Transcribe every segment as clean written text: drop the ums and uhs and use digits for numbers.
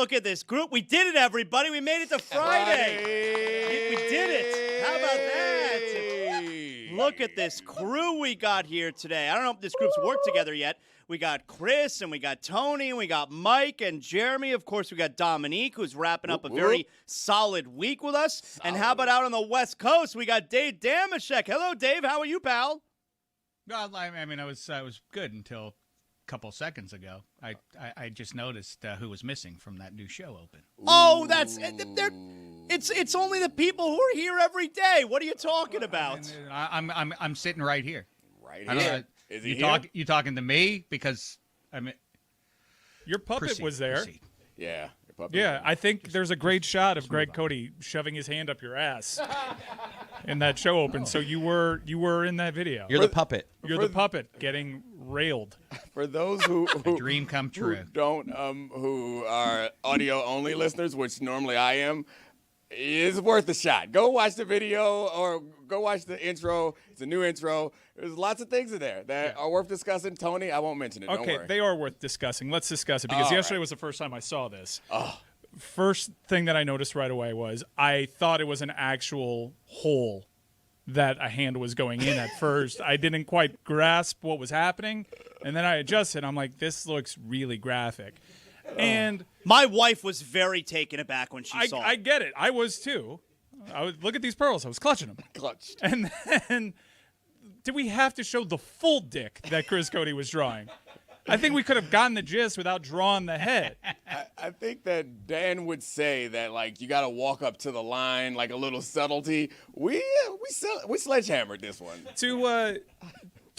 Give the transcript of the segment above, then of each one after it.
Look at this group. We did it, everybody. We made it to Friday. We did it. How about that? Look at this crew we got here today. I don't know if this group's worked together yet. We got Chris, and we got Tony, and we got Mike and Jeremy. Of course, we got Dominique, who's wrapping up a very solid week with us. And how about out on the West Coast? We got Dave Damashek. Hello, Dave. How are you, pal? Well, I mean, I was good until couple seconds ago. I just noticed who was missing from that new show open. Oh, it's only the people who are here every day. What are you talking about? I'm sitting right here. Right here. Is he here? You talking to me? Because I mean, your puppet was there. Proceed. Yeah. Yeah, I think there's a great shot of Greg Cody shoving his hand up your ass in that show open. So you were in that video. You're the puppet. You're the puppet getting railed. For those who dream come true. Who are audio only listeners, which normally I am, it's worth a shot. Go watch the video or go watch the intro. It's a new intro. There's lots of things in there that are worth discussing. Tony, I won't mention it. Don't worry. They are worth discussing. Let's discuss it because yesterday was the first time I saw this. First thing that I noticed right away was I thought it was an actual hole that a hand was going in at first. I didn't quite grasp what was happening, and then I adjusted. I'm like, this looks really graphic. And my wife was very taken aback when she saw it. I get it. I was too. Look at these pearls. I was clutching them. Clutched. And then did we have to show the full dick that Chris Cody was drawing? I think we could have gotten the gist without drawing the head. I think that Dan would say that, like, you got to walk up to the line, like a little subtlety. We sledgehammered this one. To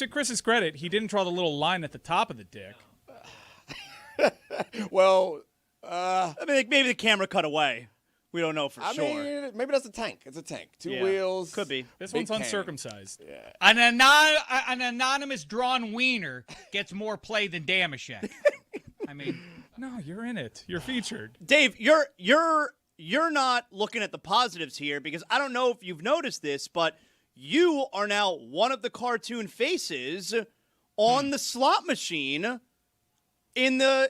Chris's credit, he didn't draw the little line at the top of the dick. Well, I mean, maybe the camera cut away. We don't know for sure. I mean, maybe that's a tank. It's a tank. Two wheels. Could be. This one's uncircumcised. Yeah. An anonymous drawn wiener gets more play than Damashek. I mean, no, you're in it. You're featured. Dave, you're not looking at the positives here because I don't know if you've noticed this, but you are now one of the cartoon faces on the slot machine in the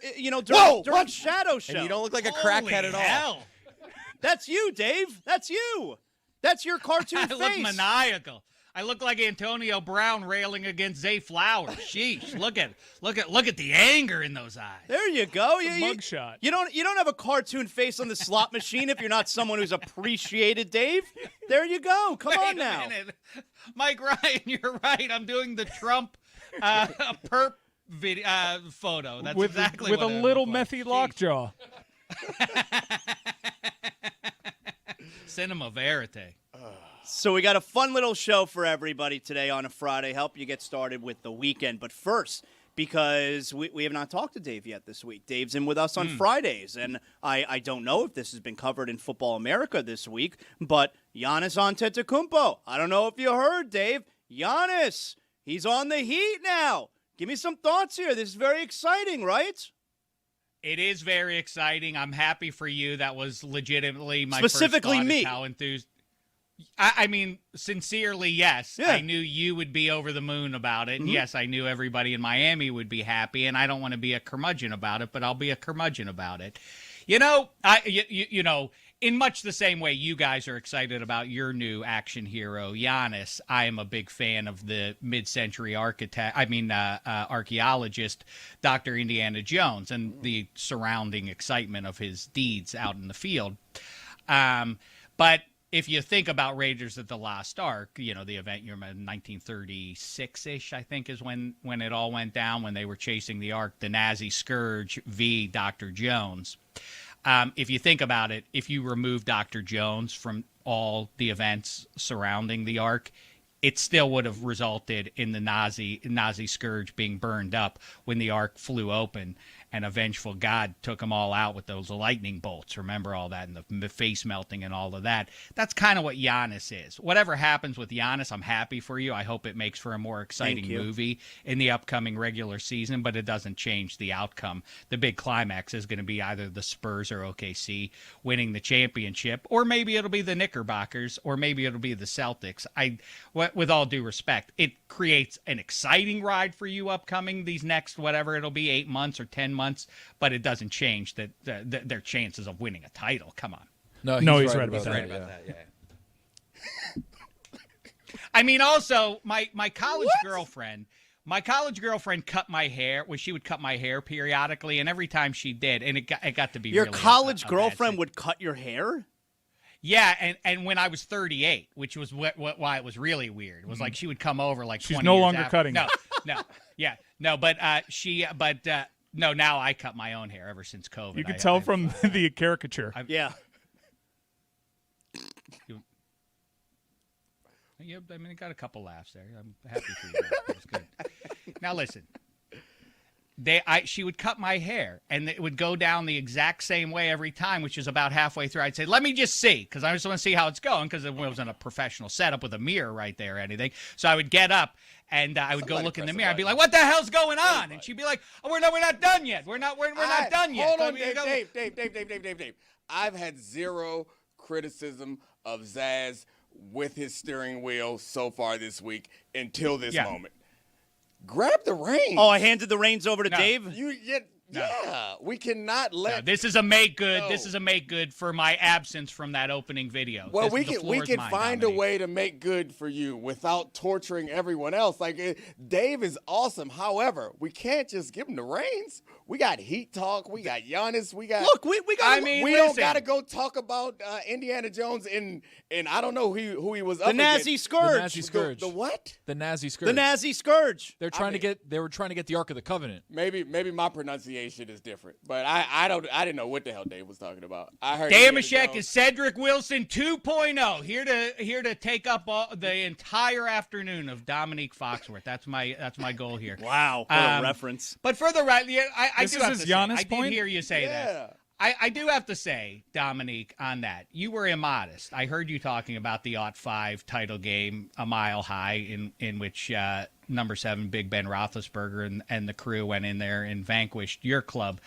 during Shadow Show. And you don't look like a crackhead at all. That's you, Dave. That's you. That's your cartoon face. I look maniacal. I look like Antonio Brown railing against Zay Flowers. Sheesh! Look at the anger in those eyes. There you go. Mugshot. You don't have a cartoon face on the slot machine if you're not someone who's appreciated, Dave. There you go. Come on now, Mike Ryan. You're right. I'm doing the Trump perp video photo. That's exactly with what a it little looked like. methy lockjaw. Cinema verite. So we got a fun little show for everybody today on a Friday. Help you get started with the weekend. But first, because we have not talked to Dave yet this week. Dave's in with us on Fridays, and I don't know if this has been covered in Football America this week, but Giannis Antetokounmpo. I don't know if you heard, Dave. Giannis, he's on the Heat now. Give me some thoughts here. This is very exciting, right? It is very exciting. I'm happy for you. That was legitimately my specifically first thought me. Is how enthused. I mean, sincerely, yes. Yeah. I knew you would be over the moon about it. And yes, I knew everybody in Miami would be happy. And I don't want to be a curmudgeon about it, but I'll be a curmudgeon about it. You know, in much the same way you guys are excited about your new action hero, Giannis, I am a big fan of the mid-century archaeologist, Dr. Indiana Jones, and the surrounding excitement of his deeds out in the field. But if you think about Raiders of the Lost Ark, the event you're in 1936-ish, I think, is when it all went down, when they were chasing the Ark, the Nazi Scourge v. Dr. Jones. If you think about it, if you remove Dr. Jones from all the events surrounding the Ark, it still would have resulted in the Nazi Scourge being burned up when the Ark flew open and a vengeful God took them all out with those lightning bolts. Remember all that, and the face melting and all of that. That's kind of what Giannis is. Whatever happens with Giannis, I'm happy for you. I hope it makes for a more exciting movie in the upcoming regular season, but it doesn't change the outcome. The big climax is going to be either the Spurs or OKC winning the championship, or maybe it'll be the Knickerbockers, or maybe it'll be the Celtics. With all due respect, it creates an exciting ride for you upcoming these next, whatever it'll be, 8 months or 10 months months, but it doesn't change that their chances of winning a title. Come on. No, he's right about that. I mean, also my college girlfriend. My college girlfriend cut my hair. Well, she would cut my hair periodically, and every time she did, and it got to be your really college a girlfriend would cut your hair. Yeah, and when I was 38, which was why it was really weird. It was like she would come over like she's 20 no years longer after. cutting. No, now I cut my own hair ever since COVID. You can tell from the caricature. Yeah. Yeah, I mean, I got a couple laughs there. I'm happy for you. That was good. Now listen, she would cut my hair, and it would go down the exact same way every time, which is about halfway through. I'd say, "Let me just see," because I just want to see how it's going, because it wasn't a professional setup with a mirror right there or anything. So I would get up and I would go look in the mirror. I'd be like, "What the hell's going on?" And she'd be like, "Oh, we're not done yet. We're not done yet." Hold on, Dave. I've had zero criticism of Zaz with his steering wheel so far this week until this moment. Grab the reins. Oh, I handed the reins over to Dave? Yeah, we cannot let. No, this is a make good. No. This is a make good for my absence from that opening video. Well, we can find a way to make good for you without torturing everyone else. Like Dave is awesome. However, we can't just give him the reins. We got Heat talk. We got Giannis. We got. Look, we got. I mean, we don't got to go talk about Indiana Jones and I don't know who he was. The Nazi Scourge. The Nazi Scourge. The what? The Nazi Scourge. The Nazi Scourge. They were trying to get the Ark of the Covenant. Maybe my pronunciation is different, but I didn't know what the hell Dave was talking about. I heard Damashek is Cedric Wilson 2.0 here to take up the entire afternoon of Dominique Foxworth. That's my goal here. Wow, what a reference. But for the right, I this do is have his to Giannis say, point? I did hear you say that. I do have to say, Dominique, on that, you were immodest. I heard you talking about the 05 title game, a mile high, in which number 7 Big Ben Roethlisberger and the crew went in there and vanquished your club.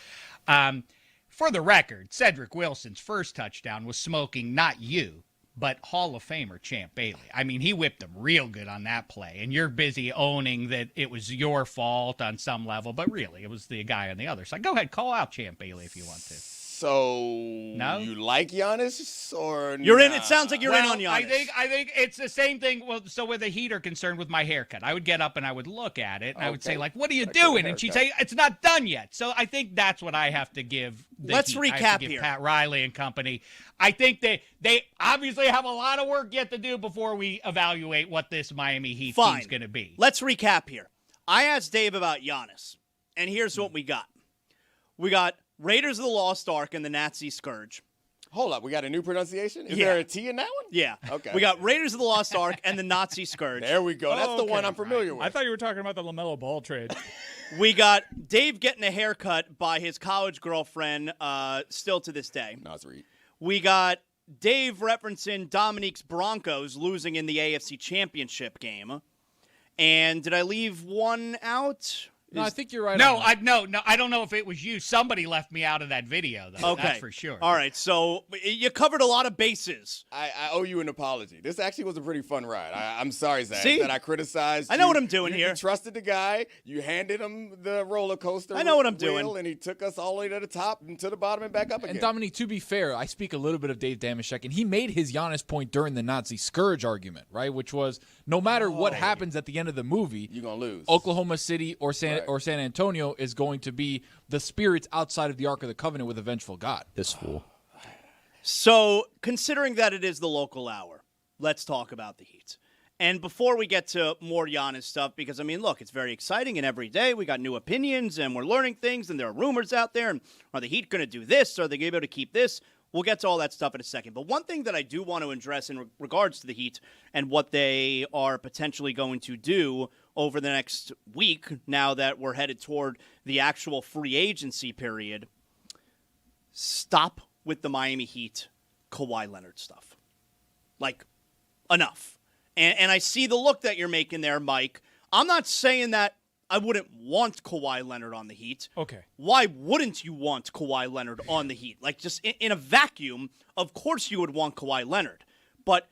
For the record, Cedric Wilson's first touchdown was smoking not you, but Hall of Famer Champ Bailey. I mean, he whipped him real good on that play, and you're busy owning that it was your fault on some level, but really, it was the guy on the other side. Go ahead, call out Champ Bailey if you want to. So you like Giannis or you're in? It sounds like you're in on Giannis. I think it's the same thing. Well, so where the Heat are concerned with my haircut, I would get up and I would look at it and I would say, like, "What are you doing?" And she'd say, "It's not done yet." So I think that's what I have to give. Let's recap here. Pat Riley and company. I think they obviously have a lot of work yet to do before we evaluate what this Miami Heat team's going to be. Let's recap here. I asked Dave about Giannis, and here's what we got. We got Raiders of the Lost Ark and the Nazi Scourge. Hold up, we got a new pronunciation? Is there a T in that one? Yeah. Okay. We got Raiders of the Lost Ark and the Nazi Scourge. There we go. That's the one I'm familiar with. I thought you were talking about the LaMelo Ball trade. We got Dave getting a haircut by his college girlfriend, still to this day. Nasri. We got Dave referencing Dominique's Broncos losing in the AFC Championship game. And did I leave one out? No, I think you're right. No, I don't know if it was you. Somebody left me out of that video, though. Okay. That's for sure. All right, so you covered a lot of bases. I owe you an apology. This actually was a pretty fun ride. I'm sorry, Zach, See? that I criticized I know what I'm doing here. You trusted the guy. You handed him the roller coaster. I know what I'm wheel, doing. And he took us all the way to the top and to the bottom and back up again. And Dominique, to be fair, I speak a little bit of Dave Damashek, and he made his Giannis point during the Nazi Scourge argument, right? Which was no matter what happens at the end of the movie, you're going to lose. Oklahoma City or San Antonio is going to be the spirits outside of the Ark of the Covenant with a vengeful God. This fool. So, considering that it is the local hour, let's talk about the Heat. And before we get to more Giannis stuff, because, I mean, look, it's very exciting, and every day we got new opinions, and we're learning things, and there are rumors out there, and are the Heat going to do this? Are they going to be able to keep this? We'll get to all that stuff in a second. But one thing that I do want to address in regards to the Heat and what they are potentially going to do over the next week, now that we're headed toward the actual free agency period, stop with the Miami Heat Kawhi Leonard stuff. Like, enough. And I see the look that you're making there, Mike. I'm not saying that I wouldn't want Kawhi Leonard on the Heat. Okay. Why wouldn't you want Kawhi Leonard on the Heat? Like, just in a vacuum, of course you would want Kawhi Leonard. But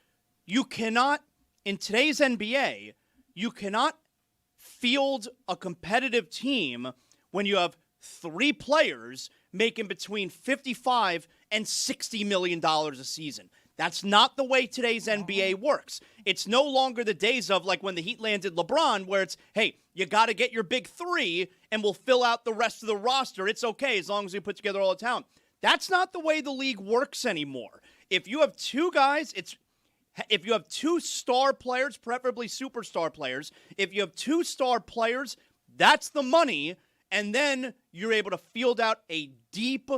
you cannot, in today's NBA, you cannot field a competitive team when you have 3 players making between $55 and $60 million a season. That's not the way today's NBA works. It's no longer the days of like when the Heat landed LeBron, where it's, hey, you got to get your big 3 and we'll fill out the rest of the roster. It's okay as long as we put together all the talent. That's not the way the league works anymore. If you have 2 guys, if you have 2 star players, preferably superstar players, if you have 2 star players, that's the money, and then you're able to field out a deep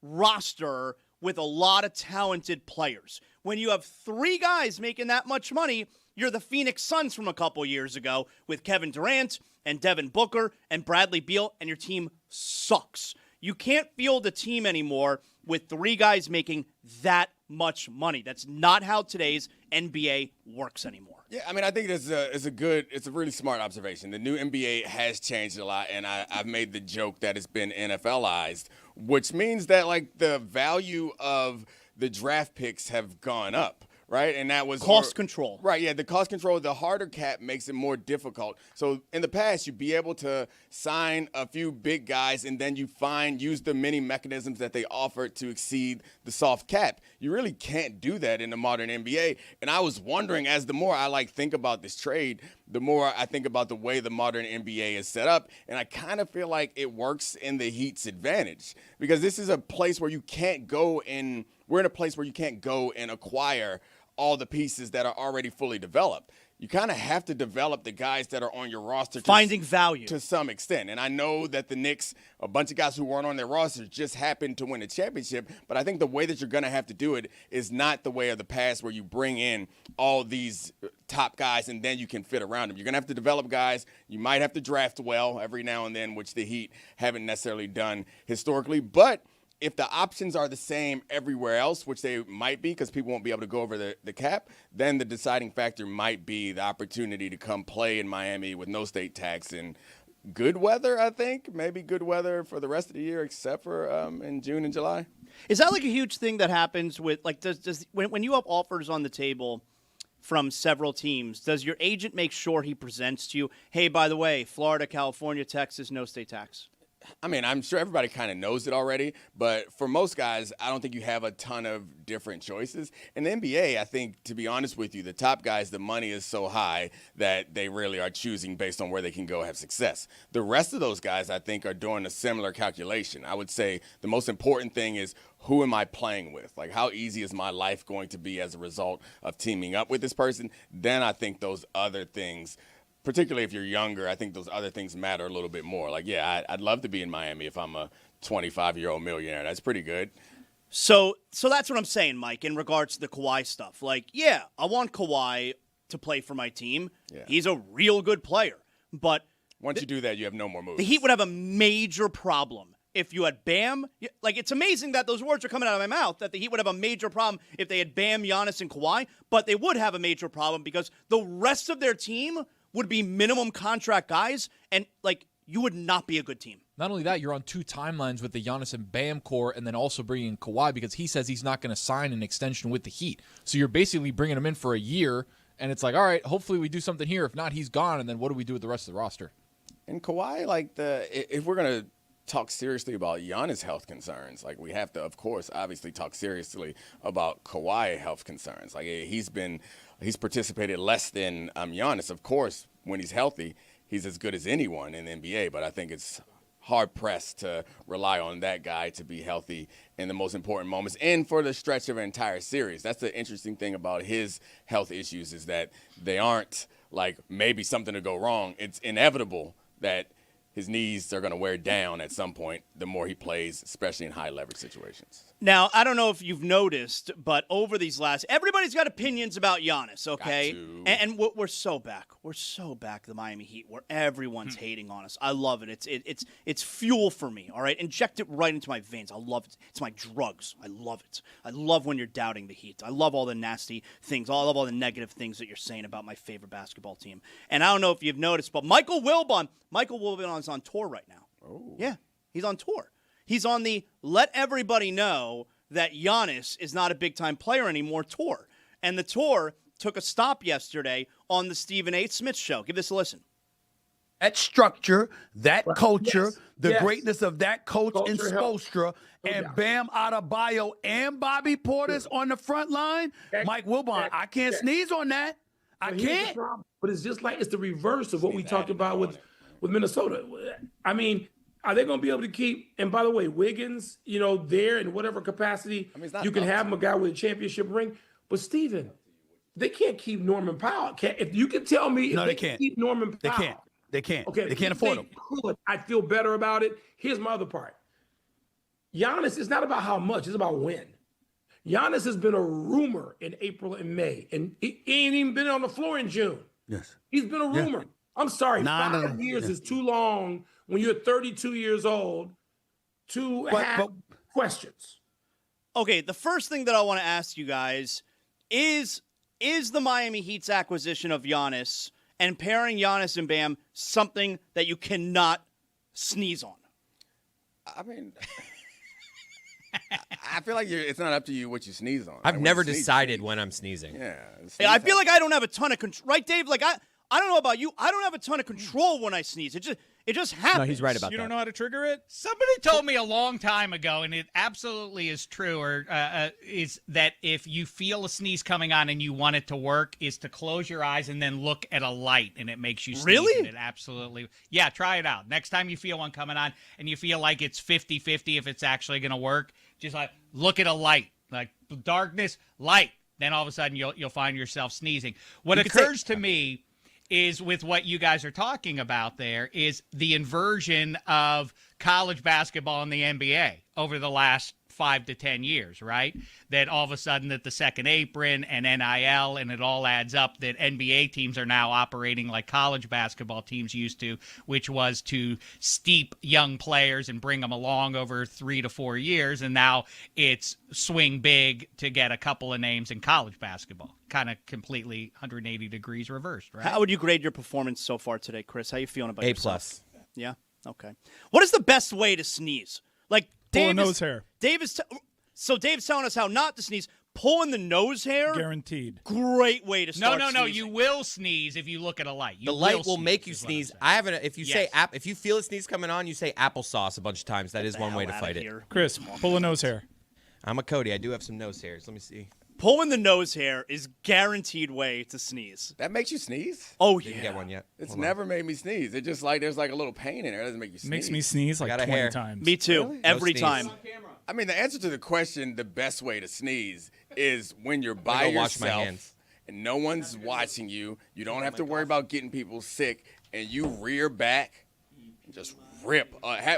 roster with a lot of talented players. When you have 3 guys making that much money, you're the Phoenix Suns from a couple years ago with Kevin Durant and Devin Booker and Bradley Beal, and your team sucks. You can't field a team anymore with 3 guys making that much money. That's not how today's NBA works anymore. Yeah, I mean, I think it's a really smart observation. The new NBA has changed a lot, and I've made the joke that it's been NFLized, which means that like the value of the draft picks have gone up. Right, and that was cost control. Right, yeah, the cost control, the harder cap makes it more difficult. So in the past, you'd be able to sign a few big guys, and then use the many mechanisms that they offer to exceed the soft cap. You really can't do that in the modern NBA. And I was wondering, as the more I think about this trade, the more I think about the way the modern NBA is set up, and I kind of feel like it works in the Heat's advantage because this is a place where you can't go and we're in a place where you can't go and acquire all the pieces that are already fully developed. You kind of have to develop the guys that are on your roster. Finding value. To some extent. And I know that the Knicks, a bunch of guys who weren't on their roster just happened to win a championship, but I think the way that you're going to have to do it is not the way of the past where you bring in all these top guys and then you can fit around them. You're going to have to develop guys. You might have to draft well every now and then, which the Heat haven't necessarily done historically, but if the options are the same everywhere else, which they might be because people won't be able to go over the cap, then the deciding factor might be the opportunity to come play in Miami with no state tax and good weather, I think. Maybe good weather for the rest of the year except for in June and July. Is that like a huge thing that happens with, like, when you have offers on the table from several teams, does your agent make sure he presents to you, hey, by the way, Florida, California, Texas, no state tax? I mean, I'm sure everybody kind of knows it already, but for most guys, I don't think you have a ton of different choices. In the NBA, I think, to be honest with you, the top guys, the money is so high that they really are choosing based on where they can go have success. The rest of those guys, I think, are doing a similar calculation. I would say the most important thing is, who am I playing with? Like, how easy is my life going to be as a result of teaming up with this person? Then I think those other things, particularly if you're younger, I think those other things matter a little bit more. Like, yeah, I'd love to be in Miami if I'm a 25-year-old millionaire. That's pretty good. So that's what I'm saying, Mike, in regards to the Kawhi stuff. Like, yeah, I want Kawhi to play for my team. Yeah. He's a real good player. But once you do that, you have no more moves. The Heat would have a major problem if you had Bam. Like, it's amazing that those words are coming out of my mouth, that the Heat would have a major problem if they had Bam, Giannis, and Kawhi. But they would have a major problem because the rest of their team would be minimum contract guys, and, like, you would not be a good team. Not only that, you're on 2 timelines with the Giannis and Bam core and then also bringing in Kawhi because he says he's not going to sign an extension with the Heat. So you're basically bringing him in for a year, and it's like, all right, hopefully we do something here. If not, he's gone, and then what do we do with the rest of the roster? And Kawhi, like, if we're going to talk seriously about Giannis' health concerns, like, we have to, of course, obviously talk seriously about Kawhi health concerns. Like, he's participated less than Giannis. Of course, when he's healthy, he's as good as anyone in the NBA, but I think it's hard-pressed to rely on that guy to be healthy in the most important moments and for the stretch of an entire series. That's the interesting thing about his health issues is that they aren't like maybe something to go wrong. It's inevitable that his knees are going to wear down at some point the more he plays, especially in high-leverage situations. Now, I don't know if you've noticed, but over these everybody's got opinions about Giannis, okay? And we're so back. We're so back, the Miami Heat, where everyone's hating on us. I love it. It's fuel for me, all right? Inject it right into my veins. I love it. It's my drugs. I love it. I love when you're doubting the Heat. I love all the nasty things. I love all the negative things that you're saying about my favorite basketball team. And I don't know if you've noticed, but Michael Wilbon is on tour right now. Oh. Yeah, he's on tour. He's on the let everybody know that Giannis is not a big-time player anymore tour. And the tour took a stop yesterday on the Stephen A. Smith show. Give this a listen. that structure, that culture, Yes. the Yes. greatness of that coach in Culture helps. Spoelstra, and doubt. Bam Adebayo and Bobby Portis on the front line, Mike Wilbon, I can't sneeze on that. I But here's the can't. problem. But it's just like it's the reverse of what we talked about with Minnesota. I mean, are they going to be able to keep? And by the way, Wiggins, there in whatever capacity, it's not you can up have to him a guy with a championship ring. But Steven, they can't keep Norman Powell. If you can tell me, No, if they can't. keep Norman Powell, They can't. They can't. Okay, They can't afford him. Could. I feel better about it. Here's my other part. Giannis, it's not about how much, it's about when. Giannis has been a rumor in April and May, and he ain't even been on the floor in June. Yes. He's been a rumor. I'm sorry, Nah, 5 years is too long when you're 32 years old to have questions. Okay, the first thing that I want to ask you guys is the Miami Heat's acquisition of Giannis and pairing Giannis and Bam something that you cannot sneeze on? I mean, I feel like it's not up to you what you sneeze on. I've Like, never when you sneeze, decided when I'm sneezing. Yeah. I feel like I don't have a ton of control. Right, Dave? Like, I don't know about you. I don't have a ton of control when I sneeze. It just happens. No, he's right about You that. don't know how to trigger it? Somebody told me a long time ago, and it absolutely is true, is that if you feel a sneeze coming on and you want it to work, is to close your eyes and then look at a light, and it makes you sneeze. Really? And it absolutely. Yeah, try it out. Next time you feel one coming on and you feel like it's 50-50 if it's actually going to work, just like look at a light, like darkness, light. Then all of a sudden you'll find yourself sneezing. What occurs to me is with what you guys are talking about there is the inversion of college basketball in the NBA over the last 5 to 10 years, right? That all of a sudden that the second apron and NIL and it all adds up that NBA teams are now operating like college basketball teams used to, which was to steep young players and bring them along over 3 to 4 years. And now it's swing big to get a couple of names in college basketball. Kind of completely 180 degrees reversed, right? How would you grade your performance so far today, Chris? How you feeling about A yourself? plus. Yeah? Okay. What is the best way to sneeze? Like, Pull a Dave is- nose hair. So Dave's telling us how not to sneeze. Pulling the nose hair? Guaranteed. Great way to start No. sneezing. You will sneeze if you look at a light. You The light will sneeze, make you is what I'm sneeze. saying. I have if you say Yes. if you feel a sneeze coming on, you say applesauce a bunch of times. That is one way to Hell outta fight it. here. Chris, pull a nose hair. I'm a Cody. I do have some nose hairs. Let me see. Pulling the nose hair is guaranteed way to sneeze. That makes you sneeze? Oh, Didn't yeah. get one yet. It's Hold on. never made me sneeze. It just like there's like a little pain in there. It doesn't make you sneeze. Makes me sneeze like got a 20 hair. times. Me too. Really? Every No time. sneeze. I mean, the answer to the question, the best way to sneeze is when you're by go wash my yourself hands. and no one's watching you. You don't have to worry about getting people sick, and you rear back and just rip.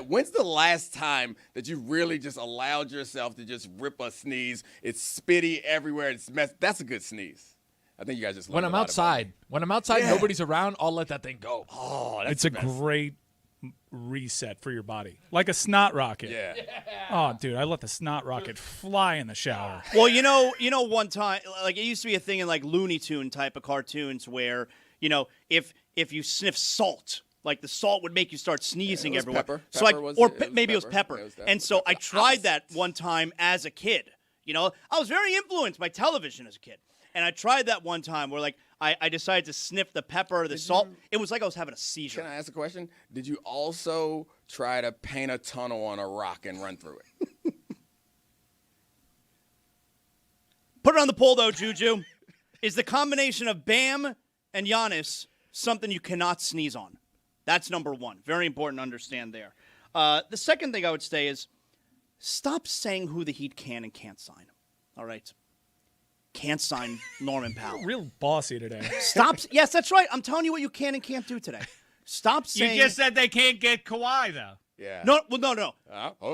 When's the last time that you really just allowed yourself to just rip a sneeze? It's spitty everywhere. It's mess. That's a good sneeze. I think you guys just When learned I'm a lot about me. outside, nobody's around, I'll let that thing go. Oh, that's It's a the best. great reset for your body. Like a snot rocket. Yeah. Oh, dude, I let the snot rocket fly in the shower. Well, one time, like it used to be a thing in like Looney Tune type of cartoons where, if you sniff salt, like the salt would make you start sneezing was everywhere. pepper. So Pepper was or it. It was maybe it was pepper. pepper. It was And so definitely I tried that one time as a kid. I was very influenced by television as a kid. And I tried that one time where, like, I decided to sniff the pepper or the salt. It was like I was having a seizure. Can I ask a question? Did you also try to paint a tunnel on a rock and run through it? Put it on the poll, though, Juju. Is the combination of Bam and Giannis something you cannot sneeze on? That's number one. Very important to understand there. The second thing I would say is stop saying who the Heat can and can't sign. All right? Can't sign Norman Powell. Real bossy today. Stop. Yes, that's right. I'm telling you what you can and can't do today. Stop saying. You just said they can't get Kawhi, though. Yeah. No.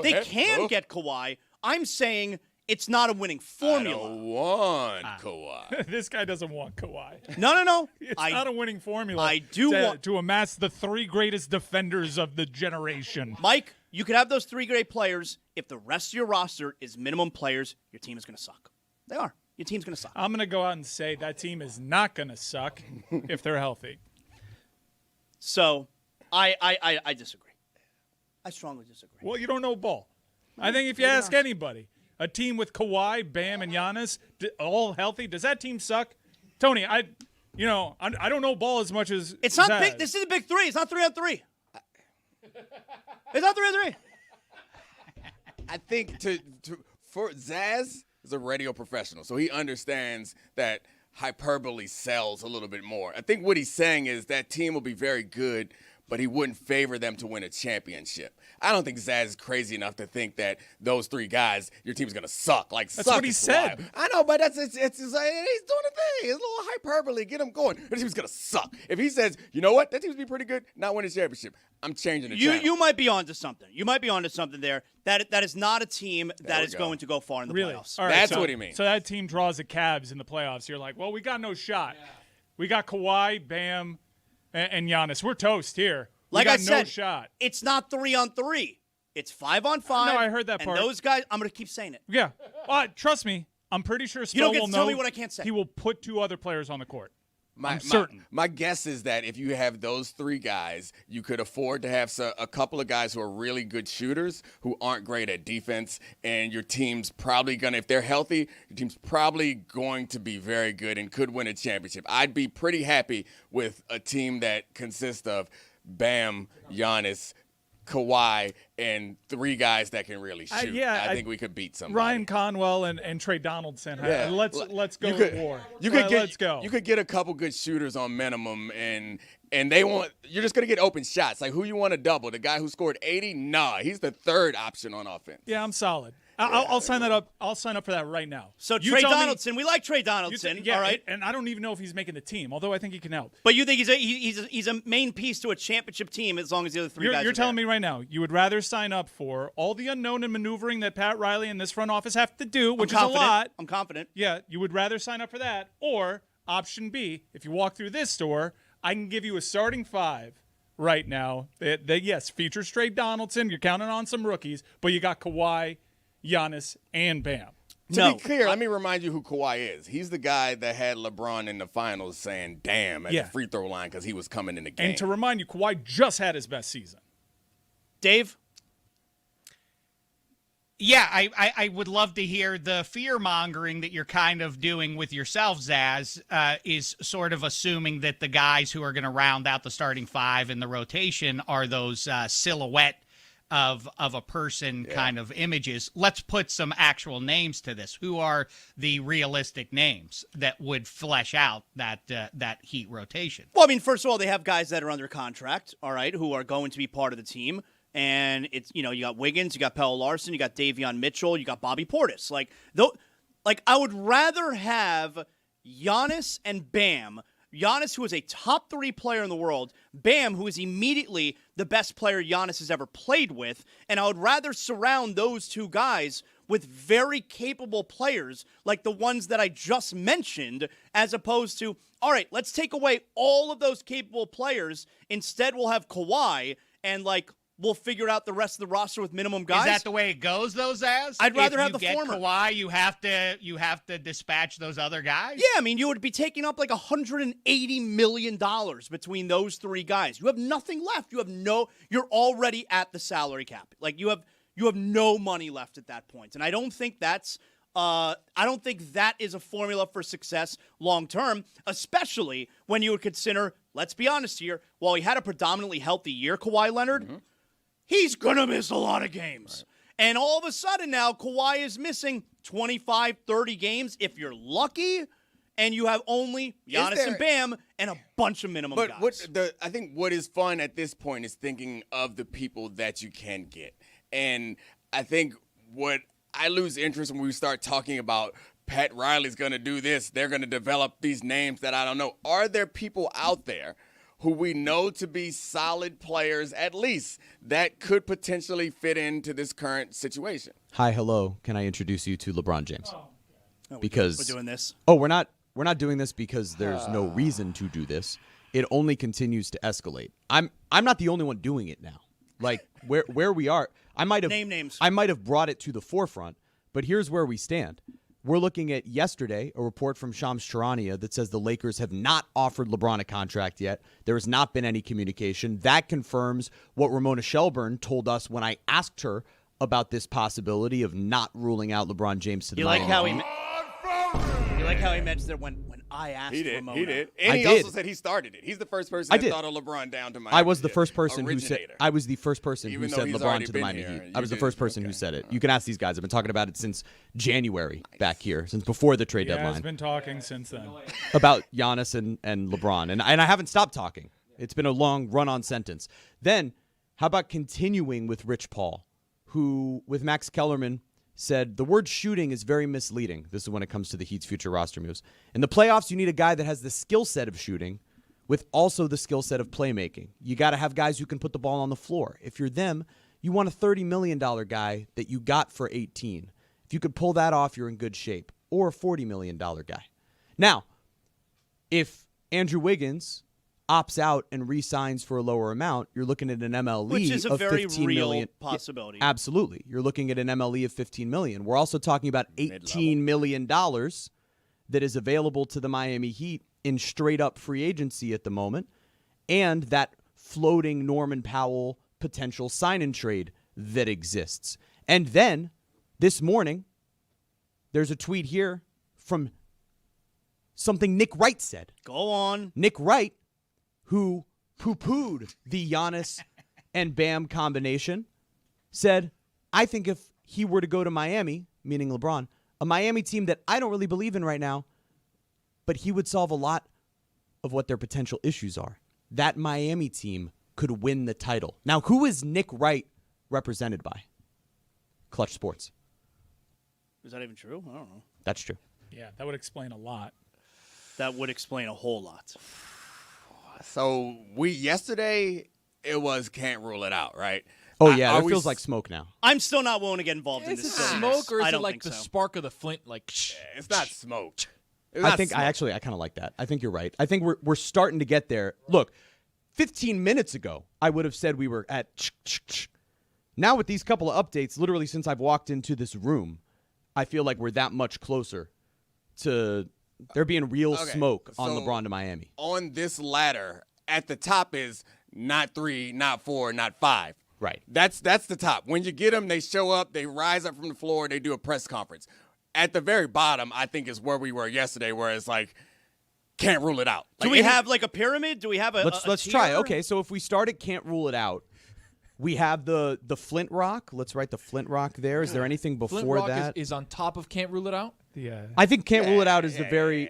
They hey, can oh. get Kawhi. I'm saying it's not a winning formula. I don't want Kawhi. This guy doesn't want Kawhi. No. It's not a winning formula. I do want to amass the 3 greatest defenders of the generation. Mike, you could have those 3 great players. If the rest of your roster is minimum players, your team is going to suck. They are. Your team's going to suck. I'm going to go out and say that team is not going to suck if they're healthy. So, I disagree. I strongly disagree. Well, you don't know ball. I think if you ask anybody, a team with Kawhi, Bam, and Giannis, all healthy, does that team suck? Tony, you know, I don't know ball as much as It's not Zaz. big. This is a big three. It's not 3-on-3. It's not 3-on-3. I think for Zaz is a radio professional, so he understands that hyperbole sells a little bit more. I think what he's saying is that team will be very good, but he wouldn't favor them to win a championship. I don't think Zaz is crazy enough to think that those 3 guys, your team's gonna suck. Like That's suck what he is said. wild. I know, but it's like, he's doing a thing. It's a little hyperbole. Get him going. Your team's gonna suck. If he says, you know what, that team's be pretty good, not win a championship, I'm changing the channel. You might be onto something. You might be onto something there. That is not a team that we is go. going to go far in the Really? playoffs. All right, That's so, what he means. So that team draws the Cavs in the playoffs. You're like, well, we got no shot. Yeah. We got Kawhi, Bam, and Giannis. We're toast here. We Like got I said, no shot. it's not 3-on-3. It's 5-on-5. No, I heard that part. And those guys, I'm going to keep saying it. Yeah. Trust me. I'm pretty sure You don't Spo get will to know. tell me what I can't say. He will put 2 other players on the court. I'm certain. My guess is that if you have those 3 guys, you could afford to have a couple of guys who are really good shooters who aren't great at defense, and your team's probably going to, if they're healthy, your team's probably going to be very good and could win a championship. I'd be pretty happy with a team that consists of Bam, Giannis, Kawhi, and 3 guys that can really shoot. I think we could beat somebody. Ryan Conwell and Trey Donaldson. Yeah. Let's go You to could- war. Let's go. You could get a couple good shooters on minimum, and they want. You're just gonna get open shots. Like, who you want to double? The guy who scored 80? Nah, he's the 3rd option on offense. Yeah, I'm solid. I'll sign that up. I'll sign up for that right now. So You Trey tell me- Donaldson, we like Trey Donaldson, yeah, all right? and I don't even know if he's making the team, although I think he can help. But you think he's a main piece to a championship team as long as the other 3 guys You're are telling there. me right now you would rather sign up for all the unknown and maneuvering that Pat Riley and this front office have to do, which is a lot. I'm confident. Yeah, you would rather sign up for that, or option B, if you walk through this store, I can give you a starting 5 right now. That yes, features Trey Donaldson. You're counting on some rookies, but you got Kawhi, Giannis, and Bam. To be clear, let me remind you who Kawhi is. He's the guy that had LeBron in the finals saying "damn" at the free throw line because he was coming in the game. And to remind you, Kawhi just had his best season. Dave? Yeah, I would love to hear the fear-mongering that you're kind of doing with yourself, Zaz, is sort of assuming that the guys who are going to round out the starting 5 in the rotation are those silhouette of a person kind of images. Let's put some actual names to this. Who are the realistic names that would flesh out that Heat rotation? Well, I mean, first of all, they have guys that are under contract, all right, who are going to be part of the team. And it's, you got Wiggins, you got Pelle Larson, you got Davion Mitchell, you got Bobby Portis. I would rather have Giannis and Bam. Giannis, who is a top 3 player in the world, Bam, who is immediately the best player Giannis has ever played with, and I would rather surround those 2 guys with very capable players like the ones that I just mentioned, as opposed to, all right, let's take away all of those capable players. Instead, we'll have Kawhi, and we'll figure out the rest of the roster with minimum guys. Is that the way it goes, though, Zaz? I'd rather have the If you get former. Kawhi, you have to dispatch those other guys? Yeah, I mean, you would be taking up $180 million between those 3 guys. You have nothing left. You're already at the salary cap. You have no money left at that point. And I don't think that is a formula for success long term, especially when you would consider, let's be honest here, while he had a predominantly healthy year, Kawhi Leonard, he's going to miss a lot of games. Right. And all of a sudden now, Kawhi is missing 25, 30 games if you're lucky, and you have only Giannis and Bam and a bunch of minimum guys. I think what is fun at this point is thinking of the people that you can get. And I think what I lose interest when we start talking about Pat Riley's going to do this, they're going to develop these names that I don't know. Are there people out there who we know to be solid players, at least, that could potentially fit into this current situation? Hi, hello. Can I introduce you to LeBron James? Because we're doing this. Oh, we're not doing this because there's no reason to do this. It only continues to escalate. I'm not the only one doing it now. Where we are, I might have Name names. I might have brought it to the forefront, but here's where we stand. We're looking at yesterday a report from Shams Charania that says the Lakers have not offered LeBron a contract yet. There has not been any communication. That confirms what Ramona Shelburne told us when I asked her about this possibility of not ruling out LeBron James to the You like how he mentioned that when I asked He did. Ramona. He did. And I he did. also said he started it. He's the first person I that did. thought of LeBron down to Miami. I was the first person who said. Originator. I was the first person Even who though said he's LeBron already to the been Miami here, Heat. you I was the did. first person who Okay. said it. You can ask these guys. I've been talking about it since January back here, since before the trade Yeah, deadline, has been talking since then. about Giannis and LeBron, and I haven't stopped talking. It's been a long run-on sentence. Then, how about continuing with Rich Paul, who, with Max Kellerman, said the word shooting is very misleading. This is when it comes to the Heat's future roster moves. In the playoffs, you need a guy that has the skill set of shooting with also the skill set of playmaking. You got to have guys who can put the ball on the floor. If you're them, you want a $30 million guy that you got for 18. If you could pull that off, you're in good shape. Or a $40 million guy. Now, if Andrew Wiggins opts out and re-signs for a lower amount, you're looking at an MLE Which is a of very 15 real million. possibility. Yeah, absolutely. You're looking at an MLE of 15 million. We're also talking about $18 million that is available to the Miami Heat in straight up free agency at the moment, and that floating Norman Powell potential sign and trade that exists. And then this morning, there's a tweet here from something Nick Wright said. Go on. Nick Wright, who poo-pooed the Giannis and Bam combination, said, I think if he were to go to Miami, meaning LeBron, a Miami team that I don't really believe in right now, but he would solve a lot of what their potential issues are. That Miami team could win the title. Now, who is Nick Wright represented by? Clutch Sports. Is that even true? I don't know. That's true. Yeah, that would explain a lot. That would explain a whole lot. So yesterday it was can't rule it out, right? Oh, yeah, Are it we feels s- like smoke now. I'm still not willing to get involved in Is it this. silliness. smoke or I is don't it like think the so. spark of the flint? Like, It's not smoke. It's I not think smoke. I kind of like that. I think you're right. I think we're starting to get there. Look, 15 minutes ago, I would have said we were at Now with these couple of updates, literally since I've walked into this room, I feel like we're that much closer to there being real Okay, smoke on so- LeBron to Miami. On this ladder, at the top is not 3, not 4, not 5. Right. That's the top. When you get them, they show up, they rise up from the floor, they do a press conference. At the very bottom, I think is where we were yesterday, where it's like can't rule it out. Do Like, we any- have like a pyramid? Do we have a Let's tier? try. Okay, so if we start at can't rule it out, we have the Flint Rock. Let's write the Flint Rock there. Is there anything before Flint Rock that? is on top of can't rule it out. Yeah. I think can't rule it out is the very. Yeah.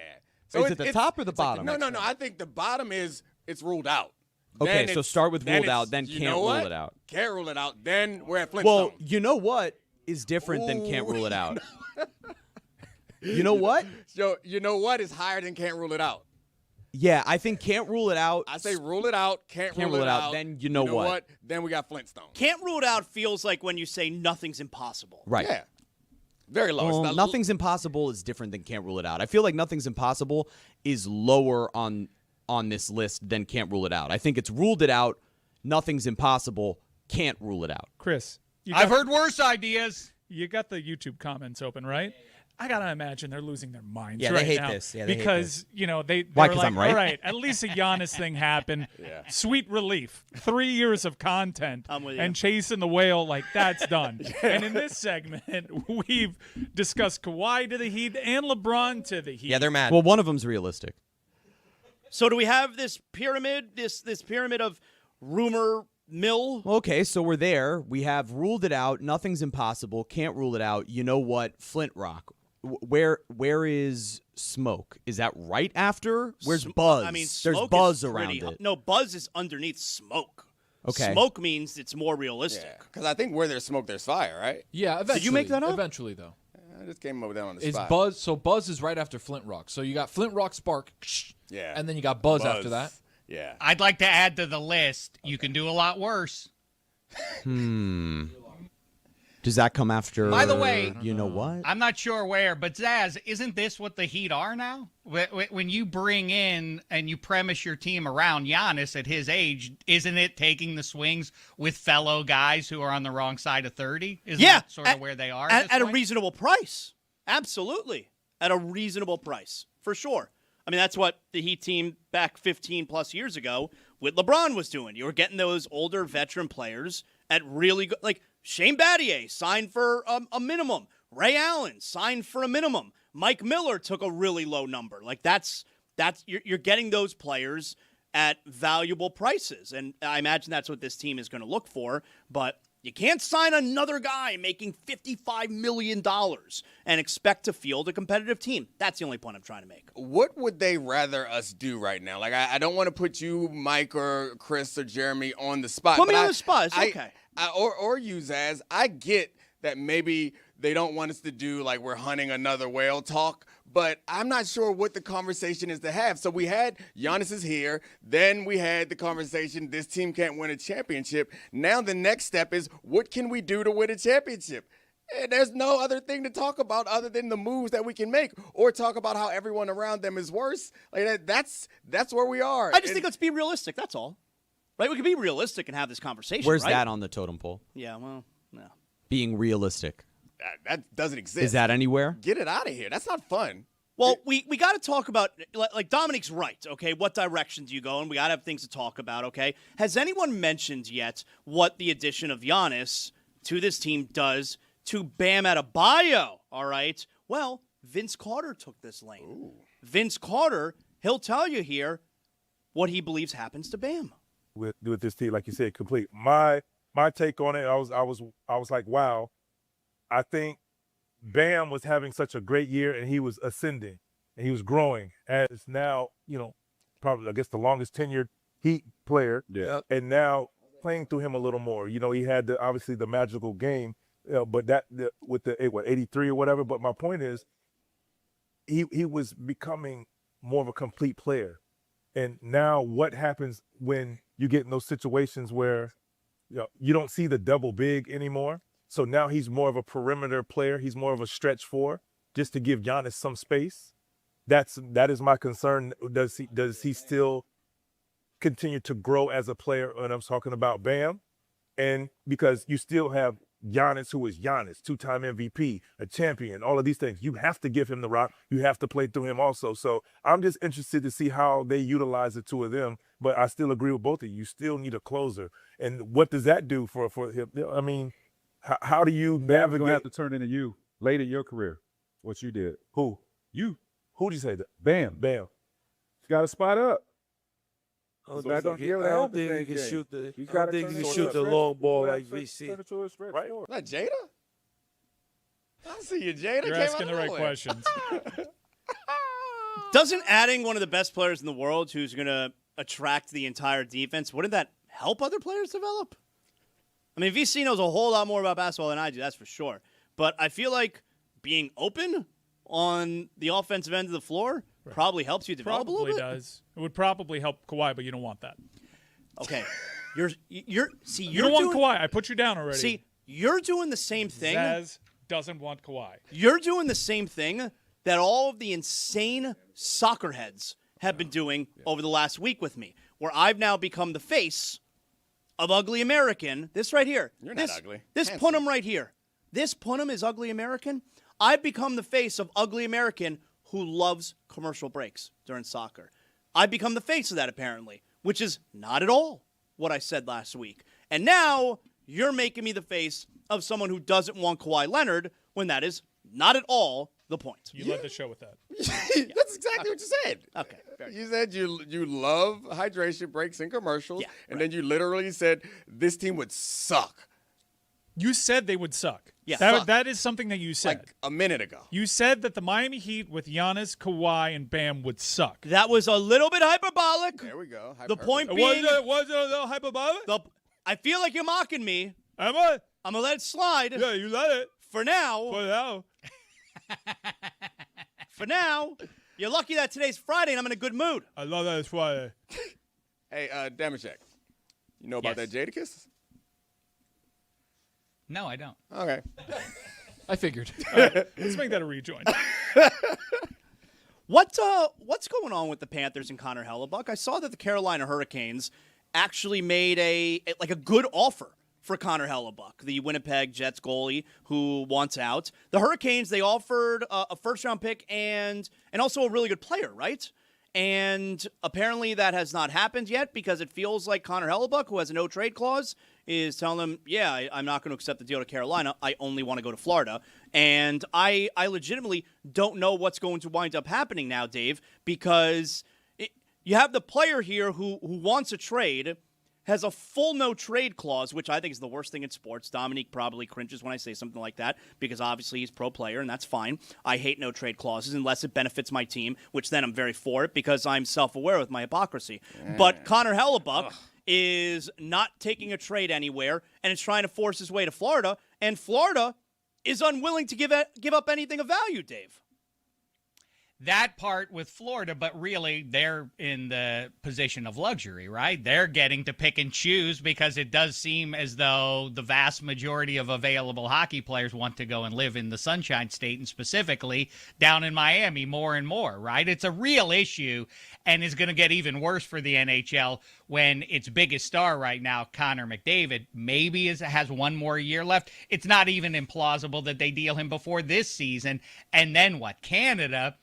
So Is it the top or the it's like- bottom? no. I think the bottom is it's ruled out. Okay, Then so it's- start with then ruled it's, out, then you can't know rule what? it out. Can't rule it out. Then we're at Flintstone. Well, you know what is different than can't rule it out? You know what? So you know what is higher than can't rule it out? Yeah, I think can't rule it out. I say rule it out. Can't rule it out. Then you know what? Then we got Flintstone. Can't rule it out feels like when you say nothing's impossible. Right. Yeah. Very low. Well, It's not- nothing's impossible is different than can't rule it out. I feel like nothing's impossible is lower on this list than can't rule it out. I think it's ruled it out. Nothing's impossible. Can't rule it out. Chris, I've heard worse ideas. you got the YouTube comments open, right? I gotta imagine they're losing their minds. Yeah, they right hate now this. Yeah, they hate because you know they. Why, they're 'cause like, I'm right? All right, at least a Giannis thing happened. Yeah. Sweet relief. 3 years of content I'm with you. and chasing the whale like that's done. And in this segment, we've discussed Kawhi to the Heat and LeBron to the Heat. Yeah, they're mad. Well, one of them's realistic. So do we have this pyramid? This pyramid of rumor mill? Okay, so we're there. We have ruled it out. Nothing's impossible. Can't rule it out. You know what? Flint Rock. Where is smoke? Is that right after? Where's buzz? I mean, there's smoke buzz is around pretty, it. No, buzz is underneath smoke. Okay. Smoke means it's more realistic. Because I think where there's smoke, there's fire, right? Yeah, eventually. you make that up? Eventually, though. I just came up with that on the Is spot. Buzz? So Buzz is right after Flint Rock. So you got Flint Rock Spark, Yeah. and then you got Buzz after that. Yeah. I'd like to add to the list. You can do a lot worse. Does that come after? By the way, you know what? I'm not sure where, but Zaz, isn't this what the Heat are now? When you bring in and you premise your team around Giannis at his age, isn't it taking the swings with fellow guys who are on the wrong side of 30? Isn't Yeah, that sort of where they are at this a point? reasonable price. Absolutely, at a reasonable price for sure. I mean, that's what the Heat team back 15 plus years ago with LeBron was doing. You were getting those older veteran players at really good, like Shane Battier signed for a minimum. Ray Allen signed for a minimum. Mike Miller took a really low number. Like that's you're getting those players at valuable prices. And I imagine that's what this team is going to look for. But you can't sign another guy making $55 million and expect to field a competitive team. That's the only point I'm trying to make. What would they rather us do right now? Like, I don't want to put you, Mike, or Chris, or Jeremy on the spot. Put me on the spot. It's okay. Or you, Zaz. I get that maybe they don't want us to do like we're hunting another whale talk, but I'm not sure what the conversation is to have. So we had Giannis is here. Then we had the conversation, this team can't win a championship. Now the next step is, what can we do to win a championship? And there's no other thing to talk about other than the moves that we can make, or talk about how everyone around them is worse. Like that's where we are. I just think let's be realistic. That's all. Right? We can be realistic and have this conversation. Where's right? that on the totem pole? Yeah, well, no. Being realistic. That doesn't exist. Is that anywhere? Get it out of here. That's not fun. Well, we got to talk about, like Dominic's right, okay? What direction do you go? And we got to have things to talk about, okay? Has anyone mentioned yet what the addition of Giannis to this team does to Bam Adebayo, all right? Well, Vince Carter took this lane. Ooh. Vince Carter, he'll tell you here what he believes happens to Bam. With this team, like you said, complete. My take on it, I was like, wow. I think Bam was having such a great year, and he was ascending, and he was growing as now, probably, I guess, the longest tenured Heat player. Yeah. And now playing through him a little more. He had obviously the magical game, but with the 83 or whatever. But my point is, he was becoming more of a complete player. And now what happens when you get in those situations where you don't see the double big anymore? So now he's more of a perimeter player. He's more of a stretch four, just to give Giannis some space. That is my concern. Does he still continue to grow as a player? And I'm talking about Bam, and because you still have Giannis, who is Giannis, two-time MVP, a champion, all of these things. You have to give him the rock. You have to play through him also. So I'm just interested to see how they utilize the two of them. But I still agree with both of you. You still need a closer. And what does that do for him? I mean, how do you Bam's navigate? going to have to turn into you late in your career, what you did. Who? You. Who'd you say that? Bam. Bam. You got to spot up. I don't think he can shoot the long ball like VC. Right? Not Jada? I see you, Jada. You're asking the right questions. Doesn't adding one of the best players in the world who's going to attract the entire defense, wouldn't that help other players develop? I mean, VC knows a whole lot more about basketball than I do, that's for sure. But I feel like being open on the offensive end of the floor probably helps you develop a little bit. Probably does. It would probably help Kawhi, but you don't want that. Okay. You don't want Kawhi. I put you down already. See, you're doing the same thing. Zaz doesn't want Kawhi. You're doing the same thing that all of the insane soccer heads have been doing over the last week with me, where I've now become the face of Ugly American. This right here. You're not ugly. This Punim right here. This Punim is Ugly American. I've become the face of Ugly American who loves commercial breaks during soccer. I've become the face of that, apparently, which is not at all what I said last week. And now you're making me the face of someone who doesn't want Kawhi Leonard when that is not at all the point. You led the show with that. That's exactly what you said. Okay. You said you love hydration breaks and commercials, and then you literally said this team would suck. You said they would suck. Yeah. That is something that you said. Like a minute ago. You said that the Miami Heat with Giannis, Kawhi, and Bam would suck. That was a little bit hyperbolic. There we go. The point being, Was it a little hyperbolic? I feel like you're mocking me. Am I? I'm going to let it slide. Yeah, you let it. For now. For now. For now. You're lucky that today's Friday and I'm in a good mood. I love that it's Friday. Hey, Damashek, you know about that Jadakiss? No, I don't. Okay. I figured. Let's make that a rejoin. What's going on with the Panthers and Connor Hellebuck? I saw that the Carolina Hurricanes actually made a good offer for Connor Hellebuck, the Winnipeg Jets goalie who wants out. The Hurricanes, they offered a first-round pick and also a really good player, right? And apparently that has not happened yet because it feels like Connor Hellebuck, who has a no-trade clause, is telling him, yeah, I'm not going to accept the deal to Carolina. I only want to go to Florida. And I legitimately don't know what's going to wind up happening now, Dave, because you have the player here who wants a trade, has a full no-trade clause, which I think is the worst thing in sports. Dominique probably cringes when I say something like that because obviously he's pro player, and that's fine. I hate no-trade clauses unless it benefits my team, which then I'm very for it because I'm self-aware with my hypocrisy. But Connor Hellebuck is not taking a trade anywhere and is trying to force his way to Florida, and Florida is unwilling to give up anything of value, Dave. That part with Florida, but really they're in the position of luxury, right? They're getting to pick and choose because it does seem as though the vast majority of available hockey players want to go and live in the Sunshine State and specifically down in Miami more and more, right? It's a real issue and is going to get even worse for the NHL when its biggest star right now, Connor McDavid, maybe has one more year left. It's not even implausible that they deal him before this season. And then what? Canada...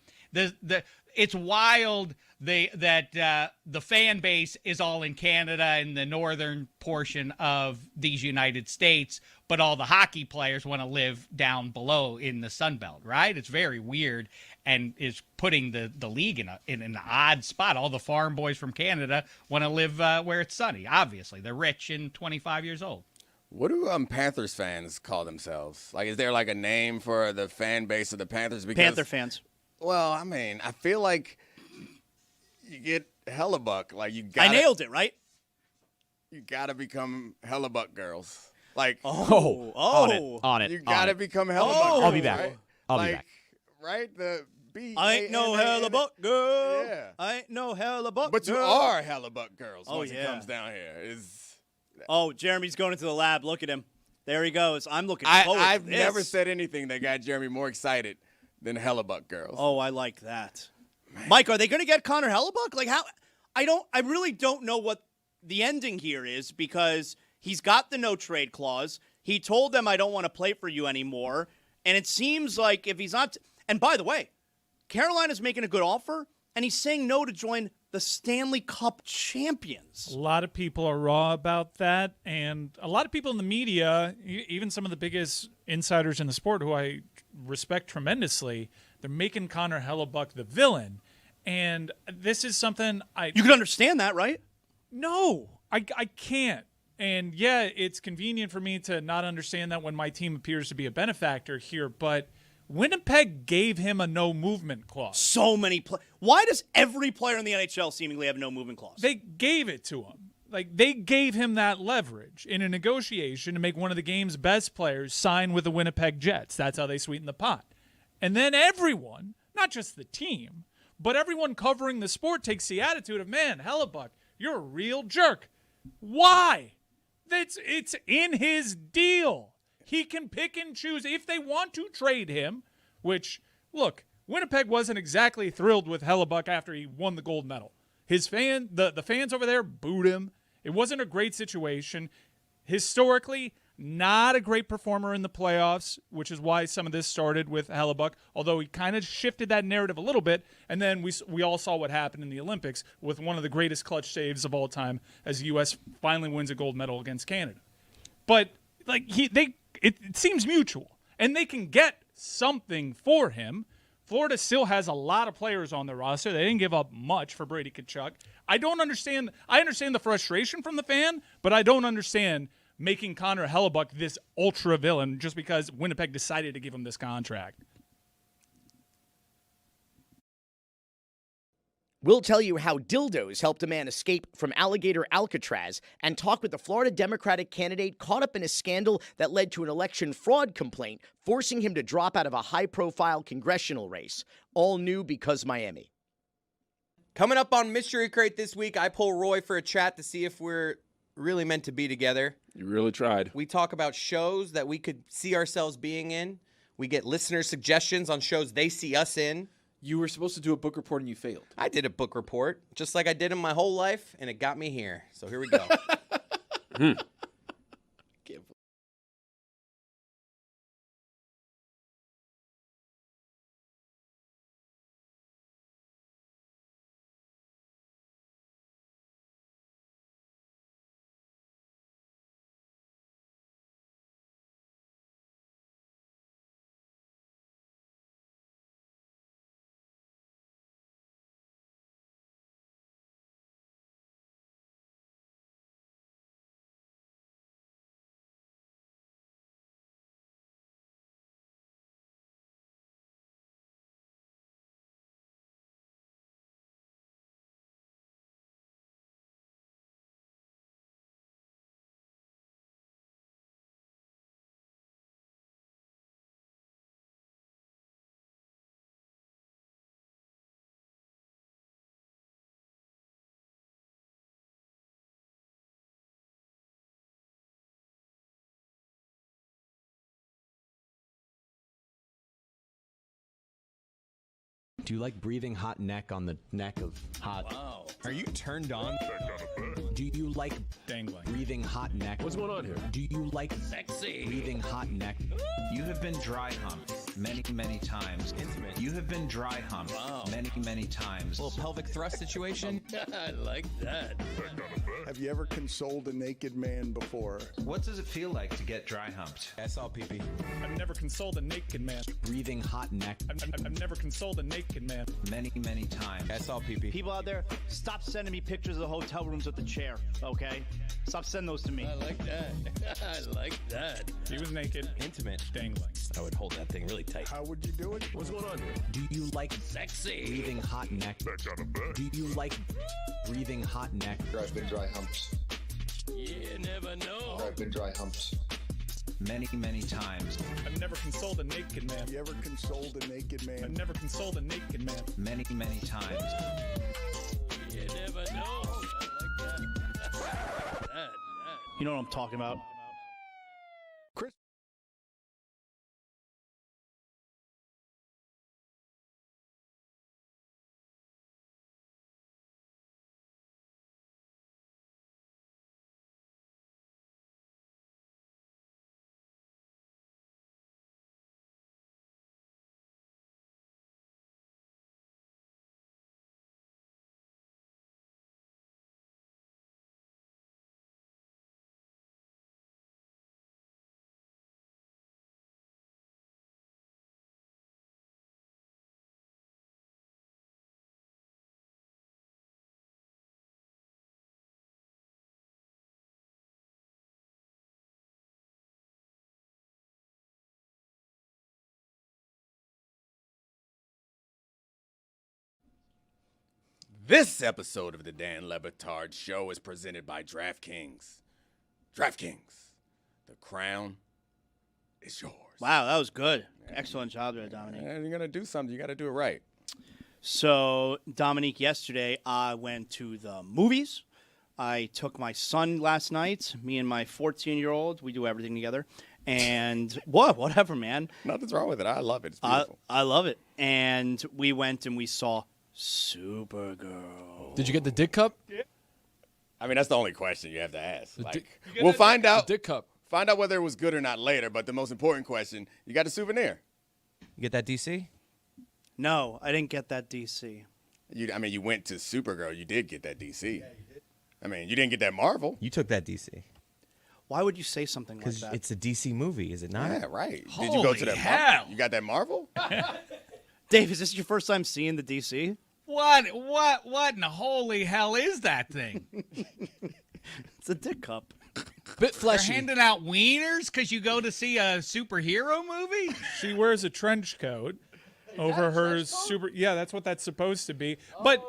It's wild that the fan base is all in Canada in the northern portion of these United States, but all the hockey players want to live down below in the Sun Belt, right? It's very weird and is putting the league in an odd spot. All the farm boys from Canada want to live where it's sunny. Obviously, they're rich and 25 years old. What do Panthers fans call themselves? Like, is there like a name for the fan base of the Panthers? Because, Panther fans. Well, I mean, I feel like you get Hellebuck. Like, you got. I nailed it, right? You gotta become Hellebuck girls. Like, on it. You gotta become Hellebuck. I'll be girls, back. Right? I'll like, be back. Right? The B. I ain't no Hellebuck girl. Yeah. I ain't no Hellebuck But you girl. are Hellebuck girls Oh, once yeah. it comes down here. Oh, Jeremy's going into the lab. Look at him. There he goes. I'm looking forward to I've this. never said anything that got Jeremy more excited than Hellebuck girls. Oh, I like that. Man. Mike, are they going to get Connor Hellebuck? Like, how? I really don't know what the ending here is because he's got the no trade clause. He told them, I don't want to play for you anymore. And it seems like if he's not, and by the way, Carolina's making a good offer and he's saying no to join the Stanley Cup champions. A lot of people are raw about that, and a lot of people in the media, even some of the biggest insiders in the sport who I respect tremendously, they're making Connor Hellebuck the villain. And this is something You can understand that, right? No, I can't. And yeah, it's convenient for me to not understand that when my team appears to be a benefactor here, but Winnipeg gave him a no movement clause. So many Why does every player in the NHL seemingly have a no movement clause? They gave it to him. Like, they gave him that leverage in a negotiation to make one of the game's best players sign with the Winnipeg Jets. That's how they sweeten the pot. And then everyone, not just the team, but everyone covering the sport takes the attitude of, man, Hellebuck, you're a real jerk. Why? It's in his deal. He can pick and choose if they want to trade him, which, look, Winnipeg wasn't exactly thrilled with Hellebuck after he won the gold medal. The fans over there booed him. It wasn't a great situation. Historically, not a great performer in the playoffs, which is why some of this started with Hellebuck, although he kind of shifted that narrative a little bit. And then we all saw what happened in the Olympics with one of the greatest clutch saves of all time as the U.S. finally wins a gold medal against Canada. But like it seems mutual, and they can get something for him. Florida still has a lot of players on their roster. They didn't give up much for Brady Tkachuk. I understand the frustration from the fan, but I don't understand making Connor Hellebuck this ultra villain just because Winnipeg decided to give him this contract. We'll tell you how dildos helped a man escape from alligator Alcatraz and talk with the Florida Democratic candidate caught up in a scandal that led to an election fraud complaint, forcing him to drop out of a high-profile congressional race. All new because Miami. Coming up on Mystery Crate this week, I pull Roy for a chat to see if we're really meant to be together. You really tried. We talk about shows that we could see ourselves being in. We get listener suggestions on shows they see us in. You were supposed to do a book report and you failed. I did a book report, just like I did in my whole life, and it got me here. So here we go. Do you like breathing hot neck on the neck of hot? Wow. Are you turned on? Do you like Dangling. breathing hot neck? What's going on here? Do you like Sexy. breathing hot neck? You have been dry humped many, many times. Intimate. You have been dry humped many, many times. Little pelvic thrust situation. I like that. Have you ever consoled a naked man before? What does it feel like to get dry humped? I saw pee-pee. I've never consoled a naked man. Breathing hot neck. I've never consoled a naked man. Many, many times. I saw pee-pee. People out there, stop sending me pictures of the hotel rooms with the chair, okay? Stop sending those to me. I like that. I like that. He was naked. Intimate. Dangling. I would hold that thing really tight. How would you do it? What's going on here? Do you like Sexy. breathing hot neck? Do you like breathing hot neck? I've been dry humps. You never know. I've been dry humps. Many, many times. I've never consoled a naked man. You ever consoled a naked I've man? never consoled a naked man. Many, many times. You never know. I like that. You know what I'm talking about. This episode of the Dan Le Batard Show is presented by DraftKings. DraftKings, the crown is yours. Wow, that was good. Excellent job there, Dominique. And you're going to do something. You got to do it right. So, Dominique, yesterday I went to the movies. I took my son last night, me and my 14-year-old. We do everything together. And whatever, man. Nothing's wrong with it. I love it. It's beautiful. I love it. And we went and we saw Supergirl. Did you get the dick cup? I mean, that's the only question you have to ask. The Like, dick- we'll find out. The dick cup. Find out whether it was good or not later. But the most important question, you got a souvenir. You get that, DC? No, I didn't get that DC. I mean, you went to Supergirl. You did get that DC. Yeah, you did. I mean, you didn't get that Marvel. You took that DC. Why would you say something like Because that? it's a DC movie, is it not? Yeah, right. Holy Did you go to that hell. Marvel? You got that Marvel? Dave, is this your first time seeing the DC? What in the holy hell is that thing? It's a dick cup. Bit They're fleshy. handing out wieners because you go to see a superhero movie? She wears a trench coat over her super. Yeah, that's what that's supposed to be. But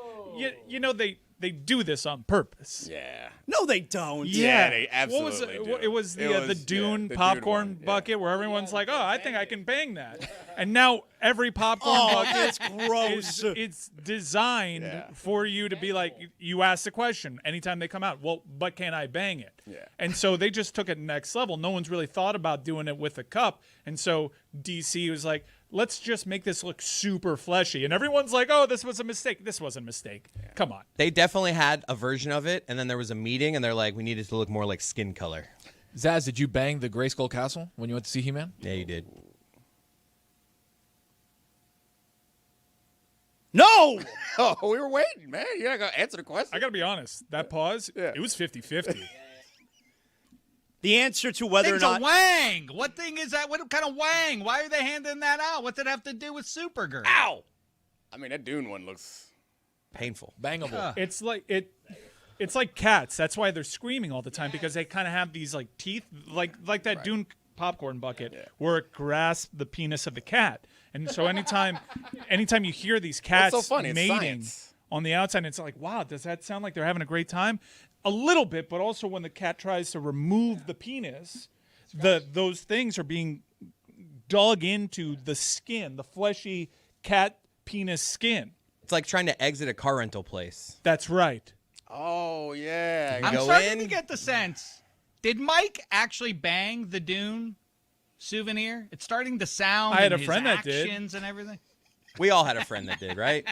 you know they do this on purpose. Yeah. No, they don't. Yeah, they What was absolutely it? do. It was the Dune the popcorn Dune one, bucket where everyone's like, "Oh, I think I can bang that," and now every popcorn bucket that's gross. it's designed for you to be like, you ask the question anytime they come out. Well, but can I bang it? Yeah. And so they just took it next level. No one's really thought about doing it with a cup, and so DC was like, let's just make this look super fleshy. And everyone's like, oh, this was a mistake. This wasn't a mistake. Come on. They definitely had a version of it, and then there was a meeting, and they're like, we need it to look more like skin color. Zaz, did you bang the Grayskull Castle when you went to see He-Man? Yeah, you did. No! Oh, we were waiting, man. You gotta go answer the question. I got to be honest. That pause, it was 50-50. The answer to whether Thing's or not a wang. What thing is that? What kind of wang? Why are they handing that out? What's it have to do with Supergirl? Ow! I mean, that Dune one looks painful. Bangable. It's like it's like cats. That's why they're screaming all the time, because they kind of have these like teeth, like that Dune popcorn bucket where it grasps the penis of the cat. And so anytime you hear these cats so funny? It's mating science. on the outside, it's like, wow, does that sound like they're having a great time? A little bit, but also when the cat tries to remove the penis, those things are being dug into the skin, the fleshy cat penis skin. It's like trying to exit a car rental place. That's right. Oh, yeah. I'm go starting in. to get the sense. Did Mike actually bang the Dune souvenir? It's starting to sound I had in a his friend that did. actions and everything. We all had a friend that did, right?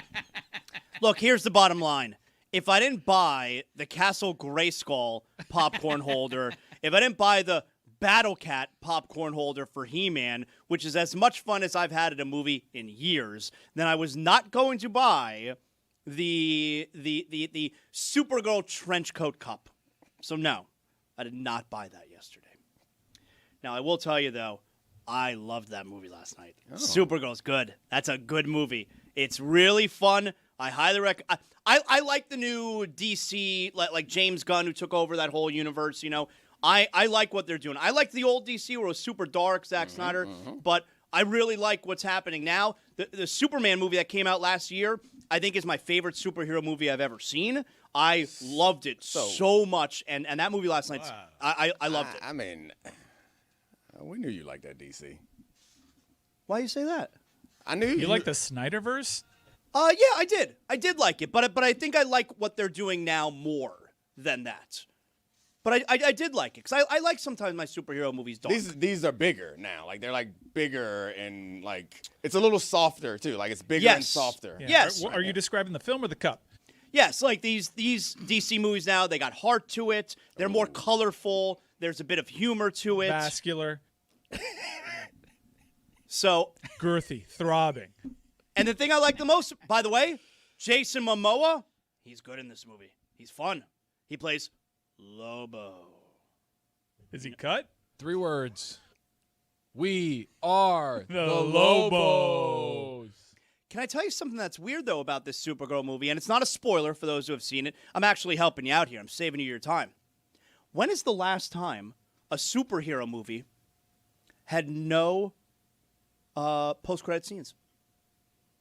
Look, here's the bottom line. If I didn't buy the Castle Grayskull popcorn holder, if I didn't buy the Battle Cat popcorn holder for He-Man, which is as much fun as I've had at a movie in years, then I was not going to buy the Supergirl trench coat cup. So no, I did not buy that yesterday. Now, I will tell you, though, I loved that movie last night. Oh. Supergirl's good. That's a good movie. It's really fun. I highly recommend. I like the new DC, like James Gunn, who took over that whole universe. You know, I like what they're doing. I like the old DC where it was super dark, Zack Snyder, but I really like what's happening now. The Superman movie that came out last year, I think, is my favorite superhero movie I've ever seen. I loved it so much, and that movie last night, I loved it. I mean, we knew you liked that DC. Why you say that? I knew you like the Snyderverse. Yeah, I did. I did like it, but I think I like what they're doing now more than that. But I did like it because I like sometimes my superhero movies dark. These are bigger now. Like they're like bigger and like it's a little softer too. Like it's bigger and softer. Yeah. Yes. Are you describing the film or the cup? Yes, like these DC movies now, they got heart to it. They're more colorful. There's a bit of humor to it. Vascular. So girthy, throbbing. And the thing I like the most, by the way, Jason Momoa, he's good in this movie. He's fun. He plays Lobo. Is he cut? 3 words. We are the Lobos. Can I tell you something that's weird, though, about this Supergirl movie? And it's not a spoiler for those who have seen it. I'm actually helping you out here. I'm saving you your time. When is the last time a superhero movie had no post-credit scenes?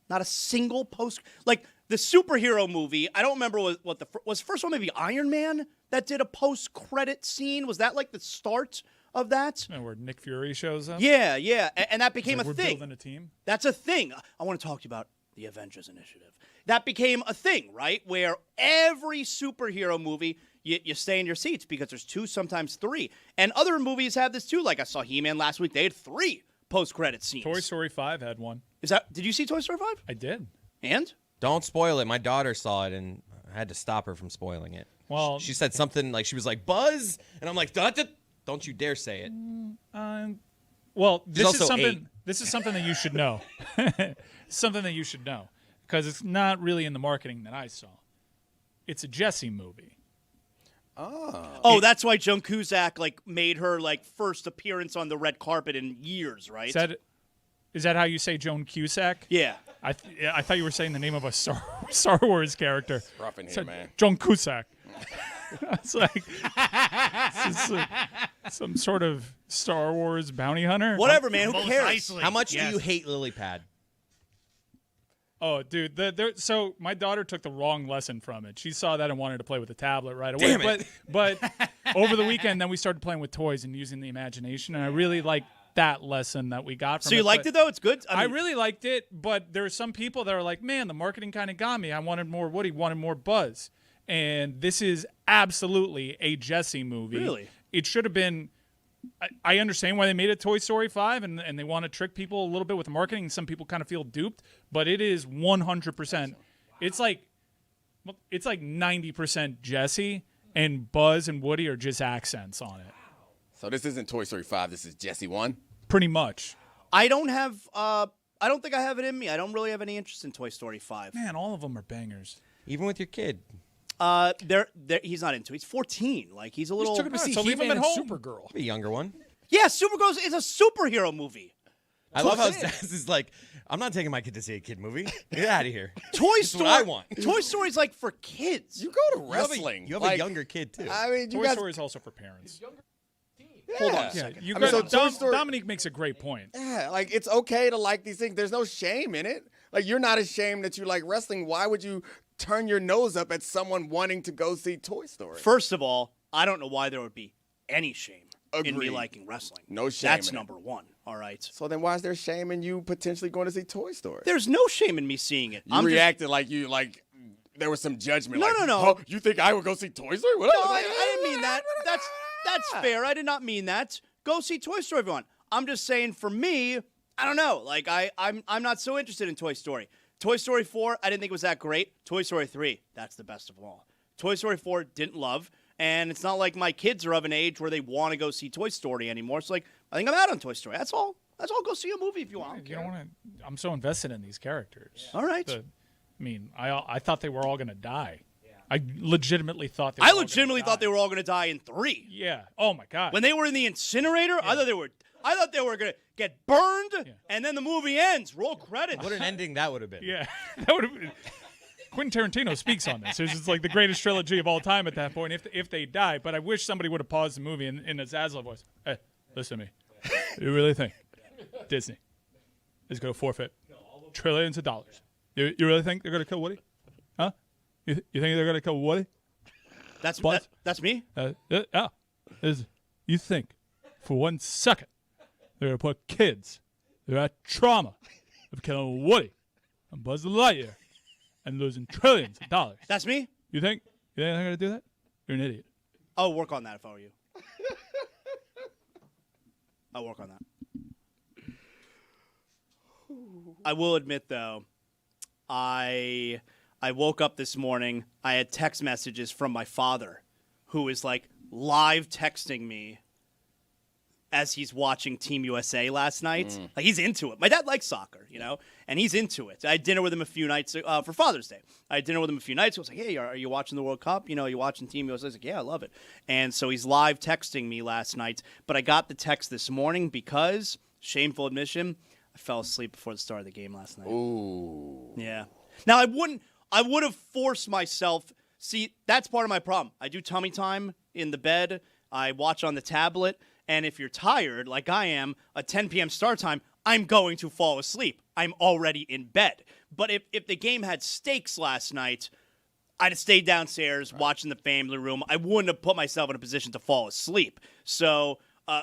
Not a single post. Like the superhero movie, I don't remember what was the first one. Maybe Iron Man that did a post-credit scene. Was that like the start of that? Where Nick Fury shows up. Yeah, and that became a we're thing. Building a team. That's a thing. I want to talk to you about the Avengers Initiative. That became a thing, right? Where every superhero movie, you stay in your seats because there's 2, sometimes 3, and other movies have this too. Like I saw He-Man last week; they had 3 post-credit scenes. Toy Story 5 had one. Did you see Toy Story 5? I did. And? Don't spoil it. My daughter saw it, and I had to stop her from spoiling it. Well, she said something like, she was like, Buzz? And I'm like, don't you dare say it. Well, this is something. 8. This is something that you should know. Something that you should know, because it's not really in the marketing that I saw. It's a Jessie movie. Oh, that's why Joan Cusack made her first appearance on the red carpet in years, right? Is that how you say Joan Cusack? Yeah. I thought you were saying the name of a Star Wars character. It's rough in here, man. Joan Cusack. It's like some sort of Star Wars bounty hunter. Whatever, man. Who cares? How much do you hate Lily Pad? Oh, dude. So my daughter took the wrong lesson from it. She saw that and wanted to play with the tablet right away. Damn it. But over the weekend, then we started playing with toys and using the imagination, and I really liked that lesson that we got from it. So you liked it, though? It's good? I really liked it, but there are some people that are like, man, the marketing kind of got me. I wanted more Woody, wanted more Buzz. And this is absolutely a Jessie movie. Really? It should have been... I understand why they made it Toy Story 5, and they want to trick people a little bit with the marketing, and some people kind of feel duped, but it is 100%. It's like 90% Jessie, and Buzz and Woody are just accents on it. So this isn't Toy Story 5. This is Jessie 1? Pretty much. I don't think I have it in me. I don't really have any interest in Toy Story 5. Man, all of them are bangers. Even with your kid. He's not into it. He's 14. He's a little... Just took him to see so leave him He-Man at and home. Supergirl. A younger one. Yeah, Supergirl is a superhero movie. I love how Zaz is like, I'm not taking my kid to see a kid movie. Get out of here. Toy Story. What I want. Toy Story's for kids. You go to wrestling. You have a younger kid, too. I mean, Toy Story is also for parents. Hold on a Yeah, second. you I mean, guys, so Toy Story- Dominique makes a great point. Yeah, it's okay to like these things. There's no shame in it. You're not ashamed that you like wrestling. Why would you turn your nose up at someone wanting to go see Toy Story? First of all, I don't know why there would be any shame in me Agreed. liking wrestling. No shame That's in it. number one. All right. So then why is there shame in you potentially going to see Toy Story? There's no shame in me seeing it. You reacted like there was some judgment. No. Oh, you think I would go see Toy Story? No, I didn't mean that. That's fair. I did not mean that. Go see Toy Story, everyone. I'm just saying, for me, I don't know. Like I'm not so interested in Toy Story. Toy Story 4, I didn't think it was that great. Toy Story 3, that's the best of them all. Toy Story 4 didn't love, and it's not like my kids are of an age where they want to go see Toy Story anymore. So like I think I'm out on Toy Story. That's all. Go see a movie if you want. You don't want to. I'm so invested in these characters. All right. I thought they were all going to die. I legitimately thought they were all going to die in 3. Yeah. Oh my God. When they were in the incinerator, I thought they were going to get burned, and then the movie ends. Roll credits. What an ending that would have been. Yeah. That would have been. Quentin Tarantino speaks on this. It's like the greatest trilogy of all time at that point if they die. But I wish somebody would have paused the movie in a Zaslow voice. Hey, listen to me. You really think Disney is going to forfeit trillions of dollars? You really think they're going to kill Woody? Huh? You think they're going to kill Woody? That's me? You think for 1 second they're going to put kids through that trauma of killing Woody and Buzz Lightyear and losing trillions of dollars? That's me? You think they're going to do that? You're an idiot. I'll work on that if I were you. I'll work on that. I will admit, though, I woke up this morning. I had text messages from my father, who is like live texting me as he's watching Team USA last night. Like he's into it. My dad likes soccer, and he's into it. I had dinner with him a few nights for Father's Day. I had dinner with him a few nights ago. I was like, hey, are you watching the World Cup? Are you watching Team USA? I was like, yeah, I love it. And so he's live texting me last night. But I got the text this morning because, shameful admission, I fell asleep before the start of the game last night. Ooh. Yeah. Now, I would have forced myself. See, that's part of my problem. I do tummy time in the bed. I watch on the tablet. And if you're tired, like I am, a 10 p.m. start time, I'm going to fall asleep. I'm already in bed. But if the game had stakes last night, I'd have stayed downstairs watching the family room. I wouldn't have put myself in a position to fall asleep. So,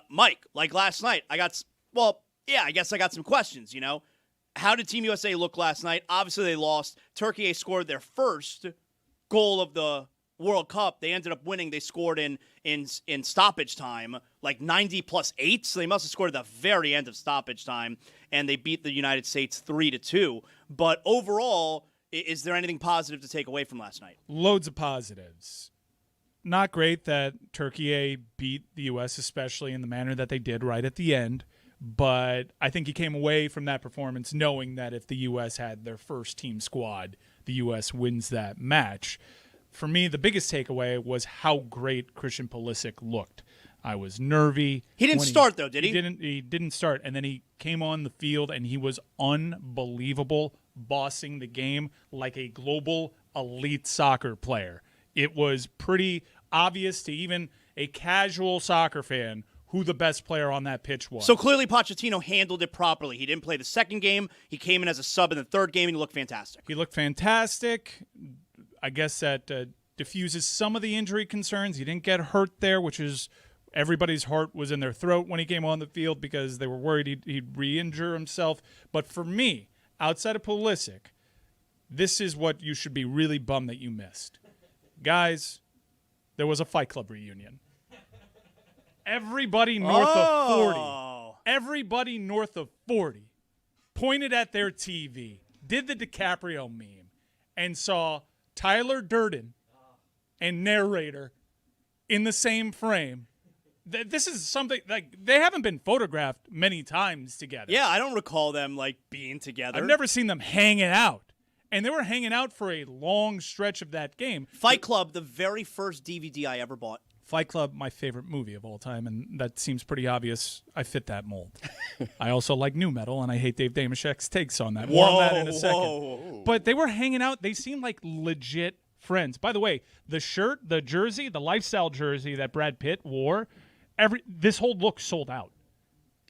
Mike, like last night, I guess I got some questions, How did Team USA look last night? Obviously, they lost. Turkey scored their first goal of the World Cup. They ended up winning. They scored in stoppage time, like 90+8. So they must have scored at the very end of stoppage time, and they beat the United States 3-2. But overall, is there anything positive to take away from last night? Loads of positives. Not great that Turkey beat the U.S., especially in the manner that they did right at the end. But I think he came away from that performance knowing that if the U.S. had their first team squad, the U.S. wins that match. For me, the biggest takeaway was how great Christian Pulisic looked. I was nervy. He didn't start, though, did he? He didn't start, and then he came on the field, and he was unbelievable, bossing the game like a global elite soccer player. It was pretty obvious to even a casual soccer fan who the best player on that pitch was. So clearly Pochettino handled it properly. He didn't play the second game. He came in as a sub in the third game, and he looked fantastic. He looked fantastic. I guess that diffuses some of the injury concerns. He didn't get hurt there, which is everybody's heart was in their throat when he came on the field because they were worried he'd re-injure himself. But for me, outside of Pulisic, this is what you should be really bummed that you missed. Guys, there was a Fight Club reunion. Everybody north of 40 pointed at their TV, did the DiCaprio meme, and saw Tyler Durden and narrator in the same frame. This is something like they haven't been photographed many times together. Yeah, I don't recall them like being together. I've never seen them hanging out. And they were hanging out for a long stretch of that game. Fight Club, the very first DVD I ever bought. Fight Club, my favorite movie of all time, and that seems pretty obvious. I fit that mold. I also like new metal, and I hate Dave Damashek's takes on that. More on that in a second. Whoa. But they were hanging out. They seemed like legit friends. By the way, the shirt, the jersey, the lifestyle jersey that Brad Pitt wore, this whole look sold out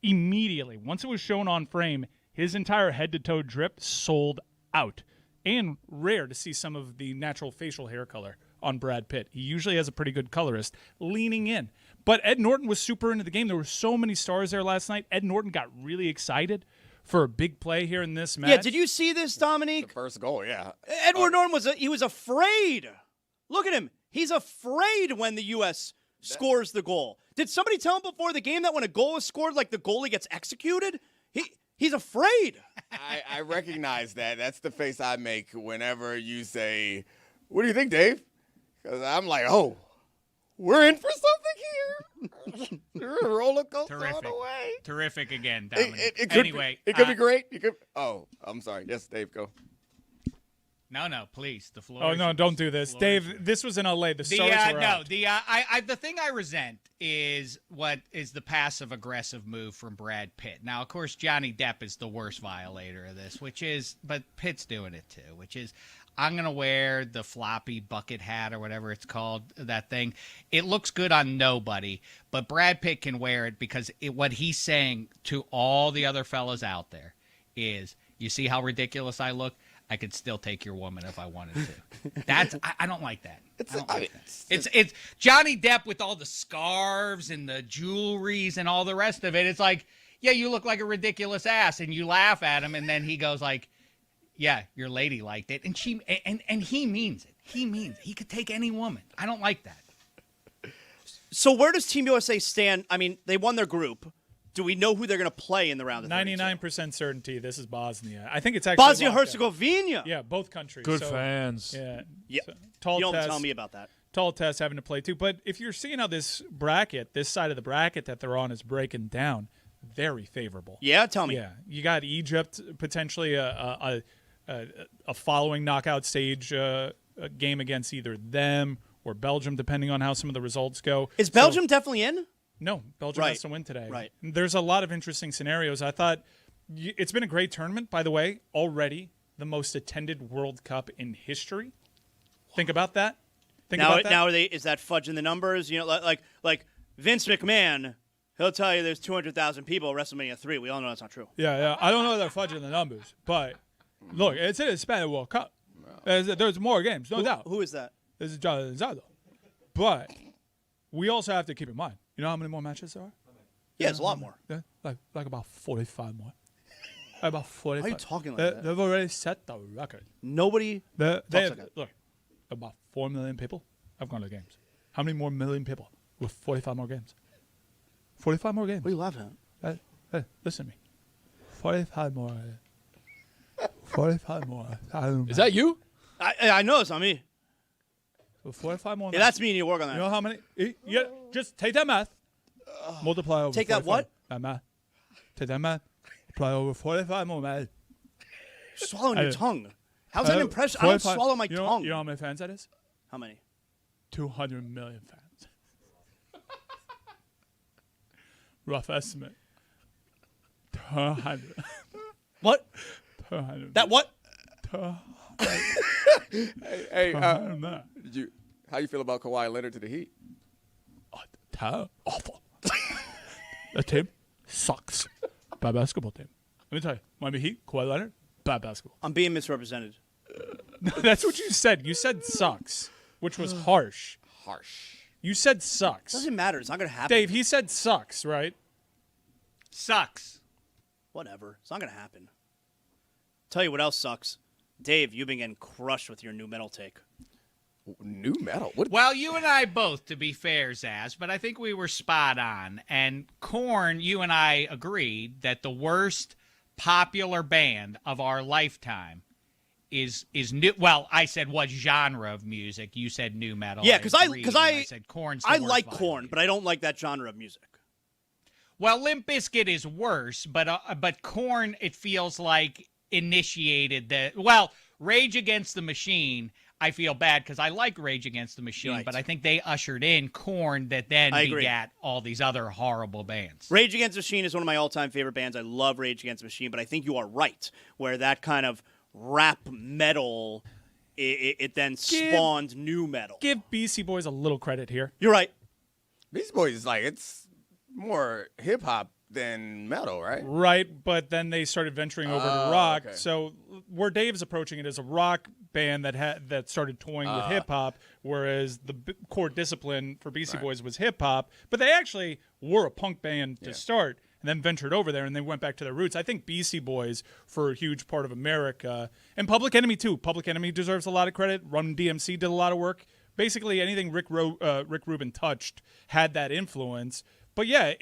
immediately. Once it was shown on frame, his entire head-to-toe drip sold out. And rare to see some of the natural facial hair color on Brad Pitt. He usually has a pretty good colorist leaning in. But Ed Norton was super into the game. There were so many stars there last night. Ed Norton got really excited for a big play here in this match. Yeah, did you see this, Dominique? The first goal, yeah. Edward Norton was afraid. Look at him. He's afraid when the U.S. scores the goal. Did somebody tell him before the game that when a goal is scored, like the goalie gets executed? He's afraid. I recognize that. That's the face I make whenever you say, "What do you think, Dave?" Because I'm like, "Oh, we're in for something here. You're a roller coaster all the way." Terrific again, Dominic. It could Anyway, it could be great. You could. Oh, I'm sorry. Yes, Dave, go. No, please. The floor. Oh is no, yours. don't do this, The floor is Dave. yours. This was in LA. The stars were out. The thing I resent is what is the passive aggressive move from Brad Pitt. Now, of course, Johnny Depp is the worst violator of this, but Pitt's doing it too, which is I'm going to wear the floppy bucket hat or whatever it's called, that thing. It looks good on nobody, but Brad Pitt can wear it because what he's saying to all the other fellas out there is, you see how ridiculous I look? I could still take your woman if I wanted to. I don't like that. It's Johnny Depp with all the scarves and the jewelries and all the rest of it. It's like, yeah, you look like a ridiculous ass, and you laugh at him, and then he goes like, yeah, your lady liked it, and he means it. He means it. He could take any woman. I don't like that. So where does Team USA stand? I mean, they won their group. Do we know who they're going to play in the round of 32? 99% certainty. This is Bosnia. I think it's actually Bosnia-Herzegovina. Yeah, both countries. Good fans. Yeah. Yep. So, you don't tell me about that. Tall test having to play too. But if you're seeing how this side of the bracket that they're on is breaking down, very favorable. Yeah, tell me. Yeah, you got Egypt potentially a following knockout stage game against either them or Belgium, depending on how some of the results go. Is Belgium definitely in? No, Belgium has to win today. Right. There's a lot of interesting scenarios. I thought it's been a great tournament, by the way. Already the most attended World Cup in history. Think about that. Now is that fudging the numbers? You know, like Vince McMahon, he'll tell you there's 200,000 people at WrestleMania 3. We all know that's not true. Yeah. I don't know if they're fudging the numbers, but look, it's a Hispanic World Cup. There's more games, no doubt. Who is that? This is John Zaslow. But we also have to keep in mind, you know how many more matches there are? Yeah, there's a lot more. Yeah, like about 45 more. About 45. Why are you talking like that? They've already set the record. Nobody talks like that. Look, about 4 million people have gone to the games. How many more million people with 45 more games? 45 more games. What are you laughing at? Hey, listen to me. 45 more. 45 more. Is that you? I know it's not me. So 45 more. Yeah, that's me. You need to work on that. You know how many? Yeah, just take that math. Multiply over. Take 45. that what? That math. Take that math. Apply over 45 more math. You're swallowing your tongue. How's that impressive? I don't swallow my tongue. You know how many fans that is? How many? 200 million fans. Rough estimate. 200. What? 200. That what? Hey, how you feel about Kawhi Leonard to the Heat? Awful. The team sucks. Bad basketball team. Let me tell you, Miami Heat, Kawhi Leonard, bad basketball. I'm being misrepresented. That's what you said. You said sucks, which was harsh. Harsh. You said sucks. Doesn't matter. It's not going to happen. Dave, he said sucks, right? Sucks. Whatever. It's not going to happen. Tell you what else sucks. Dave, you've been getting crushed with your new metal take. New metal? What? Well, you and I both, to be fair, Zaz, but I think we were spot on. And Korn, you and I agreed that the worst popular band of our lifetime is new. Well, I said what genre of music? You said new metal. Yeah, because I said Korn's. I like Korn, but I don't like that genre of music. Well, Limp Bizkit is worse, but Korn, it feels like initiated the. Well, Rage Against the Machine. I feel bad because I like Rage Against the Machine, Right. but I think they ushered in Korn that then begat all these other horrible bands. Rage Against the Machine is one of my all-time favorite bands. I love Rage Against the Machine, but I think you are right, where that kind of rap metal, it then spawned new metal. Give BC Boys a little credit here. You're right. Beastie Boys is like, it's more hip-hop than metal, right? Right, but then they started venturing over to rock. Okay. So where Dave's approaching it is a rock band that started toying with hip hop, whereas the core discipline for Beastie Boys was hip hop. But they actually were a punk band to start, and then ventured over there, and they went back to their roots. I think Beastie Boys for a huge part of America, and Public Enemy too. Public Enemy deserves a lot of credit. Run DMC did a lot of work. Basically, anything Rick Rubin touched had that influence. But yeah,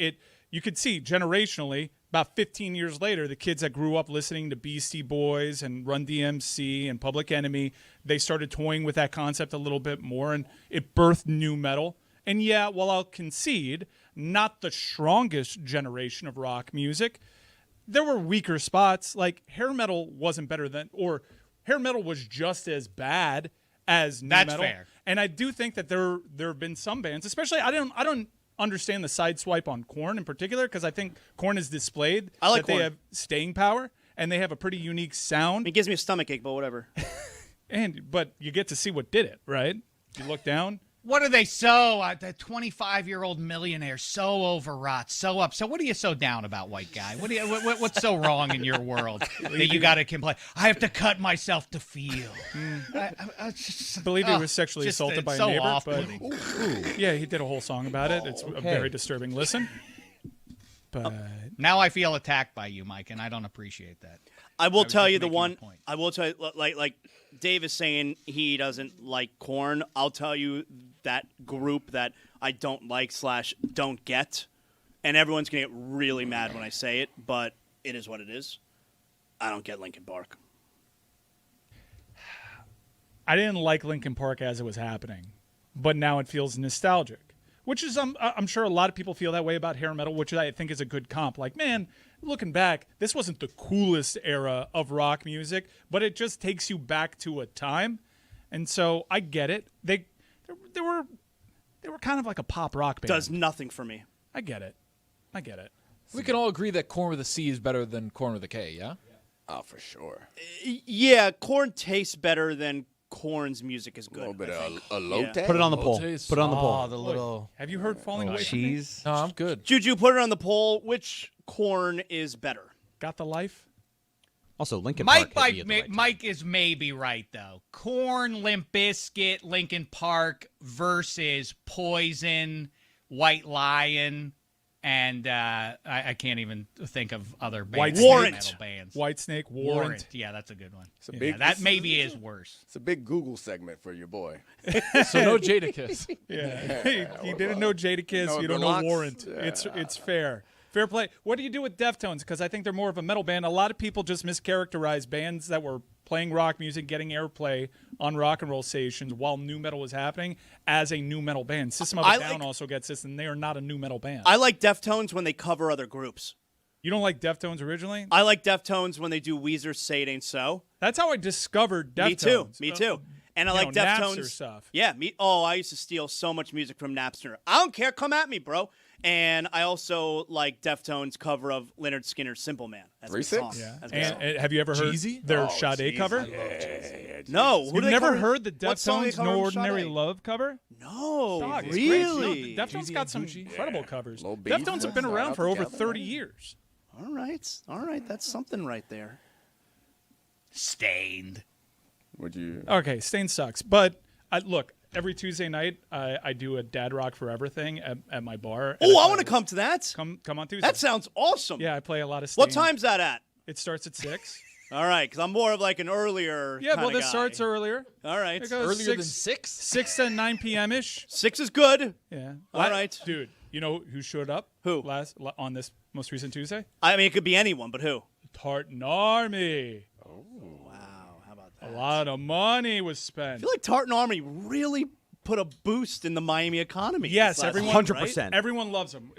you could see generationally about 15 years later, the kids that grew up listening to Beastie Boys and Run DMC and Public Enemy, they started toying with that concept a little bit more, and it birthed new metal. And yeah, while I'll concede, not the strongest generation of rock music, there were weaker spots. Like hair metal wasn't better than, or hair metal was just as bad as new metal. That's fair. And I do think that there have been some bands, especially I don't understand the side swipe on Korn in particular, because I think Korn has displayed that Korn. they have staying power and they have a pretty unique sound. It gives me a stomach ache, but whatever. But you get to see what did it, right? You look down. What are they the 25-year-old millionaire so overwrought, so up? So what are you so down about, white guy? What's so wrong in your world that you got to complain? I have to cut myself to feel. I believe he was sexually assaulted by a neighbor. But yeah, he did a whole song about it. It's a very disturbing listen. But now I feel attacked by you, Mike, and I don't appreciate that. I will tell you the one. I will tell you, like Dave is saying he doesn't like Korn. I'll tell you that group that I don't like / don't get, and everyone's gonna get really mad when I say it, but it is what it is. I don't get Linkin Park. I didn't like Linkin Park as it was happening, but now it feels nostalgic, which is I'm sure a lot of people feel that way about hair metal, which I think is a good comp. Like, man, looking back, this wasn't the coolest era of rock music, but it just takes you back to a time, and so I get it. They were kind of like a pop rock band. Does nothing for me. I get it. We can all agree that Korn with a C is better than Korn with a K, yeah? Oh, for sure. Yeah, Korn tastes better than Korn's music is good. A little bit of a elote. Put it on the poll. Put it on the poll. Oh, the little Have you heard Falling Away from Me? cheese. No, I'm good. Juju, put it on the poll. Which Korn is better? Got the life? Also, Linkin Park. Mike is maybe right, though. Korn, Limp Bizkit, Linkin Park versus Poison, White Lion, and I can't even think of other bands. Metal bands. Whitesnake, Warrant. Yeah, that's a good one. That maybe is worse. It's a big Google segment for your boy. So no Jadakiss. Yeah, he didn't know Jadakiss. You don't know Warrant. Yeah. It's fair. Fair play. What do you do with Deftones? Because I think they're more of a metal band. A lot of people just mischaracterize bands that were playing rock music, getting airplay on rock and roll stations while new metal was happening as a new metal band. System of a Down also gets this, and they are not a new metal band. I like Deftones when they cover other groups. You don't like Deftones originally? I like Deftones when they do Weezer's Say It Ain't So. That's how I discovered Deftones. Me too. And I like Deftones. Napster stuff. Yeah, I used to steal so much music from Napster. I don't care. Come at me, bro. And I also like Deftones' cover of Lynyrd Skynyrd's Simple Man. That's a good song. Yeah. That's a good song. And have you ever heard their Sade cover? No. You've never heard the What song they Deftones cover No from Ordinary Sade? Love cover? No, Dog, it's really? great. No, Deftones got some incredible covers. Little beef. Deftones have been around for over Together. 30 years. All right. That's something right there. Stained. Would you? Okay, Stain sucks. But look, every Tuesday night I do a Dad Rock Forever thing at my bar. Oh, I want to come to that. Come on Tuesday. That sounds awesome. Yeah, I play a lot of Stain. What time's that at? It starts at 6. All right, because I'm more of like an earlier. Yeah, well, kinda this guy. starts earlier. All right. It goes Earlier than 6? 6 to 9 p.m.-ish. 6 is good. Yeah. All right. Dude, you know who showed up? Who? On this most recent Tuesday? I mean, it could be anyone, but who? Tartan Army. Wow, how about that? A lot of money was spent. I feel like Tartan Army really put a boost in the Miami economy. Yes, this last everyone, month, 100%. right? Everyone loves them.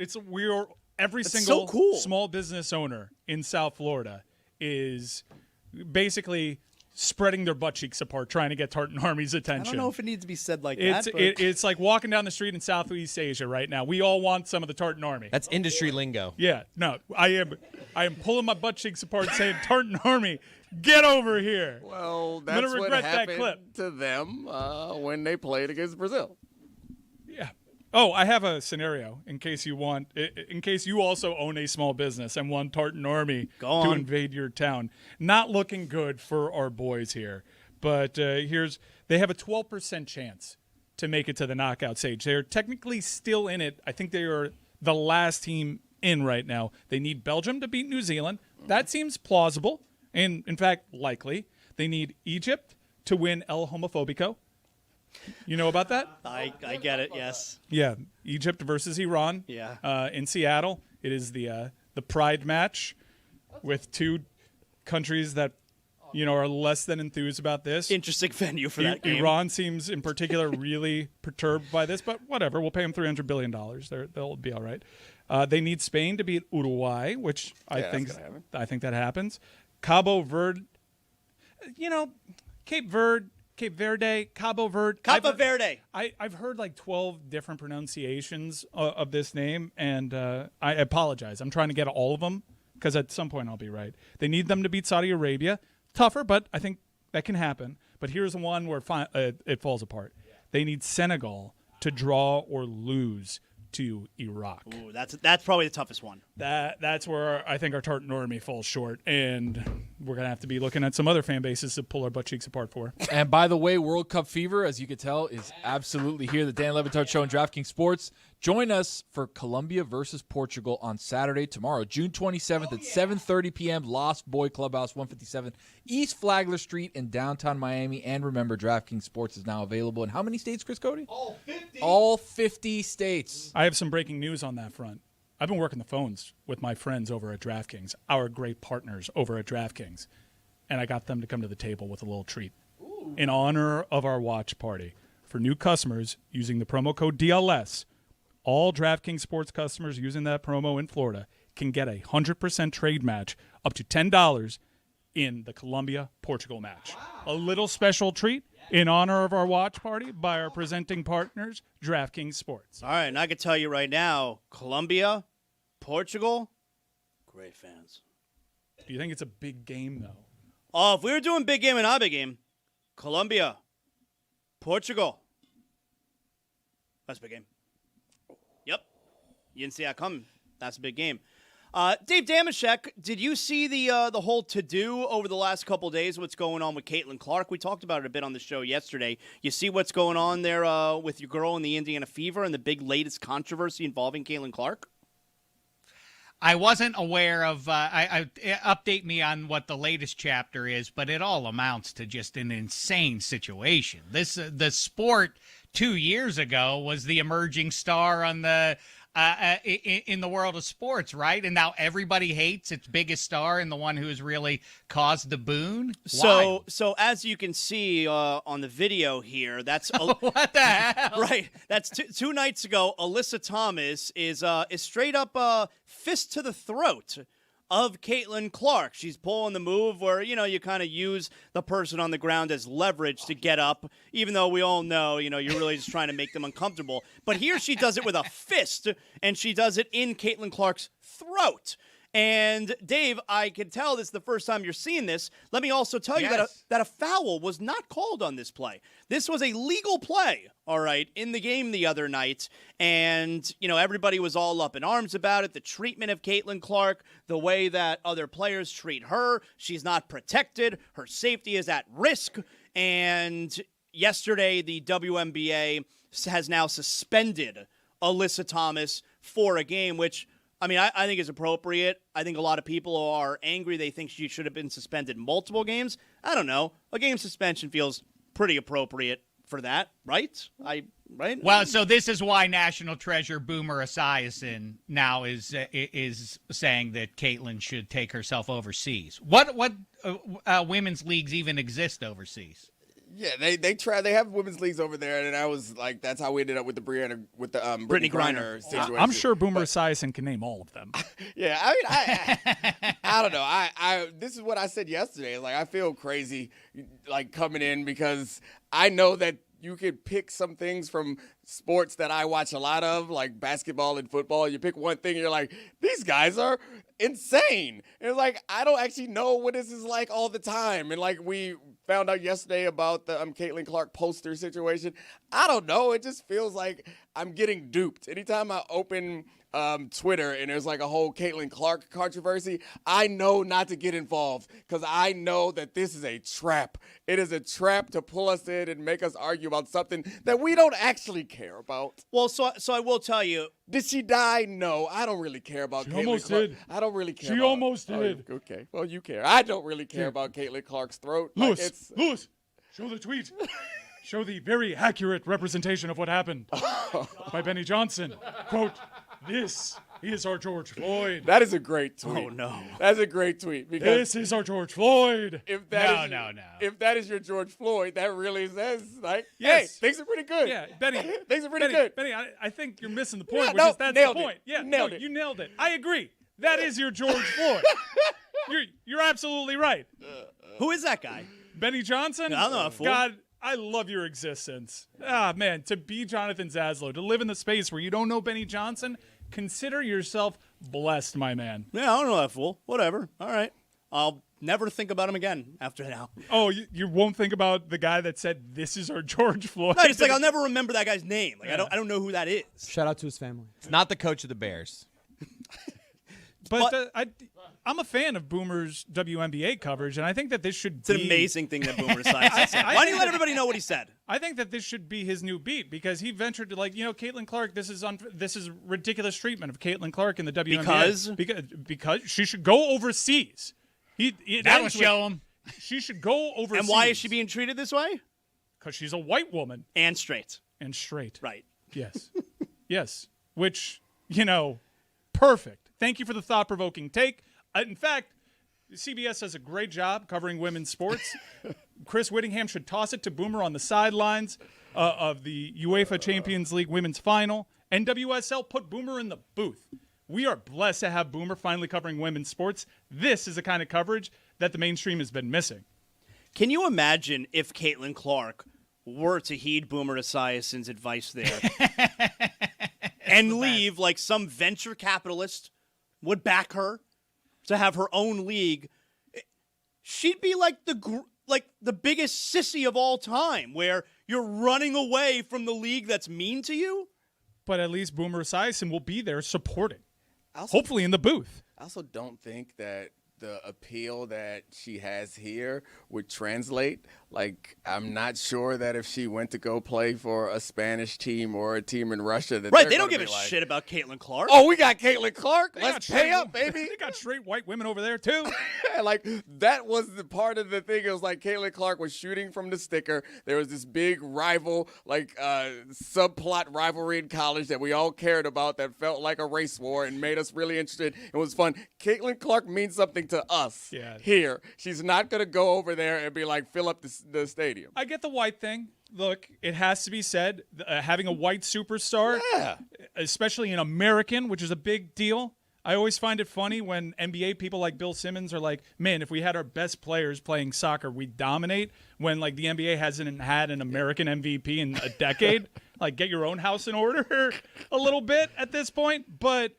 Every That's single so cool. small business owner in South Florida is basically spreading their butt cheeks apart trying to get Tartan Army's attention. I don't know if it needs to be said like It's that. But it's like walking down the street in Southeast Asia right now. We all want some of the Tartan Army. That's industry lingo. Yeah, no, I am pulling my butt cheeks apart saying, Tartan Army, get over here. Well, I'm gonna that's what regret that happened clip. to them when they played against Brazil. Yeah. Oh, I have a scenario in case you also own a small business and want Tartan Army to invade your town. Not looking good for our boys here. But they have a 12% chance to make it to the knockout stage. They're technically still in it. I think they are the last team in right now. They need Belgium to beat New Zealand. That seems plausible and, in fact, likely. They need Egypt to win El Homofobico. You know about that? I get it, yes. Yeah, Egypt versus Iran. Yeah. In Seattle, it is the the Pride match with two countries that are less than enthused about this. Interesting venue for that game. Iran seems in particular really perturbed by this, but whatever. We'll pay them $300 billion. They'll be all right. They need Spain to beat Uruguay, which I think that happens. Cabo Verde, Cape Verde, Cabo Verde. Cabo Verde. I've heard like 12 different pronunciations of this name, and I apologize. I'm trying to get all of them because at some point I'll be right. They need them to beat Saudi Arabia. Tougher, but I think that can happen. But here's one where it falls apart. They need Senegal to draw or lose to Iraq. Ooh, that's probably the toughest one. That's where I think our Tartan Army falls short, and we're going to have to be looking at some other fan bases to pull our butt cheeks apart for. And by the way, World Cup fever, as you can tell, is absolutely here. The Dan Le Batard Show on DraftKings Sports. Join us for Colombia versus Portugal on Saturday, tomorrow, June 27th at 7:30 p.m. Lost Boy Clubhouse, 157 East Flagler Street in downtown Miami. And remember, DraftKings Sports is now available in how many states, Chris Cody? All 50. All 50 states. I have some breaking news on that front. I've been working the phones with my friends over at DraftKings, our great partners over at DraftKings, and I got them to come to the table with a little treat. In honor of our watch party. For new customers using the promo code DLS, all DraftKings Sports customers using that promo in Florida can get a 100% trade match up to $10 in the Colombia-Portugal match. Wow. A little special treat in honor of our watch party by our presenting partners, DraftKings Sports. All right, and I can tell you right now, Colombia, Portugal, great fans. Do you think it's a big game, though? Oh, if we were doing big game and not big game, Colombia, Portugal, that's a big game. Yep. You didn't see that coming. That's a big game. Dave Damashek, did you see the whole to-do over the last couple of days, what's going on with Caitlin Clark? We talked about it a bit on the show yesterday. You see what's going on there with your girl in the Indiana Fever and the big latest controversy involving Caitlin Clark? I wasn't aware of update me on what the latest chapter is, but it all amounts to just an insane situation. The sport 2 years ago was the emerging star on the in the world of sports, right? And now everybody hates its biggest star and the one who has really caused the boon. Why? So as you can see on the video here, that's what the hell? Right. That's two nights ago. Alyssa Thomas is straight up fist to the throat of Caitlin Clark. She's pulling the move where, you kind of use the person on the ground as leverage to get up, even though we all know, you're really just trying to make them uncomfortable. But here she does it with a fist, and she does it in Caitlin Clark's throat. And, Dave, I can tell this is the first time you're seeing this. Let me also tell you that a foul was not called on this play. This was a legal play, all right, in the game the other night. And, everybody was all up in arms about it. The treatment of Caitlin Clark, the way that other players treat her. She's not protected. Her safety is at risk. And yesterday, the WNBA has now suspended Alyssa Thomas for a game, which I think is appropriate. I think a lot of people are angry. They think she should have been suspended multiple games. I don't know. A game suspension feels pretty appropriate for that, right? Right? Well, so this is why National Treasure Boomer Esiason now is saying that Caitlin should take herself overseas. What women's leagues even exist overseas? Yeah, they try. They have women's leagues over there, and I was like, that's how we ended up with the Brittany Griner situation. I'm sure Boomer Esiason can name all of them. Yeah, I don't know. I this is what I said yesterday. Like, I feel crazy, like, coming in because I know that you could pick some things from sports that I watch a lot of, like basketball and football. You pick one thing, and you're like, these guys are insane. And like, I don't actually know what this is like all the time. And like, we found out yesterday about the Caitlin Clark poster situation. I don't know. It just feels like I'm getting duped. Anytime I open Twitter and there's like a whole Caitlin Clark controversy, I know not to get involved because I know that this is a trap. It is a trap to pull us in and make us argue about something that we don't actually care about. Well, so I will tell you. Did she die? No, I don't really care about Caitlin almost Clark. Did. I don't really care. She almost did. Oh, okay, well, you care. I don't really care about Caitlin Clark's throat. Lewis, show the tweet. Show the very accurate representation of what happened by Benny Johnson. Quote, this He is our George Floyd. That is a great tweet. Oh, no. That's a great tweet. Because This is our George Floyd. if that No. If that is your George Floyd, that really says, like, Yes. hey, things are pretty good. Yeah, Benny. Things are pretty good. Benny, I think you're missing the point, Yeah, which no, is that's nailed the it. point. Yeah, Nailed it. You nailed it. I agree. That is your George Floyd. You're absolutely right. Who is that guy? Benny Johnson? I don't know, fool. God, I love your existence. Ah, man, to be Jonathan Zaslow, to live in the space where you don't know Benny Johnson, consider yourself blessed, my man. Yeah, I don't know that fool. Whatever. All right. I'll never think about him again after now. Oh, you won't think about the guy that said, this is our George Floyd? No, it's like I'll never remember that guy's name. Like I don't know who that is. Shout out to his family. It's not the coach of the Bears. But I'm a fan of Boomer's WNBA coverage, and I think that this should It's an amazing thing that Boomer decides to say. Why don't you let everybody know what he said? I think that this should be his new beat because he ventured to Caitlin Clark. This is ridiculous treatment of Caitlin Clark in the WNBA because she should go overseas. That will show him. She should go overseas. And why is she being treated this way? Because she's a white woman and straight. Right. Yes. Yes. Which perfect. Thank you for the thought-provoking take. In fact, CBS does a great job covering women's sports. Chris Whittingham should toss it to Boomer on the sidelines of the UEFA Champions League women's final. And WSL put Boomer in the booth. We are blessed to have Boomer finally covering women's sports. This is the kind of coverage that the mainstream has been missing. Can you imagine if Caitlin Clark were to heed Boomer Esiason's advice there and leave like some venture capitalist would back her to have her own league? She'd be like the biggest sissy of all time, where you're running away from the league that's mean to you. But at least Boomer Esiason will be there supporting, hopefully in the booth. I also don't think that the appeal that she has here would translate. Like, I'm not sure that if she went to go play for a Spanish team or a team in Russia, that right, they don't give a shit about Caitlin Clark. Oh, we got Caitlin Clark. Let's pay up, baby. They got straight white women over there too. Like, that was the part of the thing. It was like Caitlin Clark was shooting from the sticker. There was this big rival, subplot rivalry in college that we all cared about that felt like a race war and made us really interested. It was fun. Caitlin Clark means something to us here. She's not going to go over there and be like, fill up the stadium. I get the white thing. Look, it has to be said, having a white superstar, especially an American, which is a big deal. I always find it funny when NBA people like Bill Simmons are like, man, if we had our best players playing soccer, we'd dominate, when like the NBA hasn't had an American MVP in a decade. Like, get your own house in order a little bit at this point. But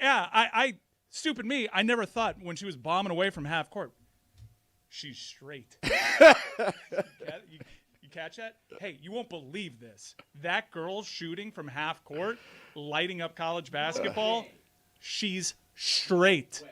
yeah, I stupid me, I never thought when she was bombing away from half court, she's straight. You catch that? Hey, you won't believe this. That girl shooting from half court, lighting up college basketball, she's straight.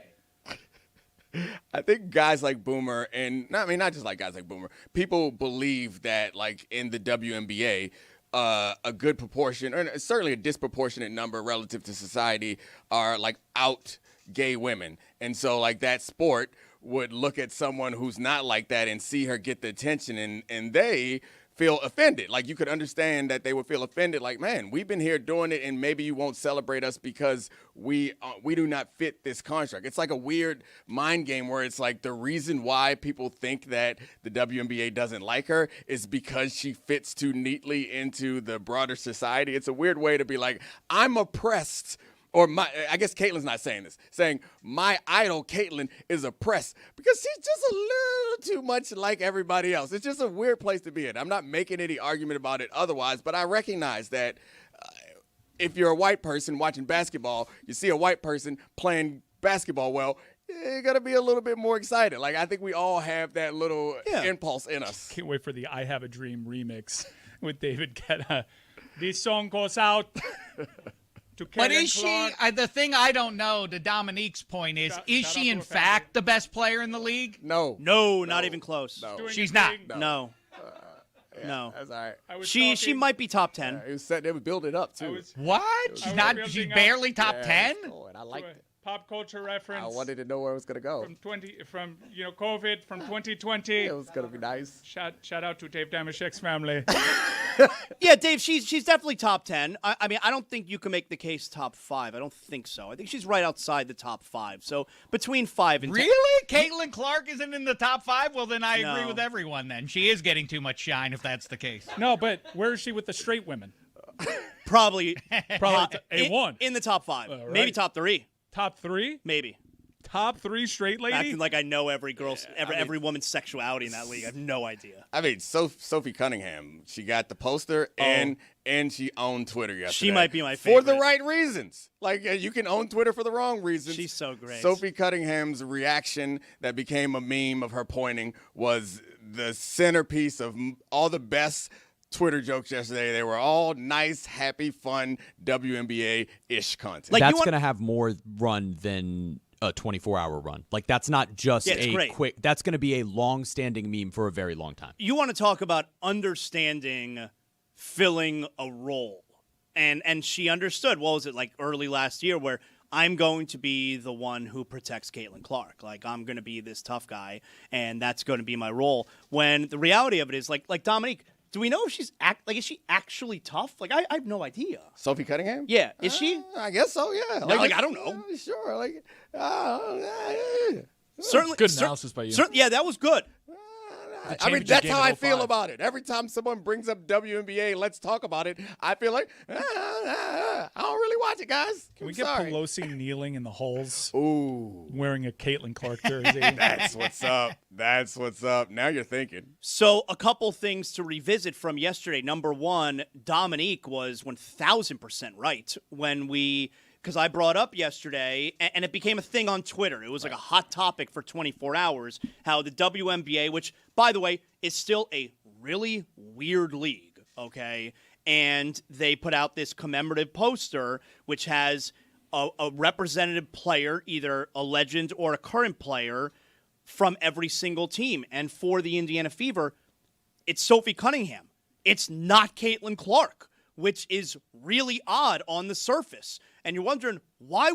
I think guys like Boomer, and not just like guys like Boomer, people believe that, like, in the WNBA, a good proportion, or certainly a disproportionate number relative to society, are like out gay women. And so, like, that sport would look at someone who's not like that and see her get the attention, and they feel offended. Like, you could understand that they would feel offended, like, man, we've been here doing it, and maybe you won't celebrate us because we do not fit this construct. It's like a weird mind game where it's like the reason why people think that the WNBA doesn't like her is because she fits too neatly into the broader society. It's a weird way to be like, I'm oppressed. Or I guess Caitlin's not saying this, saying my idol Caitlin is oppressed because she's just a little too much like everybody else. It's just a weird place to be in. I'm not making any argument about it otherwise, but I recognize that if you're a white person watching basketball, you see a white person playing basketball well, you're going to be a little bit more excited. Like, I think we all have that little impulse in us. Can't wait for the I Have a Dream remix with David Guetta. This song goes out. But is she, the thing I don't know, to Dominique's point is she in fact the best player in the league? No, not even close. No. She's not. No. No. That's all right. She might be top 10. It was set. They would build it up too. What? She's barely top 10? And I liked it. pop culture reference. I wanted to know where it was gonna go. From COVID from 2020. It was gonna be nice. Shout out to Dave Damashek's family. Yeah, Dave, she's definitely top 10. I mean, I don't think you can make the case top 5. I don't think so. I think she's right outside the top 5. So between 5 and 10. Really? Caitlin Clark isn't in the top 5? Well, then I agree No. with everyone then. She is getting too much shine if that's the case. No, but where is she with the straight women? Probably A1. in the top 5. Right. Maybe top 3. Top 3? Maybe. Top 3 straight lady? Acting like I know every girl's every woman's sexuality in that league. I have no idea. I mean, Sophie Cunningham, she got the poster and she owned Twitter yesterday. She might be my for the favorite. right reasons. Like you can own Twitter for the wrong reasons. She's so great. Sophie Cunningham's reaction that became a meme of her pointing was the centerpiece of all the best Twitter jokes yesterday. They were all nice, happy, fun WNBA-ish content. Like, That's going to have more run than a 24-hour run. Like, that's not just quick. That's going to be a long-standing meme for a very long time. You want to talk about understanding filling a role. And she understood, what was it, like early last year, where I'm going to be the one who protects Caitlin Clark. Like, I'm going to be this tough guy, and that's going to be my role. When the reality of it is, like Dominique, do we know if she's is she actually tough? Like, I have no idea. Sophie Cunningham? Yeah, is she? I guess so, yeah. Like I don't know. Sure, like, Certainly, Good analysis by you. Yeah, that was good. I mean, that's how I feel 05. about it. Every time someone brings up WNBA, let's talk about it, I feel like, I don't really watch it, guys. Can we I'm get sorry. Pelosi kneeling in the halls Ooh. wearing a Caitlin Clark jersey? That's what's up. That's what's up. Now you're thinking. So a couple things to revisit from yesterday. Number one, Dominique was 1,000% right when because I brought up yesterday, and it became a thing on Twitter. It was like a hot topic for 24 hours, how the WNBA, which, by the way, is still a really weird league, okay? And they put out this commemorative poster, which has a representative player, either a legend or a current player, from every single team. And for the Indiana Fever, it's Sophie Cunningham. It's not Caitlin Clark, which is really odd on the surface. And you're wondering, why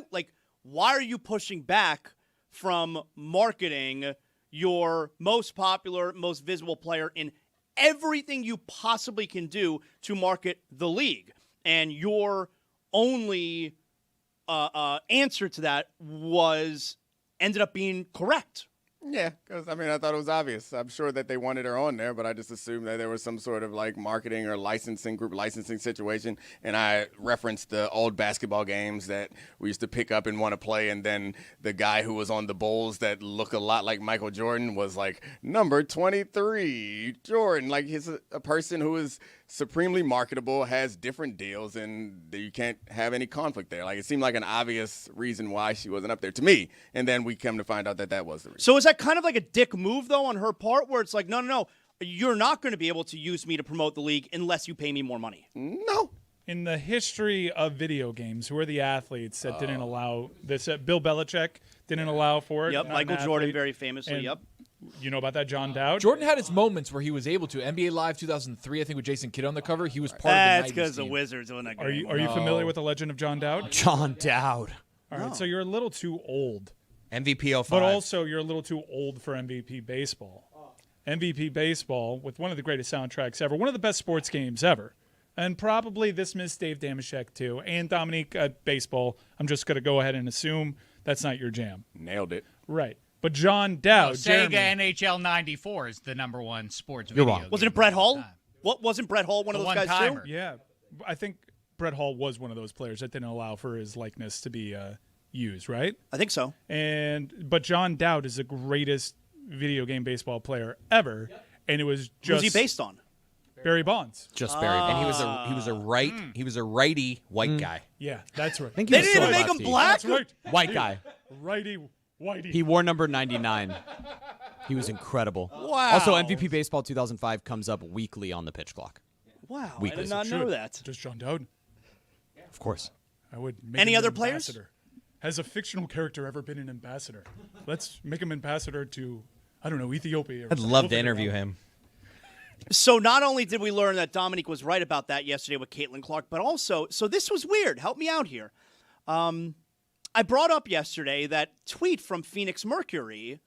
are you pushing back from marketing your most popular, most visible player in everything you possibly can do to market the league? And your only answer to that ended up being correct. Yeah, because, I mean, I thought it was obvious. I'm sure that they wanted her on there, but I just assumed that there was some sort of, like, marketing or group licensing situation. And I referenced the old basketball games that we used to pick up and want to play, and then the guy who was on the Bulls that looked a lot like Michael Jordan was, like, number 23, Jordan. Like, he's a person who is supremely marketable, has different deals, and you can't have any conflict there. Like, it seemed like an obvious reason why she wasn't up there to me. And then we come to find out that was the reason. So is that kind of like a dick move, though, on her part, where it's like, no, you're not going to be able to use me to promote the league unless you pay me more money? No. In the history of video games, who are the athletes that didn't allow this? Bill Belichick didn't allow for it. Yep, not Michael an Jordan athlete. very famously, And yep. You know about that, John Dowd? Jordan had his moments where he was able to. NBA Live 2003, I think, with Jason Kidd on the cover, he was part That's of the 90s because the team. Wizards won that Are game. you familiar with the legend of John Dowd? John Dowd. All right, so you're a little too old. MVP 05. But also, you're a little too old for MVP baseball. MVP baseball, with one of the greatest soundtracks ever, one of the best sports games ever. And probably this missed Dave Damashek, too. And Dominique, baseball, I'm just going to go ahead and assume that's not your jam. Nailed it. Right. But John Dowd, Sega Jeremy, NHL 94 is the number one sports You're video wrong. game Wasn't it Brett of all Hull? time. What wasn't Brett Hull one of The those guys one-timer. too? Yeah. I think Brett Hull was one of those players that didn't allow for his likeness to be used, right? I think so. But John Dowd is the greatest video game baseball player ever, and it was just Who's he based on? Barry Bonds. Just Barry. And he Bonds. was a righty white guy. Yeah, that's right. I think They he was didn't even still make him lefty. black? That's right. White guy. Righty, whitey. He wore number 99. He was incredible. Wow. Also, MVP Baseball 2005 comes up weekly on the pitch clock. Wow, I Weakness. did not know Should. that. Just John Dowd. Of course. I would make Any him other an players? ambassador. Has a fictional character ever been an ambassador? Let's make him ambassador to, I don't know, Ethiopia. Or I'd something. love We'll to figure it interview out. him. So not only did we learn that Dominique was right about that yesterday with Caitlin Clark, but also, so this was weird. Help me out here. I brought up yesterday that tweet from Phoenix Mercury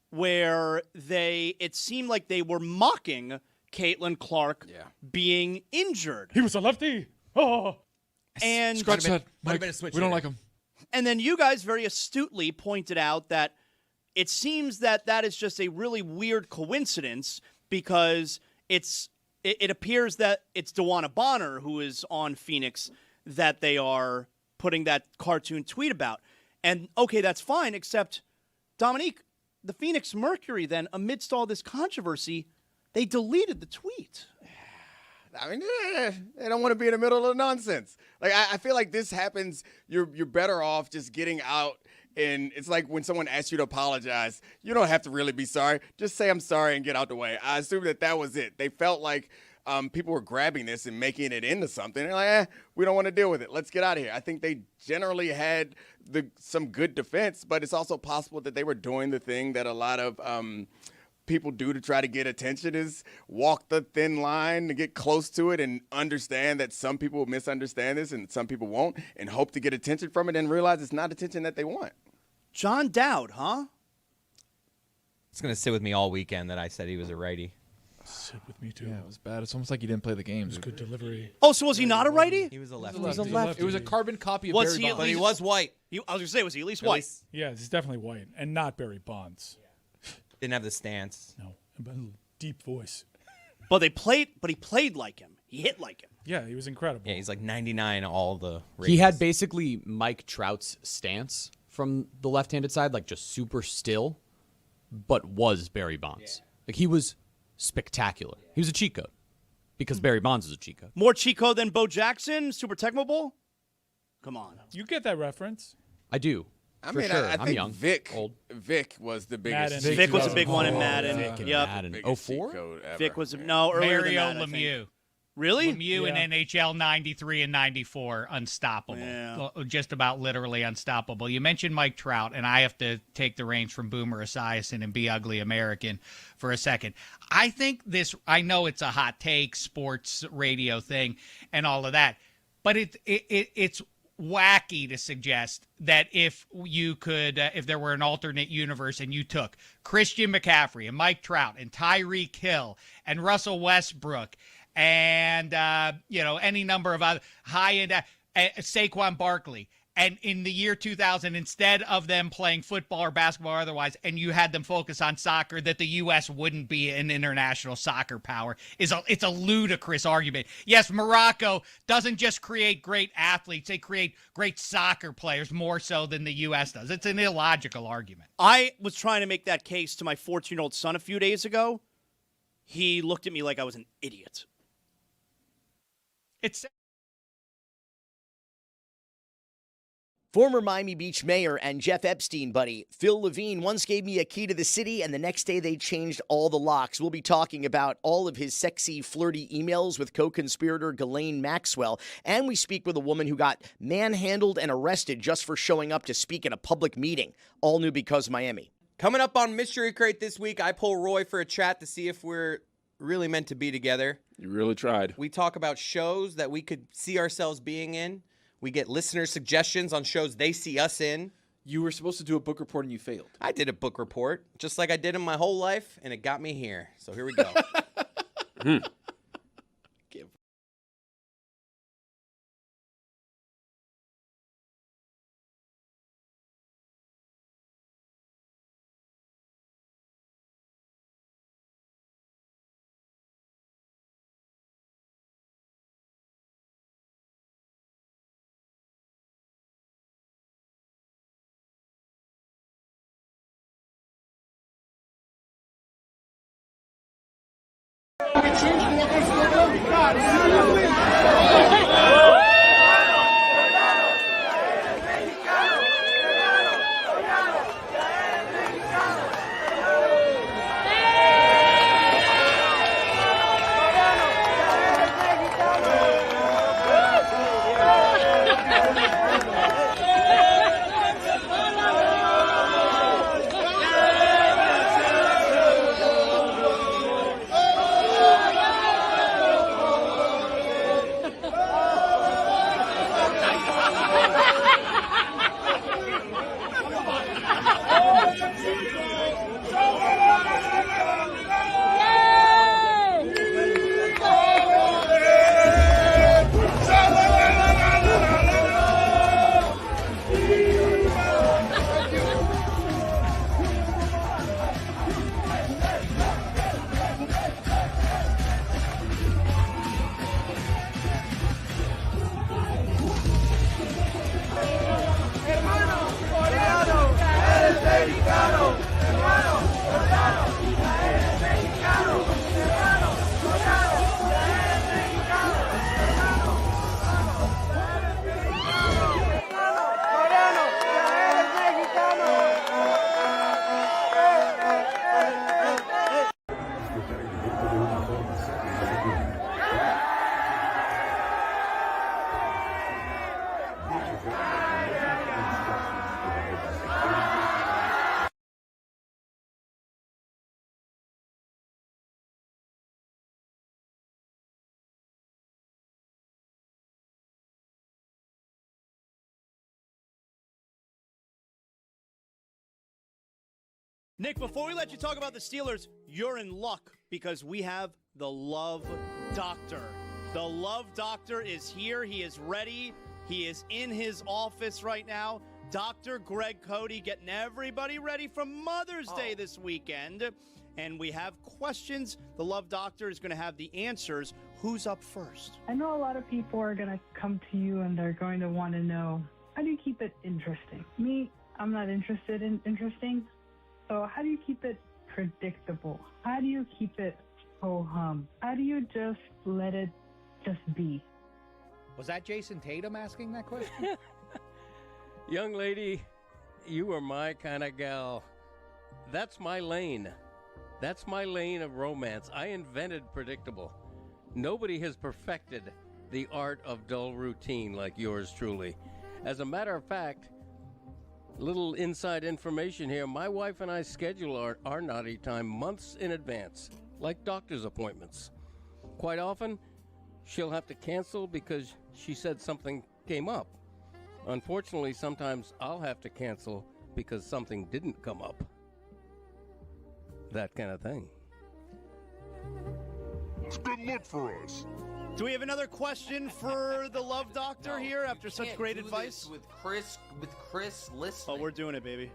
where it seemed like they were mocking Caitlin Clark being injured. He was a lefty. Oh. And Scratch that, Mike. We don't like him. And then you guys very astutely pointed out that it seems that is just a really weird coincidence because it appears that it's DeWanna Bonner who is on Phoenix that they are putting that cartoon tweet about. And, okay, that's fine, except, Dominique, the Phoenix Mercury then, amidst all this controversy, they deleted the tweet. I mean, they don't want to be in the middle of the nonsense. Like, I feel like this happens, you're better off just getting out. And it's like when someone asks you to apologize, you don't have to really be sorry. Just say I'm sorry and get out the way. I assume that was it. They felt like people were grabbing this and making it into something. They're like, we don't want to deal with it. Let's get out of here. I think they generally had some good defense, but it's also possible that they were doing the thing that a lot of people do to try to get attention is walk the thin line to get close to it and understand that some people will misunderstand this and some people won't and hope to get attention from it and realize it's not attention that they want. John Dowd, huh? It's going to sit with me all weekend that I said he was a righty. Sit with me, too. Yeah, it was bad. It's almost like he didn't play the game. It was good delivery. Oh, so was he not a righty? He was a lefty. He was a lefty. It was a carbon copy of Barry Bonds. But he was white. I was going to say, was he at least white? Yeah, he's definitely white. And not Barry Bonds. Didn't have the stance. No, a deep voice. But he played like him. He hit like him. Yeah, he was incredible. Yeah, he's like 99 all the ratings. He had basically Mike Trout's stance from the left-handed side, like just super still, but was Barry Bonds. Like he was spectacular. He was a cheat code because Barry Bonds is a cheat code. More cheat code than Bo Jackson, Super Tecmo Bowl? Come on. You get that reference. I do. I For mean, sure. I I'm think young. Vic was the biggest. Madden. Vic was a big one in Madden. Yep. Yep. Madden. 04? Vic was earlier than Mario that, I think. Lemieux. Really? Lemieux in NHL 93 and 94, unstoppable. Yeah. Just about literally unstoppable. You mentioned Mike Trout, and I have to take the reins from Boomer Esiason and Be Ugly American for a second. I think I know it's a hot take, sports radio thing, and all of that, but it's wacky to suggest that if you could, if there were an alternate universe and you took Christian McCaffrey and Mike Trout and Tyreek Hill and Russell Westbrook and any number of other high-end Saquon Barkley, and in the year 2000, instead of them playing football or basketball or otherwise, and you had them focus on soccer, that the U.S. wouldn't be an international soccer power, it's a ludicrous argument. Yes, Morocco doesn't just create great athletes, they create great soccer players more so than the U.S. does. It's an illogical argument. I was trying to make that case to my 14-year-old son a few days ago. He looked at me like I was an idiot. It's Former Miami Beach mayor and Jeff Epstein buddy Phil Levine once gave me a key to the city, and the next day they changed all the locks. We'll be talking about all of his sexy, flirty emails with co-conspirator Ghislaine Maxwell, and we speak with a woman who got manhandled and arrested just for showing up to speak at a public meeting. All new because Miami. Coming up on Mystery Crate this week, I pull Roy for a chat to see if we're really meant to be together. You really tried. We talk about shows that we could see ourselves being in. We get listener suggestions on shows they see us in. You were supposed to do a book report and you failed. I did a book report, just like I did in my whole life, and it got me here. So here we go. Nick, before we let you talk about the Steelers, you're in luck because we have the Love Doctor. The Love Doctor is here. He is ready. He is in his office right now. Dr. Greg Cody getting everybody ready for Mother's Day this weekend. And we have questions. The Love Doctor is going to have the answers. Who's up first? I know a lot of people are going to come to you and they're going to want to know, how do you keep it interesting? Me, I'm not interested in interesting. So how do you keep it predictable? How do you keep it ho-hum? How do you just let it just be? Was that Jason Tatum asking that question? Young lady, you are my kind of gal. That's my lane. That's my lane of romance. I invented predictable. Nobody has perfected the art of dull routine like yours truly. As a matter of fact, little inside information here, my wife and I schedule our naughty time months in advance, like doctor's appointments. Quite often, she'll have to cancel because she said something came up. Unfortunately, sometimes I'll have to cancel because something didn't come up. That kind of thing. It's good luck for us. Do we have another question for the Love Doctor here after such great advice? With Chris listening. Oh, we're doing it, baby.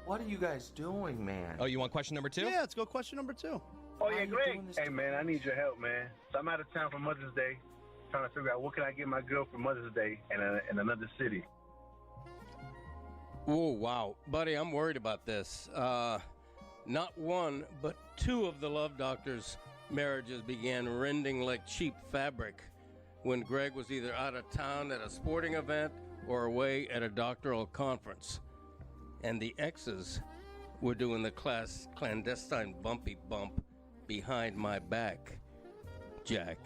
What are you guys doing, man? Oh, you want question number 2? Yeah, let's go question number 2. Oh, yeah, Greg. Hey, man, I need your help, man. So I'm out of town for Mother's Day, trying to figure out what can I get my girl for Mother's Day in another city. Oh, wow. Buddy, I'm worried about this. Not one, but 2 of the Love Doctor's marriages began rending like cheap fabric when Greg was either out of town at a sporting event or away at a doctoral conference. And the exes were doing the clandestine bumpy bump behind my back. Jack,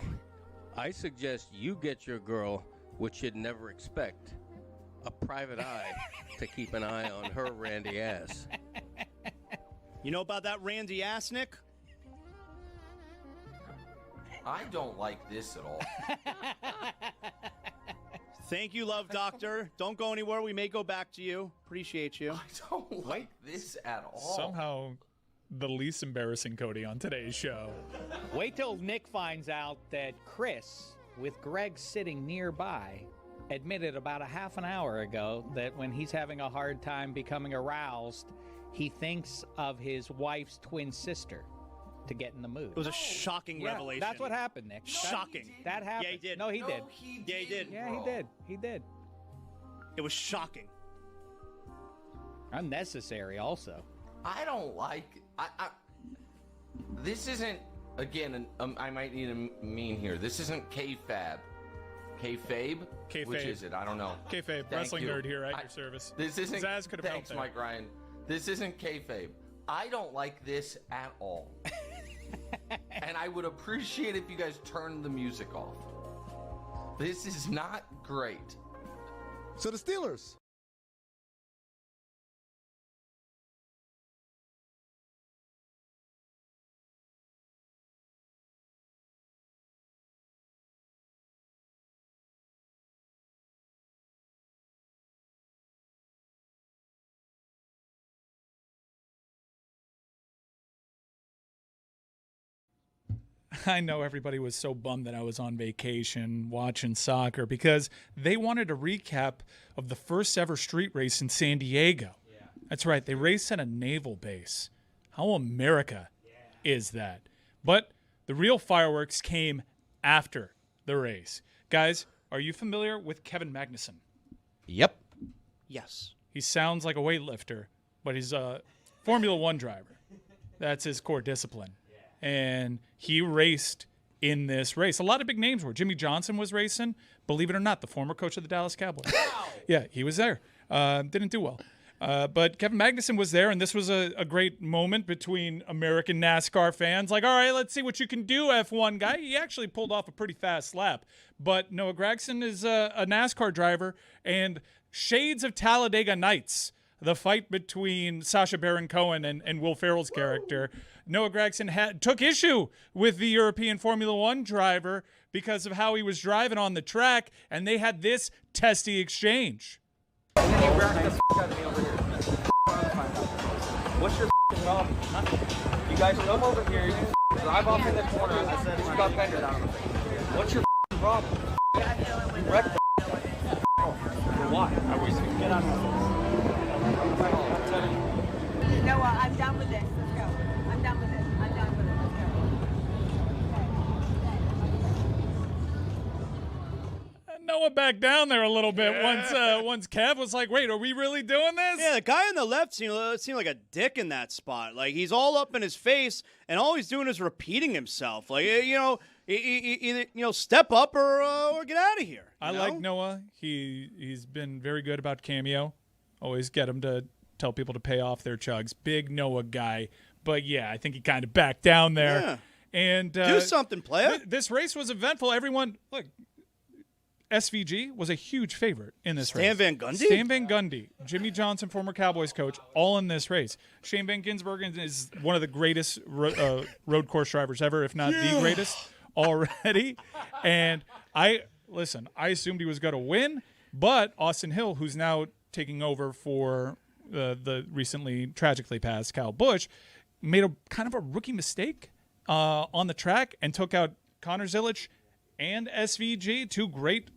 I suggest you get your girl what you'd never expect, a private eye to keep an eye on her randy ass. You know about that randy ass, Nick? I don't like this at all. Thank you, Love Doctor. Don't go anywhere. We may go back to you. Appreciate you. I don't like this at all. Somehow the least embarrassing Cody on today's show. Wait till Nick finds out that Chris, with Greg sitting nearby, admitted about a half an hour ago that when he's having a hard time becoming aroused, he thinks of his wife's twin sister to get in the mood. It was a shocking revelation. That's what happened, Nick. Shocking. That happened. Yeah, he did. No, he did. Yeah, he did. Yeah, he did. He did. It was shocking. Unnecessary also. I don't like... This isn't... Again, I might need a mean here. This isn't kayfabe. Kayfabe? Kayfabe. Which is it? I don't know. Kayfabe, wrestling nerd here at your service. This isn't... Zaz could have Thanks, helped Mike Ryan. This isn't kayfabe. I don't like this at all. And I would appreciate if you guys turned the music off. This is not great. So the Steelers. I know everybody was so bummed that I was on vacation watching soccer because they wanted a recap of the first ever street race in San Diego. Yeah. That's right. They raced at a naval base. How America is that? But the real fireworks came after the race. Guys, are you familiar with Kevin Magnussen? Yep. Yes. He sounds like a weightlifter, but he's a Formula One driver. That's his core discipline. And he raced in this race. A lot of big names were. Jimmy Johnson was racing. Believe it or not, the former coach of the Dallas Cowboys. Yeah, he was there. Didn't do well. But Kevin Magnussen was there, and this was a great moment between American NASCAR fans. Like, all right, let's see what you can do, F1 guy. He actually pulled off a pretty fast lap. But Noah Gragson is a NASCAR driver, and shades of Talladega Nights, the fight between Sacha Baron Cohen and Will Ferrell's character. Noah Gragson took issue with the European Formula One driver because of how he was driving on the track, and they had this testy exchange. What's your problem? You guys come over here, you drive off in the corner, and I said, you got fender down on the thing. What's your problem? You wrecked the for why? I wish you could get out of You know what? I'm done with this. Let's go. I'm done with it. I'm done with it. Let's go. Noah back down there a little bit once Kev was like, wait, are we really doing this? Yeah, the guy on the left seemed like a dick in that spot. Like, he's all up in his face, and all he's doing is repeating himself. Like, either step up or get out of here. I like Noah. He's been very good about Cameo. Always get him to tell people to pay off their chugs. Big Noah guy. But, yeah, I think he kind of backed down there. Yeah. And do something, player. This race was eventful. Everyone, look, SVG was a huge favorite in this race. Stan Van Gundy? Stan Van Gundy, Jimmy Johnson, former Cowboys coach, all in this race. Shane Van Gisbergen is one of the greatest road course drivers ever, if not the greatest already. And I assumed he was going to win, but Austin Hill, who's now taking over for the recently tragically passed Kyle Busch, made a kind of a rookie mistake on the track and took out Connor Zilic and SVG,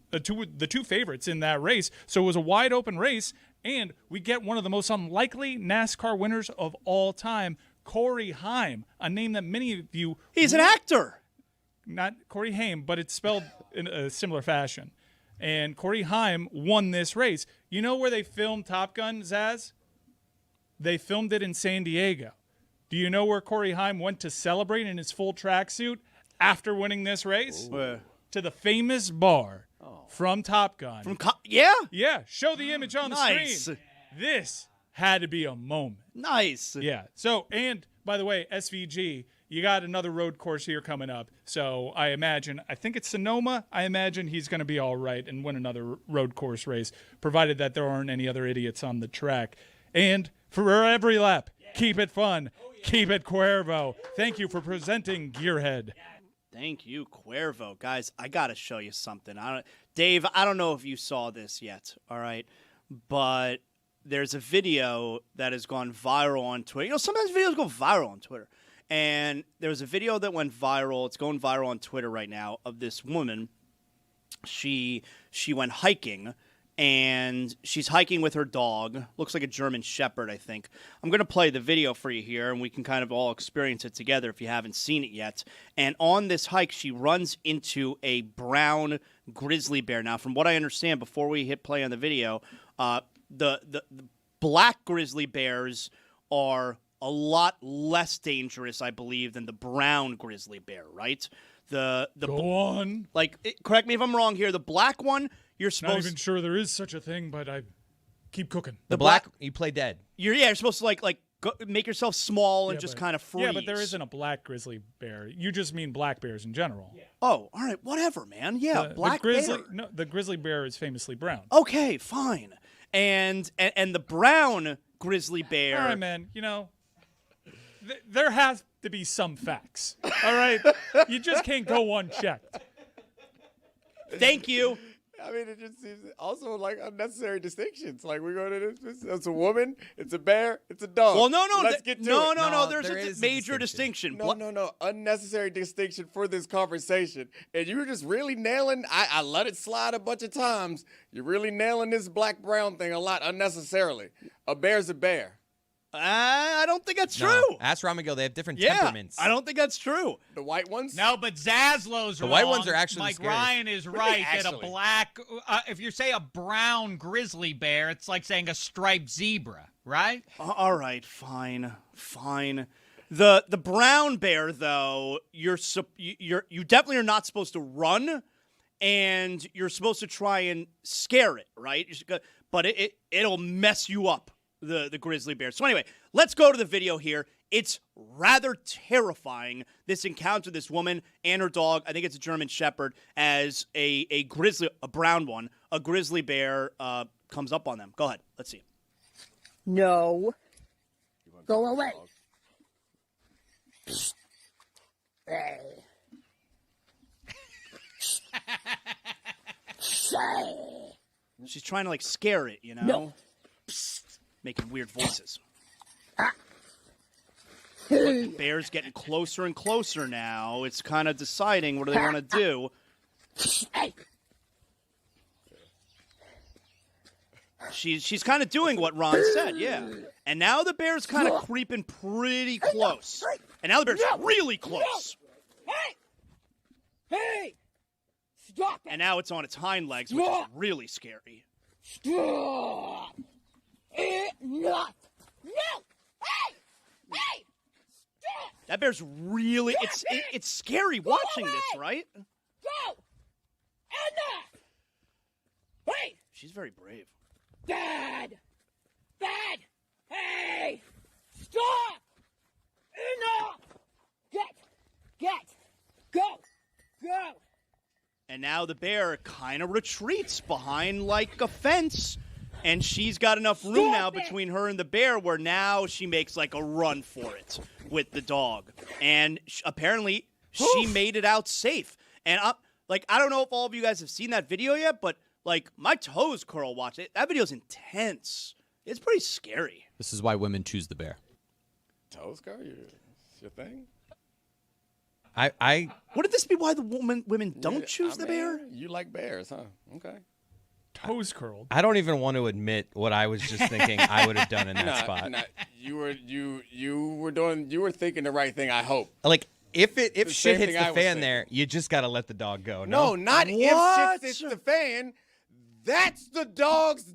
the two favorites in that race. So it was a wide open race, and we get one of the most unlikely NASCAR winners of all time, Corey Haim, a name that many of you... He's an actor! Not Corey Haim, but it's spelled in a similar fashion. And Corey Haim won this race. You know where they filmed Top Gun, Zaz? They filmed it in San Diego. Do you know where Corey Haim went to celebrate in his full tracksuit after winning this race? Where? To the famous bar from Top Gun. Yeah? Yeah. Show the image on the screen. This had to be a moment. Nice. Yeah. So, and by the way, SVG, you got another road course here coming up. So I think it's Sonoma. I imagine he's going to be all right and win another road course race, provided that there aren't any other idiots on the track. And for every lap, keep it fun. Keep it Cuervo. Thank you for presenting Gearhead. Thank you, Cuervo. Guys, I got to show you something. Dave, I don't know if you saw this yet, all right? But there's a video that has gone viral on Twitter. You know, sometimes videos go viral on Twitter. And there was a video that went viral. It's going viral on Twitter right now of this woman. She went hiking, and she's hiking with her dog. Looks like a German Shepherd, I think. I'm going to play the video for you here, and we can kind of all experience it together if you haven't seen it yet. And on this hike, she runs into a brown grizzly bear. Now, from what I understand, before we hit play on the video, the black grizzly bears are a lot less dangerous, I believe, than the brown grizzly bear, right? Go on. Correct me if I'm wrong here. The black one, you're supposed... Not even sure there is such a thing, but I keep cooking. The black, you play dead. You're supposed to make yourself small and just kind of freeze. Yeah, but there isn't a black grizzly bear. You just mean black bears in general. Yeah. Oh, all right, whatever, man. Yeah, black bear. No, the grizzly bear is famously brown. Okay, fine. And the brown grizzly bear... All right, man, there has to be some facts, all right? You just can't go unchecked. Thank you. I mean, it just seems also like unnecessary distinctions. Like, we're going to this. It's a woman, it's a bear, it's a dog. Well, no. Let's get to it. No. There's a major distinction. No. Unnecessary distinction for this conversation. And you were just really nailing. I let it slide a bunch of times. You're really nailing this black-brown thing a lot unnecessarily. A bear's a bear. I don't think that's true. Ask Ramago. They have different temperaments. I don't think that's true. The white ones? No, but Zaslow's wrong. The white ones are actually Mike scary. Ryan is right that a black, if you say a brown grizzly bear, it's like saying a striped zebra, right? All right, fine. The brown bear, though, you definitely are not supposed to run, and you're supposed to try and scare it, right? But it'll mess you up. The grizzly bear. So anyway, let's go to the video here. It's rather terrifying, this encounter, this woman and her dog, I think it's a German Shepherd, as a brown one, a grizzly bear comes up on them. Go ahead. Let's see. No. Go away. She's trying to scare it, No. Making weird voices. Look, the bear's getting closer and closer now. It's kind of deciding what do they want to do. She's kind of doing what Ron said, yeah. And now the bear's kind of creeping pretty close. And now the bear's really close. Hey! Stop it! And now it's on its hind legs, which is really scary. Stop! Enough! No! Hey! Hey! Stop! That bear's really it's scary watching this, right? Go! Enough! Hey! She's very brave. Dad! Dad! Hey! Stop! Enough! Get! Go! Go! And now the bear kind of retreats behind like a fence. And she's got enough room now between her and the bear where now she makes like a run for it with the dog. And apparently she made it out safe. And I don't know if all of you guys have seen that video yet, but like my toes curl watching it. That video's intense. It's pretty scary. This is why women choose the bear. Toes curl? It's your thing? Wouldn't this be why the women don't choose the bear? You like bears, huh? Okay. Toes curled. I don't even want to admit what I was just thinking I would have done in that spot. You were thinking the right thing, I hope. Like if shit hits the fan saying. there, you just got to let the dog go. No, not what? if shit hits the fan. That's the dog's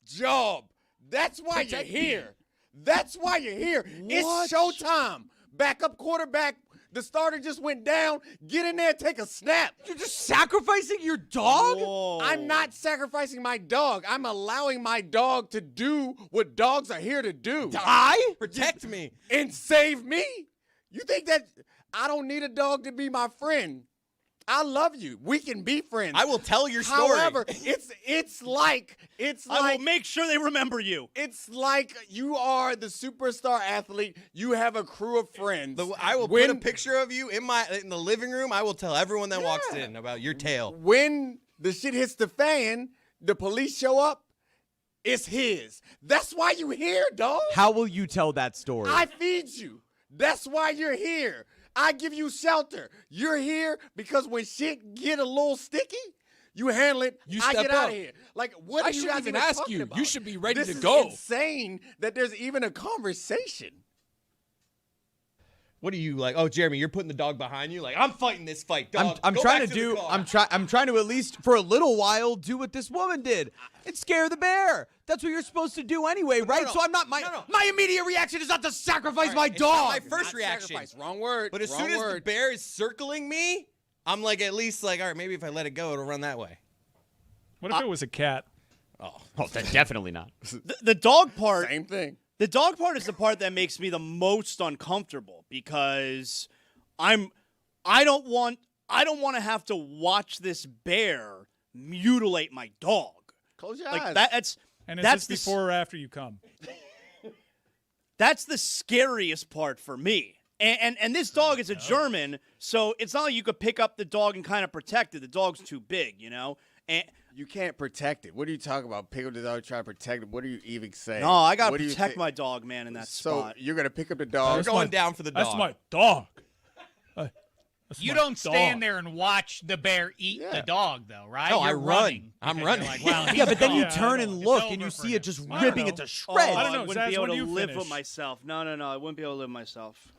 job. That's why you're here. That's why you're here. It's showtime. Backup quarterback. The starter just went down. Get in there, take a snap. You're just sacrificing your dog? Whoa. I'm not sacrificing my dog. I'm allowing my dog to do what dogs are here to do. Die? Protect me. And save me? You think that I don't need a dog to be my friend? I love you. We can be friends. I will tell your story. However, it's like I will make sure they remember you. It's like you are the superstar athlete. You have a crew of friends. I will put a picture of you in the living room. I will tell everyone that walks in about your tail. When the shit hits the fan, the police show up. It's his. That's why you here, dog. How will you tell that story? I feed you. That's why you're here. I give you shelter. You're here because when shit get a little sticky, you handle it. You I step get out up. of here. Like, what I are you shouldn't guys even even ask talking you. about? You should be ready this to is go. Insane that there's even a conversation. What are you like? Oh, Jeremy, you're putting the dog behind you. Like I'm fighting this fight, dog. I'm Go trying back to the do. car. I'm trying to at least for a little while do what this woman did and scare the bear. That's what you're supposed to do anyway, right? no. So I'm not my immediate reaction is not to sacrifice my It's dog. not my first Not reaction. sacrifice. Wrong word. But as Wrong soon as the word. bear is circling me, I'm like at least like, all right, maybe if I let it go, it'll run that way. What if it was a cat? Oh, then definitely not. The dog part. Same thing. The dog part is the part that makes me the most uncomfortable because I don't want to have to watch this bear mutilate my dog. Close your Like eyes. that's And is that's this before or after you come? That's the scariest part for me. And this dog is a German, so it's not like you could pick up the dog and kind of protect it. The dog's too big, you know? And you can't protect it. What are you talking about? Pick up the dog, try to protect it. What are you even saying? no, I got to What do you protect think? my dog, man, in that So spot. you're gonna pick up the dog. We're going down for the dog. That's my dog. You don't stand there and watch the bear eat the dog, though, right? No, I You're run. running. I'm because running. you're like, well, Yeah, he's but then you gone. turn and It's look over and you for see him. it just I don't ripping know. it to Oh, shreds. I don't know. I wouldn't Zaz, be able when to do you live finish? with myself. No, I wouldn't be able to live with myself.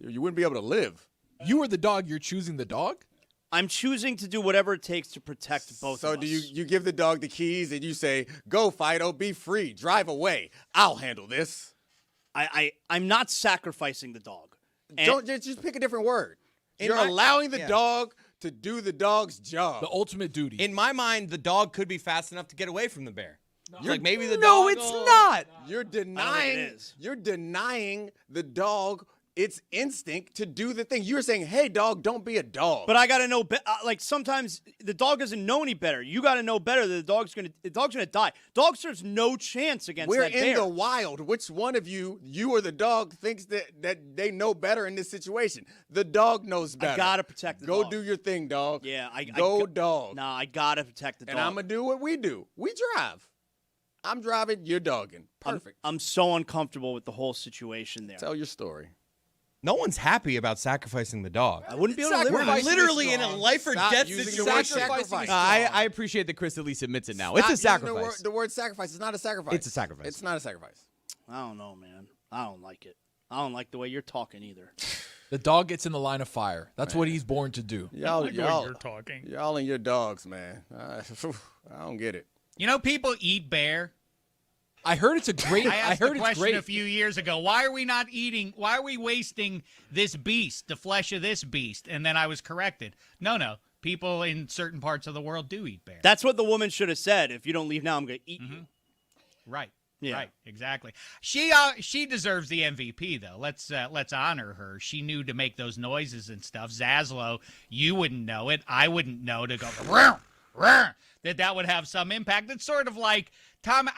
You wouldn't be able to live. You are the dog. You're choosing the dog? I'm choosing to do whatever it takes to protect both So of do us. you give the dog the keys and you say, "Go, Fido, be free, drive away. I'll handle this." I'm not sacrificing the dog. And Don't just pick a different word. In You're my- allowing the yeah. dog to do the dog's job. The ultimate duty. In my mind, the dog could be fast enough to get away from the bear. Like maybe the No, dog. it's not. You're I denying. don't think it is. You're denying the dog its instinct to do the thing. You're saying, "Hey, dog, don't be a dog." But I gotta know. Like sometimes the dog doesn't know any better. You gotta know better that the dog's gonna die. Dog serves no chance against we're that in bear. the wild. Which one of you or the dog, thinks that they know better in this situation? The dog knows better. I gotta protect the Go dog. do your thing, dog. Yeah, Go, dog. Nah, I gotta protect the dog. And I'm gonna do what we do. We drive. I'm driving, you're dogging. Perfect. I'm so uncomfortable with the whole situation there. Tell your story. No one's happy about sacrificing the dog. I wouldn't be able to live with We're it. literally in a life or death situation. I appreciate that Chris at least admits it now. It's a sacrifice. The word sacrifice is not a sacrifice. It's a sacrifice. It's not a sacrifice. I don't know, man. I don't like it. I don't like the way you're talking either. The dog gets in the line of fire. That's what he's born to do. Y'all, you're talking. Y'all and your dogs, man. I don't get it. You know, people eat bear. I heard it's a great. I asked the it's question great. a few years ago. Why are we not eating? Why are we wasting this beast, the flesh of this beast? And then I was corrected. No. People in certain parts of the world do eat bear. That's what the woman should have said. If you don't leave now, I'm going to eat you. Right. Yeah. Right. Exactly. She deserves the MVP though. Let's honor her. She knew to make those noises and stuff. Zaslow, you wouldn't know it. I wouldn't know to go rawr, rawr, that would have some impact. It's sort of like Tom.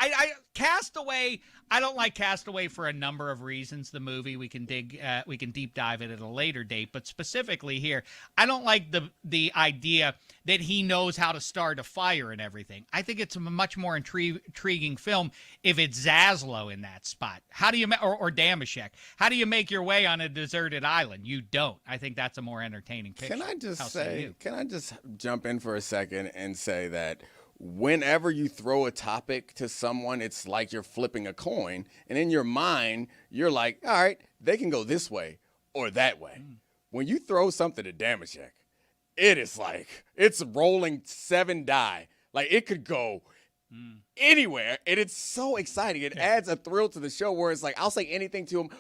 Castaway. I don't like Castaway for a number of reasons. The movie we can deep dive it at a later date, but specifically here, I don't like the idea that he knows how to start a fire and everything. I think it's a much more intriguing film if it's Zaslow in that spot. How do you or Damashek? How do you make your way on a deserted island? You don't. I think that's a more entertaining picture. Can I just How say say? you? Can I just jump in for a second and say that whenever you throw a topic to someone, it's like you're flipping a coin. And in your mind, you're like, all right, they can go this way or that way. When you throw something to Damashek, it is like it's rolling 7 die. Like it could go anywhere. And it's so exciting. It adds a thrill to the show where it's like, I'll say anything to him.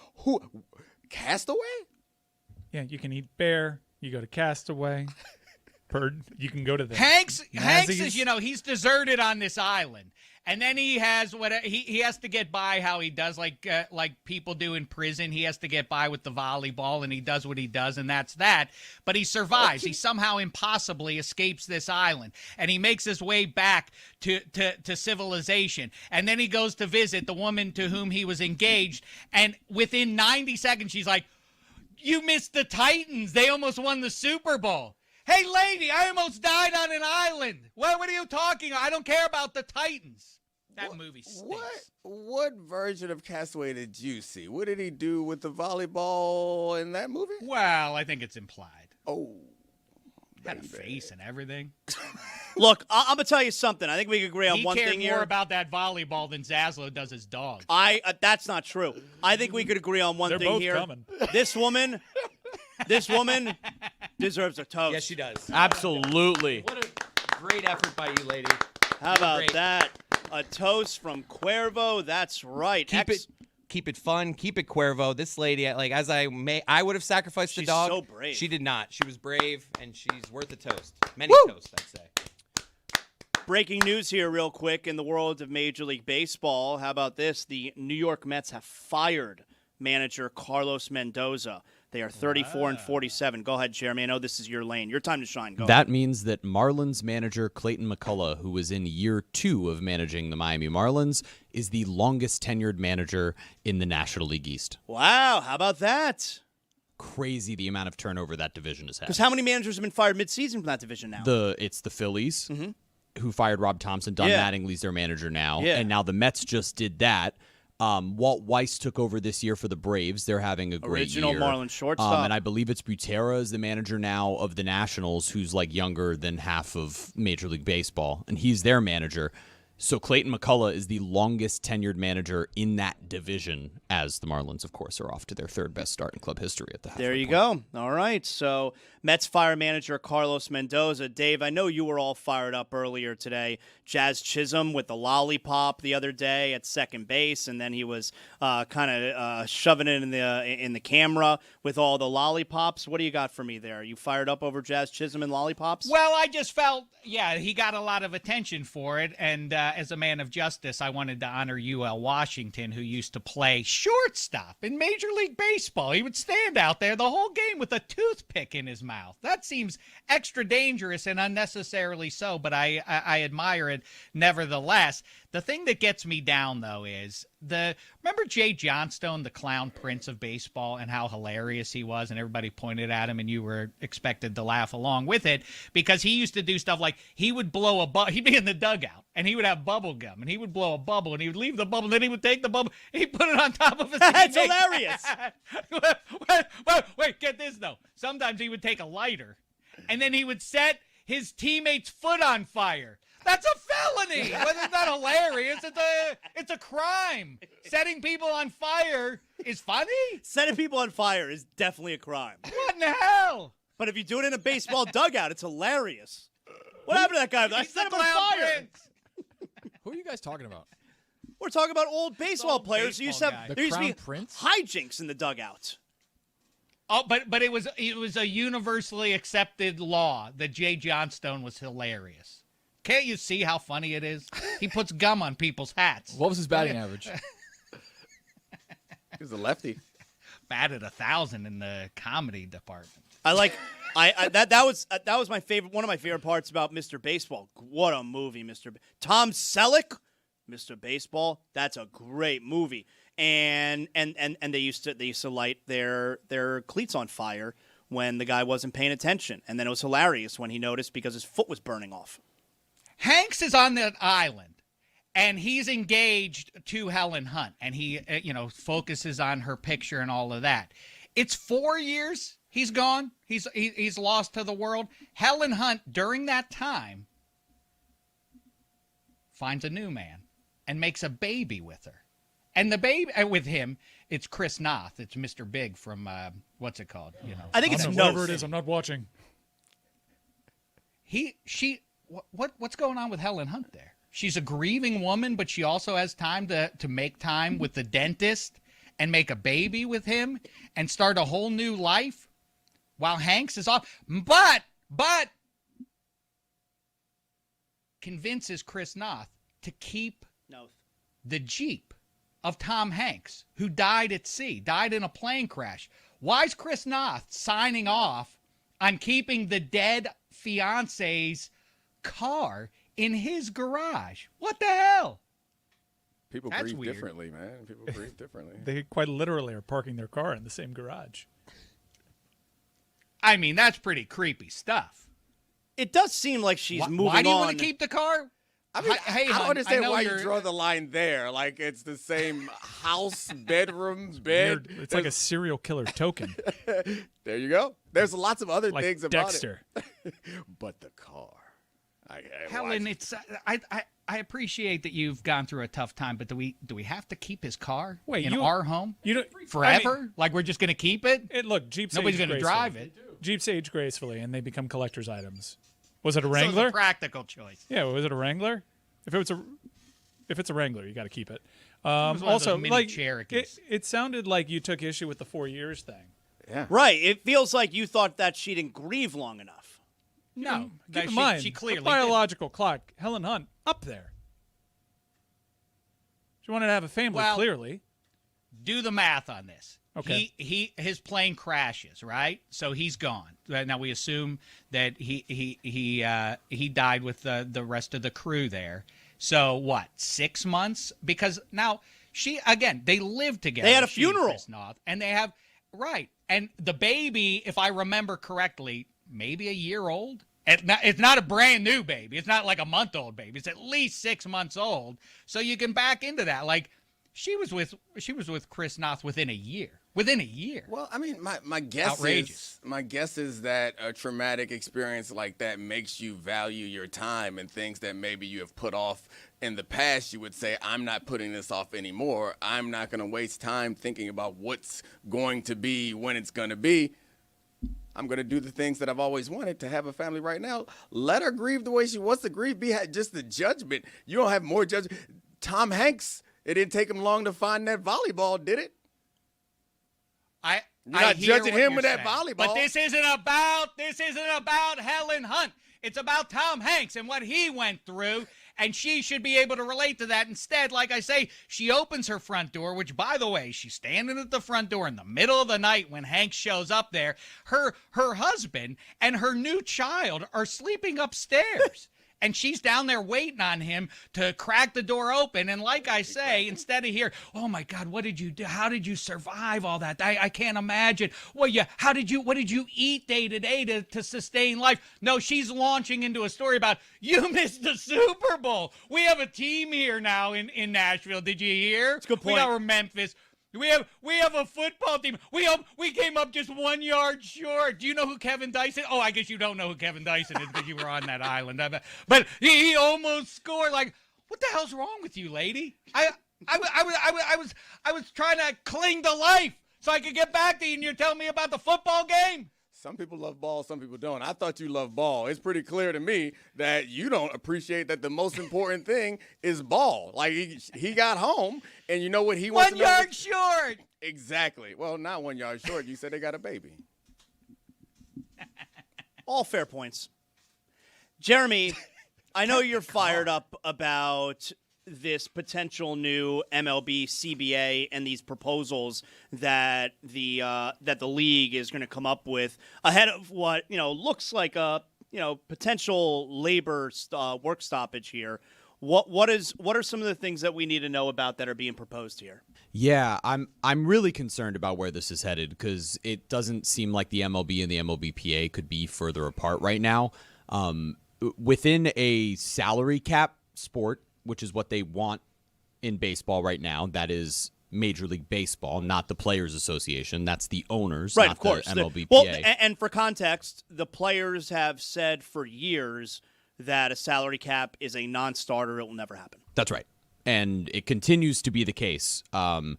Castaway? Yeah, you can eat bear. You go to Castaway. You can go to the Hanks Nazis. is, he's deserted on this island, and then he has he has to get by how he does, like people do in prison. He has to get by with the volleyball, and he does what he does, and that's that. But he survives. He somehow impossibly escapes this island, and he makes his way back to civilization. And then he goes to visit the woman to whom he was engaged, and within 90 seconds, she's like, "You missed the Titans. They almost won the Super Bowl." Hey, lady, I almost died on an island. What are you talking about? I don't care about the Titans. That movie stinks. What version of Castaway did you see? What did he do with the volleyball in that movie? Well, I think it's implied. Oh. Had a face and everything. Look, I'm going to tell you something. I think we can agree on one thing here. He cared more about that volleyball than Zaslow does his dog. That's not true. I think we could agree on one They're thing both here. coming. This woman deserves a toast. Yes, she does. Absolutely. What a great effort by you, lady. How about that? A toast from Cuervo. That's right. Keep it fun. Keep it Cuervo. This lady, like I would have sacrificed the She's dog. so brave. She did not. She was brave, and she's worth a toast. Many toasts, I'd say. Breaking news here real quick in the world of Major League Baseball. How about this? The New York Mets have fired manager Carlos Mendoza. They are 34-47. Go ahead, Jeremy. I know this is your lane. Your time to shine. Go That ahead. means that Marlins manager Clayton McCullough, who was in year 2 of managing the Miami Marlins, is the longest tenured manager in the National League East. Wow, how about that? Crazy the amount of turnover that division has had. Because how many managers have been fired midseason from that division now? It's the Phillies, who fired Rob Thompson. Don Mattingly's their manager now. Yeah. And now the Mets just did that. Walt Weiss took over this year for the Braves. They're having a great Original year. Marlins shortstop. And I believe it's Butera is the manager now of the Nationals, who's like younger than half of Major League Baseball, and he's their manager. So Clayton McCullough is the longest tenured manager in that division, as the Marlins, of course, are off to their third best start in club history at the halfway There you point. go. All right. So Mets fire manager Carlos Mendoza. Dave, I know you were all fired up earlier today. Jazz Chisholm with the lollipop the other day at second base, and then he was kind of shoving it in the camera with all the lollipops. What do you got for me there? Are you fired up over Jazz Chisholm and lollipops? Well, I just felt, he got a lot of attention for it, and as a man of justice, I wanted to honor UL Washington, who used to play shortstop in Major League Baseball. He would stand out there the whole game with a toothpick in his mouth. That seems extra dangerous and unnecessarily so, but I admire it nevertheless. The thing that gets me down, though, is remember Jay Johnstone, the clown prince of baseball, and how hilarious he was, and everybody pointed at him, and you were expected to laugh along with it, because he used to do stuff like he would blow he'd be in the dugout, and he would have bubble gum, and he would blow a bubble, and he would leave the bubble, and then he would take the bubble, and he'd put it on top of his That's teammate. hilarious. Wait, get this, though. Sometimes he would take a lighter, and then he would set his teammate's foot on fire. That's a felony. Well, it's not hilarious. It's a crime. Setting people on fire is funny. Setting people on fire is definitely a crime. What in the hell? But if you do it in a baseball dugout, it's hilarious. What happened to that guy? I set him on fire. Who are you guys talking about? We're talking about old baseball players. There used to be Prince? hijinks in the dugout. Oh, but it was a universally accepted law that Jay Johnstone was hilarious. Can't you see how funny it is? He puts gum on people's hats. What was his batting average? He was a lefty. Batted 1,000 in the comedy department. That was my favorite. One of my favorite parts about Mr. Baseball. What a movie, Tom Selleck, Mr. Baseball. That's a great movie. And they used to light their cleats on fire when the guy wasn't paying attention, and then it was hilarious when he noticed because his foot was burning off. Hanks is on that island, and he's engaged to Helen Hunt, and he, focuses on her picture and all of that. It's 4 years he's gone. He's lost to the world. Helen Hunt, during that time, finds a new man and makes a baby with her. And the baby with him, it's Chris Noth. It's Mr. Big from what's it called? I think it's whatever it is. I'm not watching. What's going on with Helen Hunt there? She's a grieving woman, but she also has time to make time with the dentist and make a baby with him and start a whole new life while Hanks is off. But convinces Chris Noth to keep the Jeep of Tom Hanks, who died at sea, died in a plane crash. Why is Chris Noth signing off on keeping the dead fiance's car in his garage? What the hell? People That's grieve weird. differently, man. People grieve differently. They quite literally are parking their car in the same garage. I mean, that's pretty creepy stuff. It does seem like she's moving on. Why do you want to keep the car? I mean, Hey, I don't hon, understand know why you you're- draw the line there. Like, it's the same house, bedroom, bed. It's like a serial killer token. There you go. There's lots of other Like things about Dexter. it. But the car. Helen, it's I appreciate that you've gone through a tough time, but do we have to keep his car in our home forever? Like we're just going to keep it? Look, Jeeps. Nobody's age going to gracefully. drive it. Jeeps age gracefully, and they become collector's items. Was it a So Wrangler? it's a practical choice. Yeah, was it a Wrangler? If it's a Wrangler, you got to keep it. was one of Also, those mini like Cherokees. it sounded like you took issue with the 4 years thing. Yeah. Right. It feels like you thought that she didn't grieve long enough. No, Keep in she, mind, she clearly a biological clock. Helen Hunt up there. She wanted to have a family. Well, clearly, do the math on this. Okay. His plane crashes, right? So he's gone. Now we assume that he died with the rest of the crew there. So what? 6 months? Because now they live together. They had a she and funeral. Chris Noth, and they have right. And the baby, if I remember correctly, maybe a year old. It's not a brand new baby. It's not like a month-old baby. It's at least 6 months old. So you can back into that. Like she was with Chris Noth within a year. Within a year. Well, I mean, my guess is that a traumatic experience like that makes you value your time and things that maybe you have put off in the past. You would say, I'm not putting this off anymore. I'm not going to waste time thinking about what's going to be when it's going to be. I'm going to do the things that I've always wanted, to have a family right now. Let her grieve the way she wants to grieve. Be just the judgment. You don't have more judgment. Tom Hanks, it didn't take him long to find that volleyball, did it? You're not judging him with that volleyball. But this isn't about Helen Hunt. It's about Tom Hanks and what he went through, and she should be able to relate to that. Instead, like I say, she opens her front door, which, by the way, she's standing at the front door in the middle of the night when Hanks shows up there. Her husband and her new child are sleeping upstairs. And she's down there waiting on him to crack the door open. And like I say, instead of here, oh my God, what did you do? How did you survive all that? I can't imagine. Well, what did you eat day to day to sustain life? No, she's launching into a story about, you missed the Super Bowl. We have a team here now in Nashville. Did you hear? That's a good point. We got Memphis. We have a football team. We came up just 1 yard short. Do you know who Kevin Dyson? Oh, I guess you don't know who Kevin Dyson is because you were on that island. But he almost scored. Like, what the hell's wrong with you, lady? I was trying to cling to life so I could get back to you, and you're telling me about the football game. Some people love ball, some people don't. I thought you loved ball. It's pretty clear to me that you don't appreciate that the most important thing is ball. Like, he got home, and you know what he wants to know? 1 yard short. Exactly. Well, not 1 yard short. You said they got a baby. All fair points. Jeremy, I know you're fired up about this potential new MLB CBA and these proposals that the league is going to come up with ahead of what looks like a potential labor work stoppage here. What are some of the things that we need to know about that are being proposed here? Yeah, I'm really concerned about where this is headed because it doesn't seem like the MLB and the MLBPA could be further apart right now. Within a salary cap sport, which is what they want in baseball right now, that is Major League Baseball, not the Players Association. That's the owners, right? Not Of course. The MLBPA. Well, and for context, the players have said for years that a salary cap is a non-starter. It will never happen. That's right. And it continues to be the case. And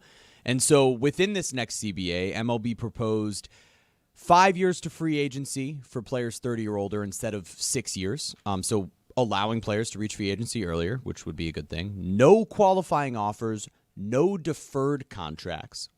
so within this next CBA, MLB proposed 5 years to free agency for players 30 or older instead of 6 years. So allowing players to reach free agency earlier, which would be a good thing. No qualifying offers, no deferred contracts.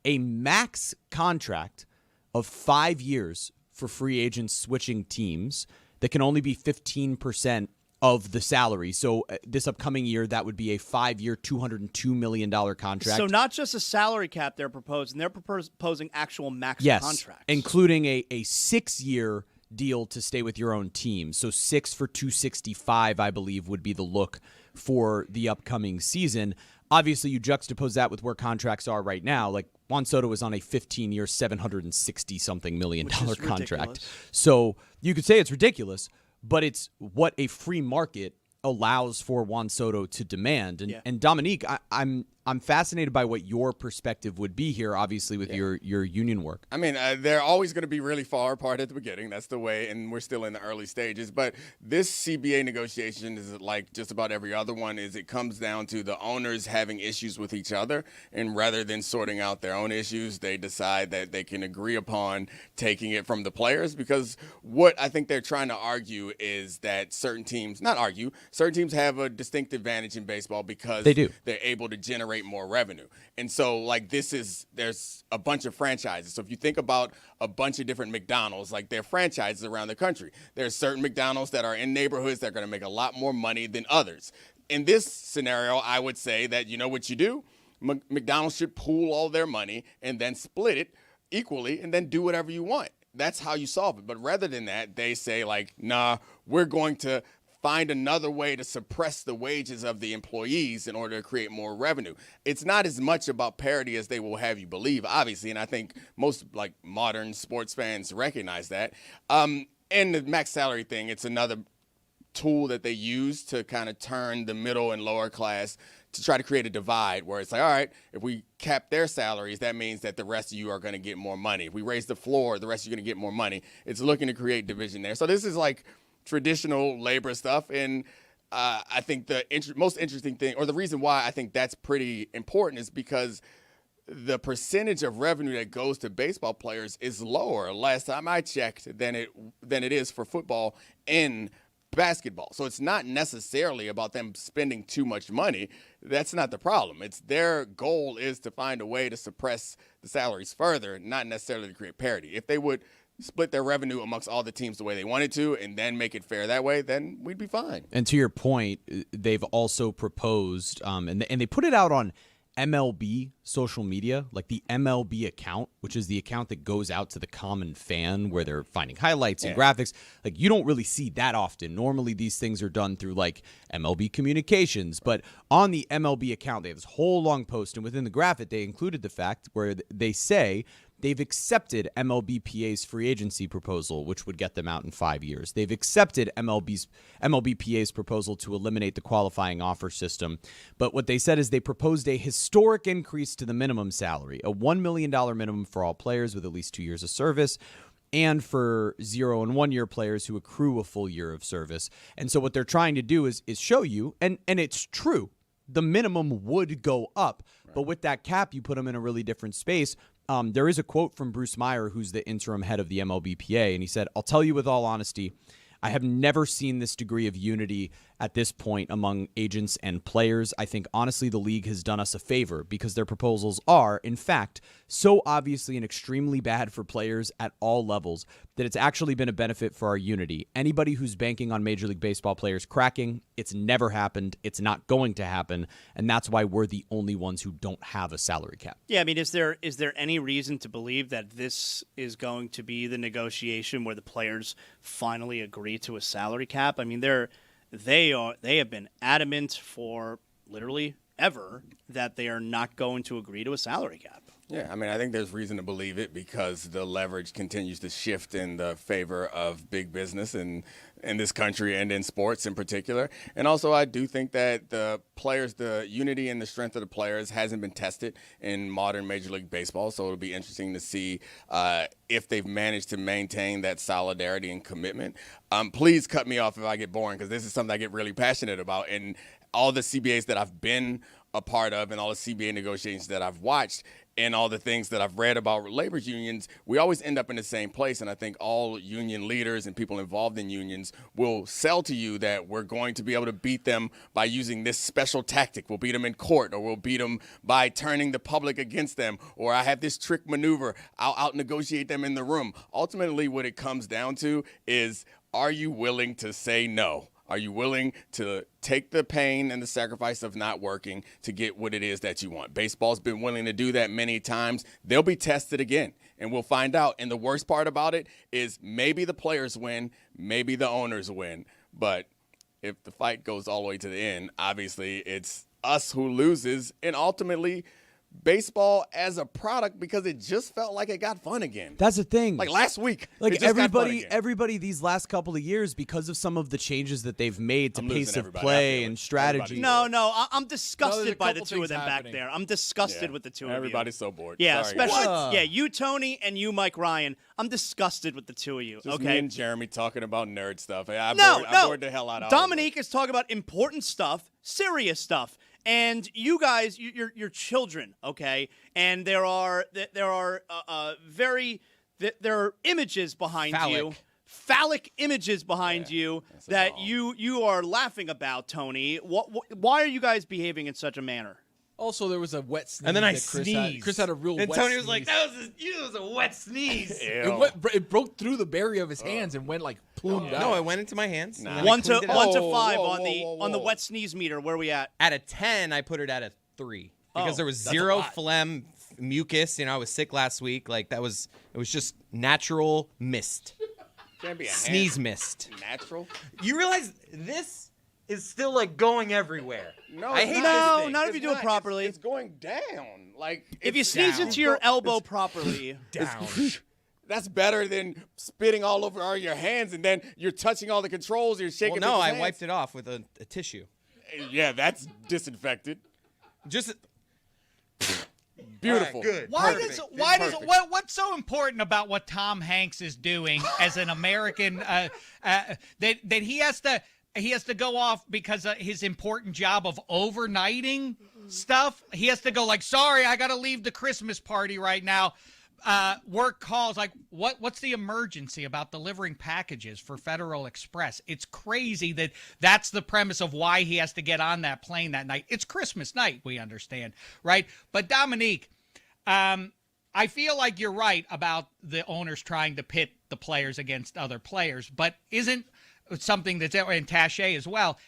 A max contract of 5 years for free agents switching teams that can only be 15% of the salary. So this upcoming year, that would be a 5-year, $202 million contract. So not just a salary cap they're proposing. They're proposing actual max contracts. Including a 6-year deal to stay with your own team. So 6 for $265, I believe, would be the look for the upcoming season. Obviously, you juxtapose that with where contracts are right now. Like Juan Soto is on a 15-year, $760-something million contract. Ridiculous. So you could say it's ridiculous, but it's what a free market allows for Juan Soto to demand. And Dominique, I'm fascinated by what your perspective would be here, obviously, with your union work. I mean, they're always going to be really far apart at the beginning. That's the way, and we're still in the early stages. But this CBA negotiation is like just about every other one. Is it comes down to the owners having issues with each other, and rather than sorting out their own issues, they decide that they can agree upon taking it from the players. Because what I think they're trying to argue is that certain teams have a distinct advantage in baseball because they're able to generate more revenue. And so like there's a bunch of franchises. So if you think about a bunch of different McDonald's, like they're franchises around the country, there's certain McDonald's that are in neighborhoods that are going to make a lot more money than others. In this scenario, I would say that, you know what you do? McDonald's should pool all their money and then split it equally and then do whatever you want. That's how you solve it. But rather than that, they say like, nah, we're going to find another way to suppress the wages of the employees in order to create more revenue. It's not as much about parity as they will have you believe, obviously, and I think most like modern sports fans recognize that. And the max salary thing, it's another tool that they use to kind of turn the middle and lower class to try to create a divide where it's like, all right, if we cap their salaries, that means that the rest of you are going to get more money. If we raise the floor, the rest of you are going to get more money. It's looking to create division there. So this is like traditional labor stuff, and I think the most interesting thing, or the reason why I think that's pretty important, is because the percentage of revenue that goes to baseball players is lower last time I checked than it is for football and basketball. So it's not necessarily about them spending too much money. That's not the problem. It's their goal is to find a way to suppress the salaries further, not necessarily to create parity. If they would split their revenue amongst all the teams the way they wanted to and then make it fair that way, then we'd be fine. And to your point, they've also proposed, and they put it out on MLB social media, like the MLB account, which is the account that goes out to the common fan where they're finding highlights and graphics, like you don't really see that often. Normally these things are done through like MLB communications, but on the MLB account, they have this whole long post, and within the graphic, they included the fact where they say they've accepted MLBPA's free agency proposal, which would get them out in 5 years. They've accepted MLBPA's proposal to eliminate the qualifying offer system. But what they said is they proposed a historic increase to the minimum salary, a $1 million minimum for all players with at least 2 years of service, and for 0 and 1 year players who accrue a full year of service. And so what they're trying to do is show you, and it's true, the minimum would go up. Right. But with that cap, you put them in a really different space. There is a quote from Bruce Meyer, who's the interim head of the MLBPA, and he said, "I'll tell you with all honesty, I have never seen this degree of unity at this point among agents and players. I think, honestly, the league has done us a favor because their proposals are, in fact, so obviously and extremely bad for players at all levels that it's actually been a benefit for our unity. Anybody who's banking on Major League Baseball players cracking, it's never happened. It's not going to happen. And that's why we're the only ones who don't have a salary cap." Yeah, I mean, is there any reason to believe that this is going to be the negotiation where the players finally agree to a salary cap? I mean, they have been adamant for literally ever that they are not going to agree to a salary cap. Yeah, I mean, I think there's reason to believe it because the leverage continues to shift in the favor of big business in this country and in sports in particular. And also, I do think that the players, the unity and the strength of the players hasn't been tested in modern Major League Baseball. So it'll be interesting to see if they've managed to maintain that solidarity and commitment. Please cut me off if I get boring because this is something I get really passionate about. And all the CBAs that I've been a part of and all the CBA negotiations that I've watched and all the things that I've read about labor unions, we always end up in the same place. And I think all union leaders and people involved in unions will sell to you that we're going to be able to beat them by using this special tactic. We'll beat them in court, or we'll beat them by turning the public against them, or I have this trick maneuver. I'll out-negotiate them in the room. Ultimately, what it comes down to is, are you willing to say no? Are you willing to take the pain and the sacrifice of not working to get what it is that you want? Baseball's been willing to do that many times. They'll be tested again, and we'll find out. And the worst part about it is maybe the players win, maybe the owners win. But if the fight goes all the way to the end, obviously it's us who loses, and ultimately baseball as a product, because it just felt like it got fun again. That's the thing. Like last week, like everybody these last couple of years, because of some of the changes that they've made to pace of play and strategy. No, I'm disgusted by the two of them back there. I'm disgusted with the two of you. Everybody's so bored. Yeah, Sorry. especially you, Tony, and you, Mike Ryan. I'm disgusted with the two of you. Just okay, me and Jeremy talking about nerd stuff. I'm bored the hell out of Dominique is talking about important stuff, serious stuff. And you guys, you're children, okay? And there are images behind you, phallic images behind you that you are laughing about, Tony. Why are you guys behaving in such a manner? Also, there was a wet sneeze. And then I sneezed. Chris had a real and wet Tony sneeze. was like, that was a wet sneeze. It broke through the barrier of his hands and went like plumed out. No, it went into my hands. Nah. 1 to 5 on the wet sneeze meter. Where are we at? At a 10, I put it at a 3 because there was zero phlegm, mucus. I was sick last week. Like it was just natural mist. Can't be a sneeze mist. Natural. You realize this is still like going everywhere. No, I hate not if you do it properly. It's going down. Like if you sneeze into your elbow properly, down. That's better than spitting all over your hands and then you're touching all the controls. You're shaking. Well, no, I wiped it off with a tissue. Yeah, that's disinfected. Just beautiful. Good. What's so important about what Tom Hanks is doing as an American that he has to go off because of his important job of overnighting stuff? He has to go like, sorry, I got to leave the Christmas party right now. Work calls. Like, what's the emergency about delivering packages for Federal Express? It's crazy that's the premise of why he has to get on that plane that night. It's Christmas night, we understand, right? But Dominique, I feel like you're right about the owners trying to pit the players against other players, but isn't something that's in Taché as well.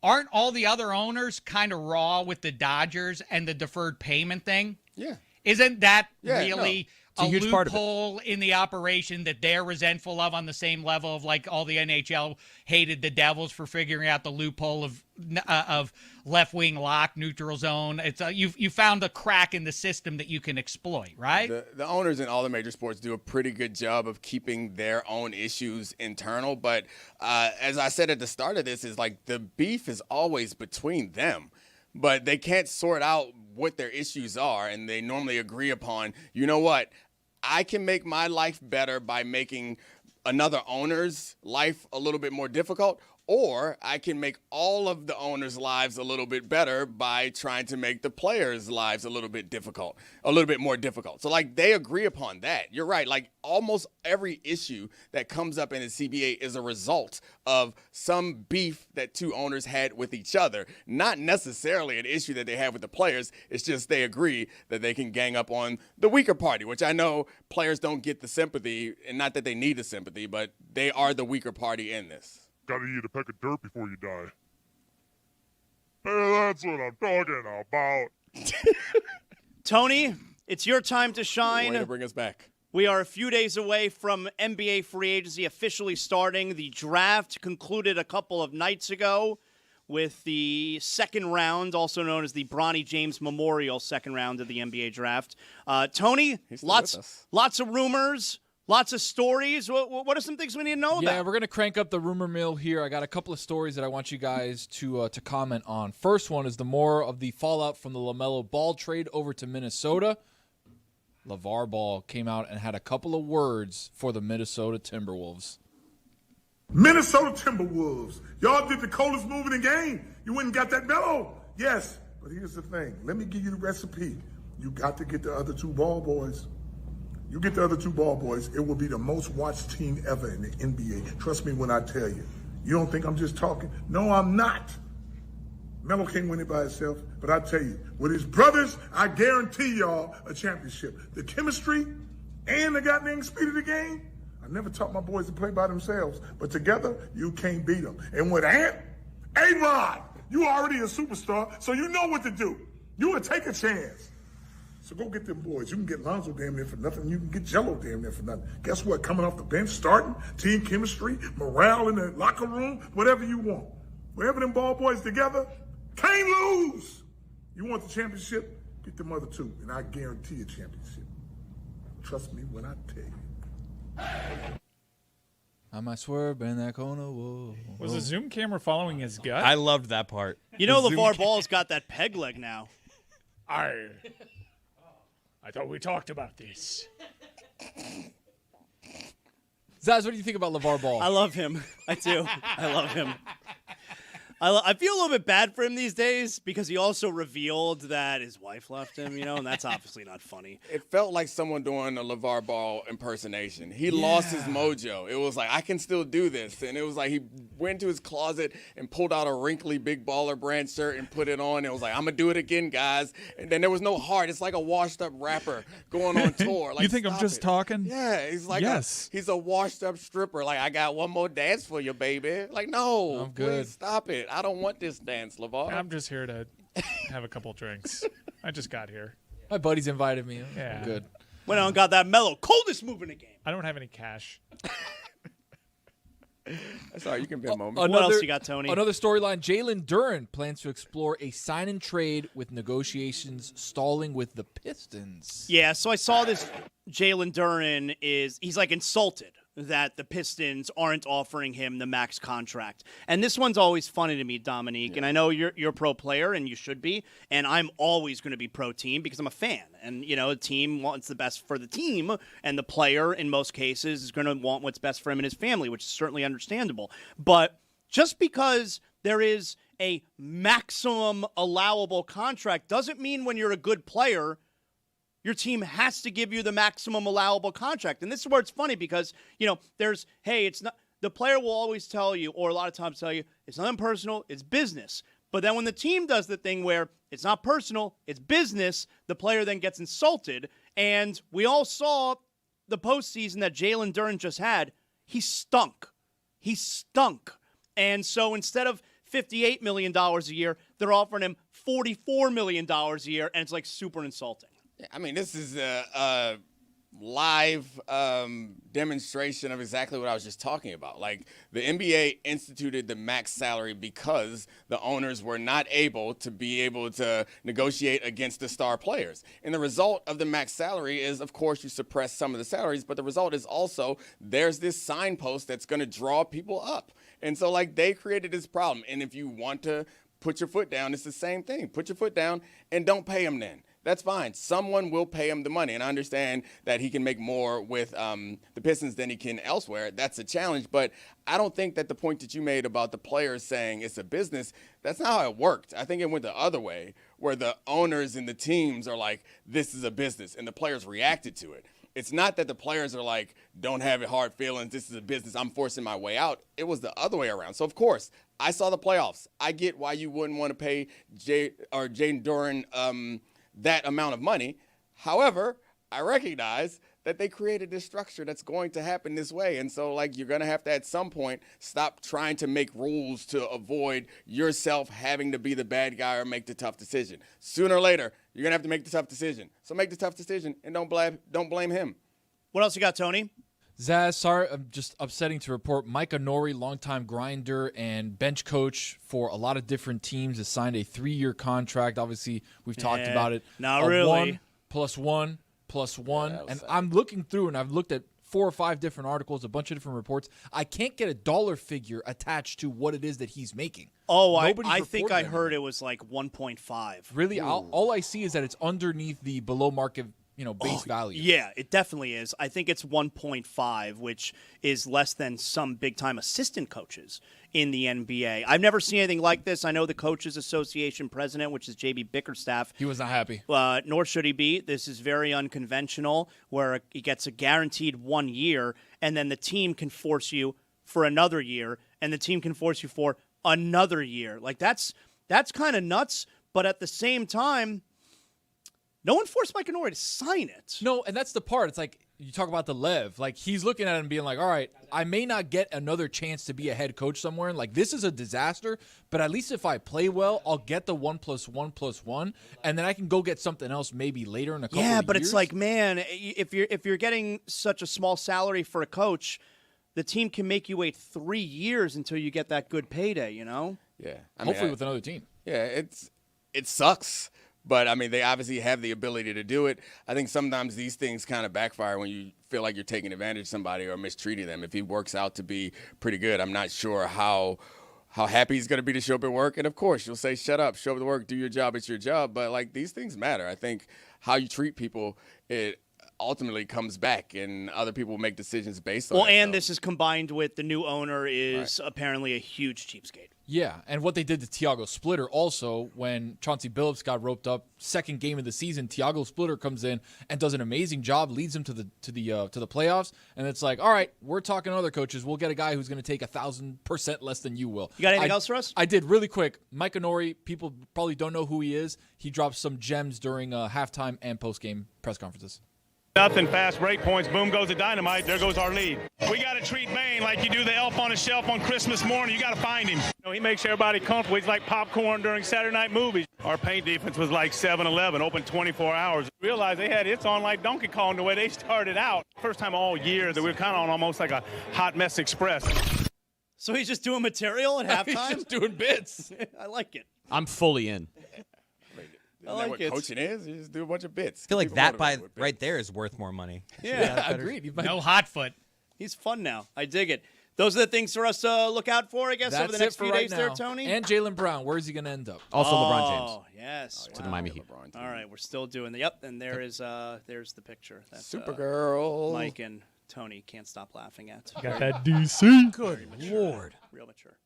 aren't all the other owners kind of raw with the Dodgers and the deferred payment thing? Yeah. Isn't that Yeah, really a huge part of it. loophole in the operation that they're resentful of on the same level of like all the NHL hated the Devils for figuring out the loophole of left-wing lock, neutral zone? It's you found a crack in the system that you can exploit, right? The owners in all the major sports do a pretty good job of keeping their own issues internal. But as I said at the start of this, is like the beef is always between them. But they can't sort out what their issues are, and they normally agree upon, you know what, I can make my life better by making another owner's life a little bit more difficult, or I can make all of the owners' lives a little bit better by trying to make the players' lives a little bit more difficult. So, like, they agree upon that. You're right. Like, almost every issue that comes up in the CBA is a result of some beef that two owners had with each other. Not necessarily an issue that they have with the players. It's just they agree that they can gang up on the weaker party, which I know players don't get the sympathy, and not that they need the sympathy, but they are the weaker party in this. Gotta eat a peck of dirt before you die. Hey, that's what I'm talking about. Tony, it's your time to shine. Way to bring us back. We are a few days away from NBA free agency officially starting. The draft concluded a couple of nights ago with the second round, also known as the Bronny James Memorial second round of the NBA draft. Tony, lots of rumors. Lots of stories. What are some things we need to know about? Yeah, we're going to crank up the rumor mill here. I got a couple of stories that I want you guys to comment on. First one is the more of the fallout from the LaMelo Ball trade over to Minnesota. LeVar Ball came out and had a couple of words for the Minnesota Timberwolves. Minnesota Timberwolves. Y'all did the coldest move in the game. You went and got that Melo. Yes, but here's the thing. Let me give you the recipe. You got to get the other two ball boys. You get the other two ball boys, it will be the most watched team ever in the NBA. Trust me when I tell you. You don't think I'm just talking? No, I'm not. Melo can't win it by himself, but I tell you, with his brothers, I guarantee y'all a championship. The chemistry and the goddamn speed of the game, I never taught my boys to play by themselves, but together, you can't beat them. And with Ant, A-Rod, you already a superstar, so you know what to do. You would take a chance. So go get them boys. You can get Lonzo damn near for nothing. You can get Jello damn near for nothing. Guess what? Coming off the bench, starting, team chemistry, morale in the locker room, whatever you want. Wherever them ball boys together, can't lose. You want the championship? Get them other two, and I guarantee a championship. Trust me when I tell you. I might swerve in that corner. Whoa. Was the Zoom camera following his gut? I loved that part. You know, LeVar Ball's got that peg leg now. I thought we talked about this. Zaz, what do you think about LeVar Ball? I love him. I do. I love him. I feel a little bit bad for him these days because he also revealed that his wife left him, and that's obviously not funny. It felt like someone doing a LeVar Ball impersonation. He lost his mojo. It was like, I can still do this. And it was like he went to his closet and pulled out a wrinkly Big Baller Brand shirt and put it on. It was like, I'm going to do it again, guys. And then there was no heart. It's like a washed-up rapper going on tour. Like, you think I'm just talking? Yeah, he's like he's a washed-up stripper. Like, I got one more dance for you, baby. Like, no, I'm good. Please stop it. I don't want this dance, LeVar. I'm just here to have a couple drinks. I just got here. My buddies invited me. Yeah. I'm good. Went on and got that Melo. Coldest move in the game. I don't have any cash. Sorry, you can be a moment. What else you got, Tony? Another storyline. Jalen Duren plans to explore a sign and trade with negotiations stalling with the Pistons. Yeah, so I saw this. Jalen Duren he's like insulted that the Pistons aren't offering him the max contract. And this one's always funny to me, Dominique. Yeah. And I know you're a pro player, and you should be. And I'm always going to be pro team because I'm a fan. And, the team wants the best for the team. And the player, in most cases, is going to want what's best for him and his family, which is certainly understandable. But just because there is a maximum allowable contract doesn't mean when you're a good player your team has to give you the maximum allowable contract. And this is where it's funny because, it's not, the player will always tell you, or a lot of times tell you, it's nothing personal, it's business. But then when the team does the thing where it's not personal, it's business, the player then gets insulted. And we all saw the postseason that Jalen Duren just had. He stunk. And so instead of $58 million a year. They're offering him $44 million a year, and it's like super insulting. I mean, this is a live demonstration of exactly what I was just talking about. Like, the NBA instituted the max salary because the owners were not able to negotiate against the star players. And the result of the max salary is, of course, you suppress some of the salaries, but the result is also there's this signpost that's going to draw people up. And so, like, they created this problem. And if you want to put your foot down, it's the same thing. Put your foot down and don't pay him then. That's fine. Someone will pay him the money. And I understand that he can make more with the Pistons than he can elsewhere. That's a challenge. But I don't think that the point that you made about the players saying it's a business, that's not how it worked. I think it went the other way, where the owners and the teams are like, this is a business, and the players reacted to it. It's not that the players are like, don't have hard feelings, this is a business, I'm forcing my way out. It was the other way around. So, of course, I saw the playoffs. I get why you wouldn't want to pay Jaden Duren that amount of money. However, I recognize that they created this structure that's going to happen this way. And so, like, you're going to have to, at some point, stop trying to make rules to avoid yourself having to be the bad guy or make the tough decision. Sooner or later, you're going to have to make the tough decision. So make the tough decision and don't blame him. What else you got, Tony? Zaz, sorry, I'm just upsetting to report. Mike Onori, longtime grinder and bench coach for a lot of different teams, has signed a 3-year contract. Obviously, we've talked about it. Not really. 1+1+1. And I'm looking through, and I've looked at 4 or 5 different articles, a bunch of different reports. I can't get a dollar figure attached to what it is that he's making. Oh, I think I heard it was like 1.5. Really? All I see is that it's underneath the below market base value. Yeah, it definitely is. I think it's 1.5, which is less than some big-time assistant coaches in the NBA. I've never seen anything like this. I know the Coaches Association president, which is J.B. Bickerstaff. He was not happy. Nor should he be. This is very unconventional, where he gets a guaranteed 1 year, and then the team can force you for another year, and the team can force you for another year. Like, that's kind of nuts, but at the same time, no one forced Mike Onori to sign it. No, and that's the part. It's like you talk about the Lev. Like, he's looking at it and being like, all right, I may not get another chance to be a head coach somewhere. And like, this is a disaster, but at least if I play well, I'll get the 1+1+1, and then I can go get something else maybe later in a couple of years. Yeah, but it's like, man, if you're getting such a small salary for a coach, the team can make you wait 3 years until you get that good payday, you know? Yeah. Hopefully with another team. Yeah, it sucks. But, I mean, they obviously have the ability to do it. I think sometimes these things kind of backfire when you feel like you're taking advantage of somebody or mistreating them. If he works out to be pretty good, I'm not sure how happy he's going to be to show up at work. And, of course, you'll say, shut up, show up at work, do your job, it's your job. But, like, these things matter. I think how you treat people, it ultimately comes back, and other people make decisions based on it. Well, and this is combined with the new owner is apparently a huge cheapskate. Yeah, and what they did to Thiago Splitter also, when Chauncey Billups got roped up, second game of the season, Thiago Splitter comes in and does an amazing job, leads them to the playoffs, and it's like, all right, we're talking to other coaches. We'll get a guy who's going to take 1,000% less than you will. You got anything else for us? I did really quick. Mike Onori, people probably don't know who he is. He dropped some gems during halftime and post-game press conferences. Nothing, fast break points, boom goes the dynamite, there goes our lead. We got to treat Bane like you do the elf on a shelf on Christmas morning. You got to find him. He makes everybody comfortable. He's like popcorn during Saturday night movies. Our paint defense was like 7-Eleven, open 24 hours. Realized they had hits on like Donkey Kong the way they started out. First time all year that we were kind of on almost like a hot mess express. So he's just doing material at halftime? He's just doing bits. I like it. I'm fully in. Isn't that what coaching is? You just do a bunch of bits. I feel like that right there is worth more money. Yeah, agreed. No hot foot. He's fun now. I dig it. Those are the things for us to look out for, I guess, over the next few days there, Tony. And Jaylen Brown, where's he going to end up? Also LeBron James. Oh, yes. To the Miami Heat. All right, we're still doing the and there's the picture. That's Supergirl. Mike and Tony can't stop laughing at. Got that DC. Good Lord. Real mature.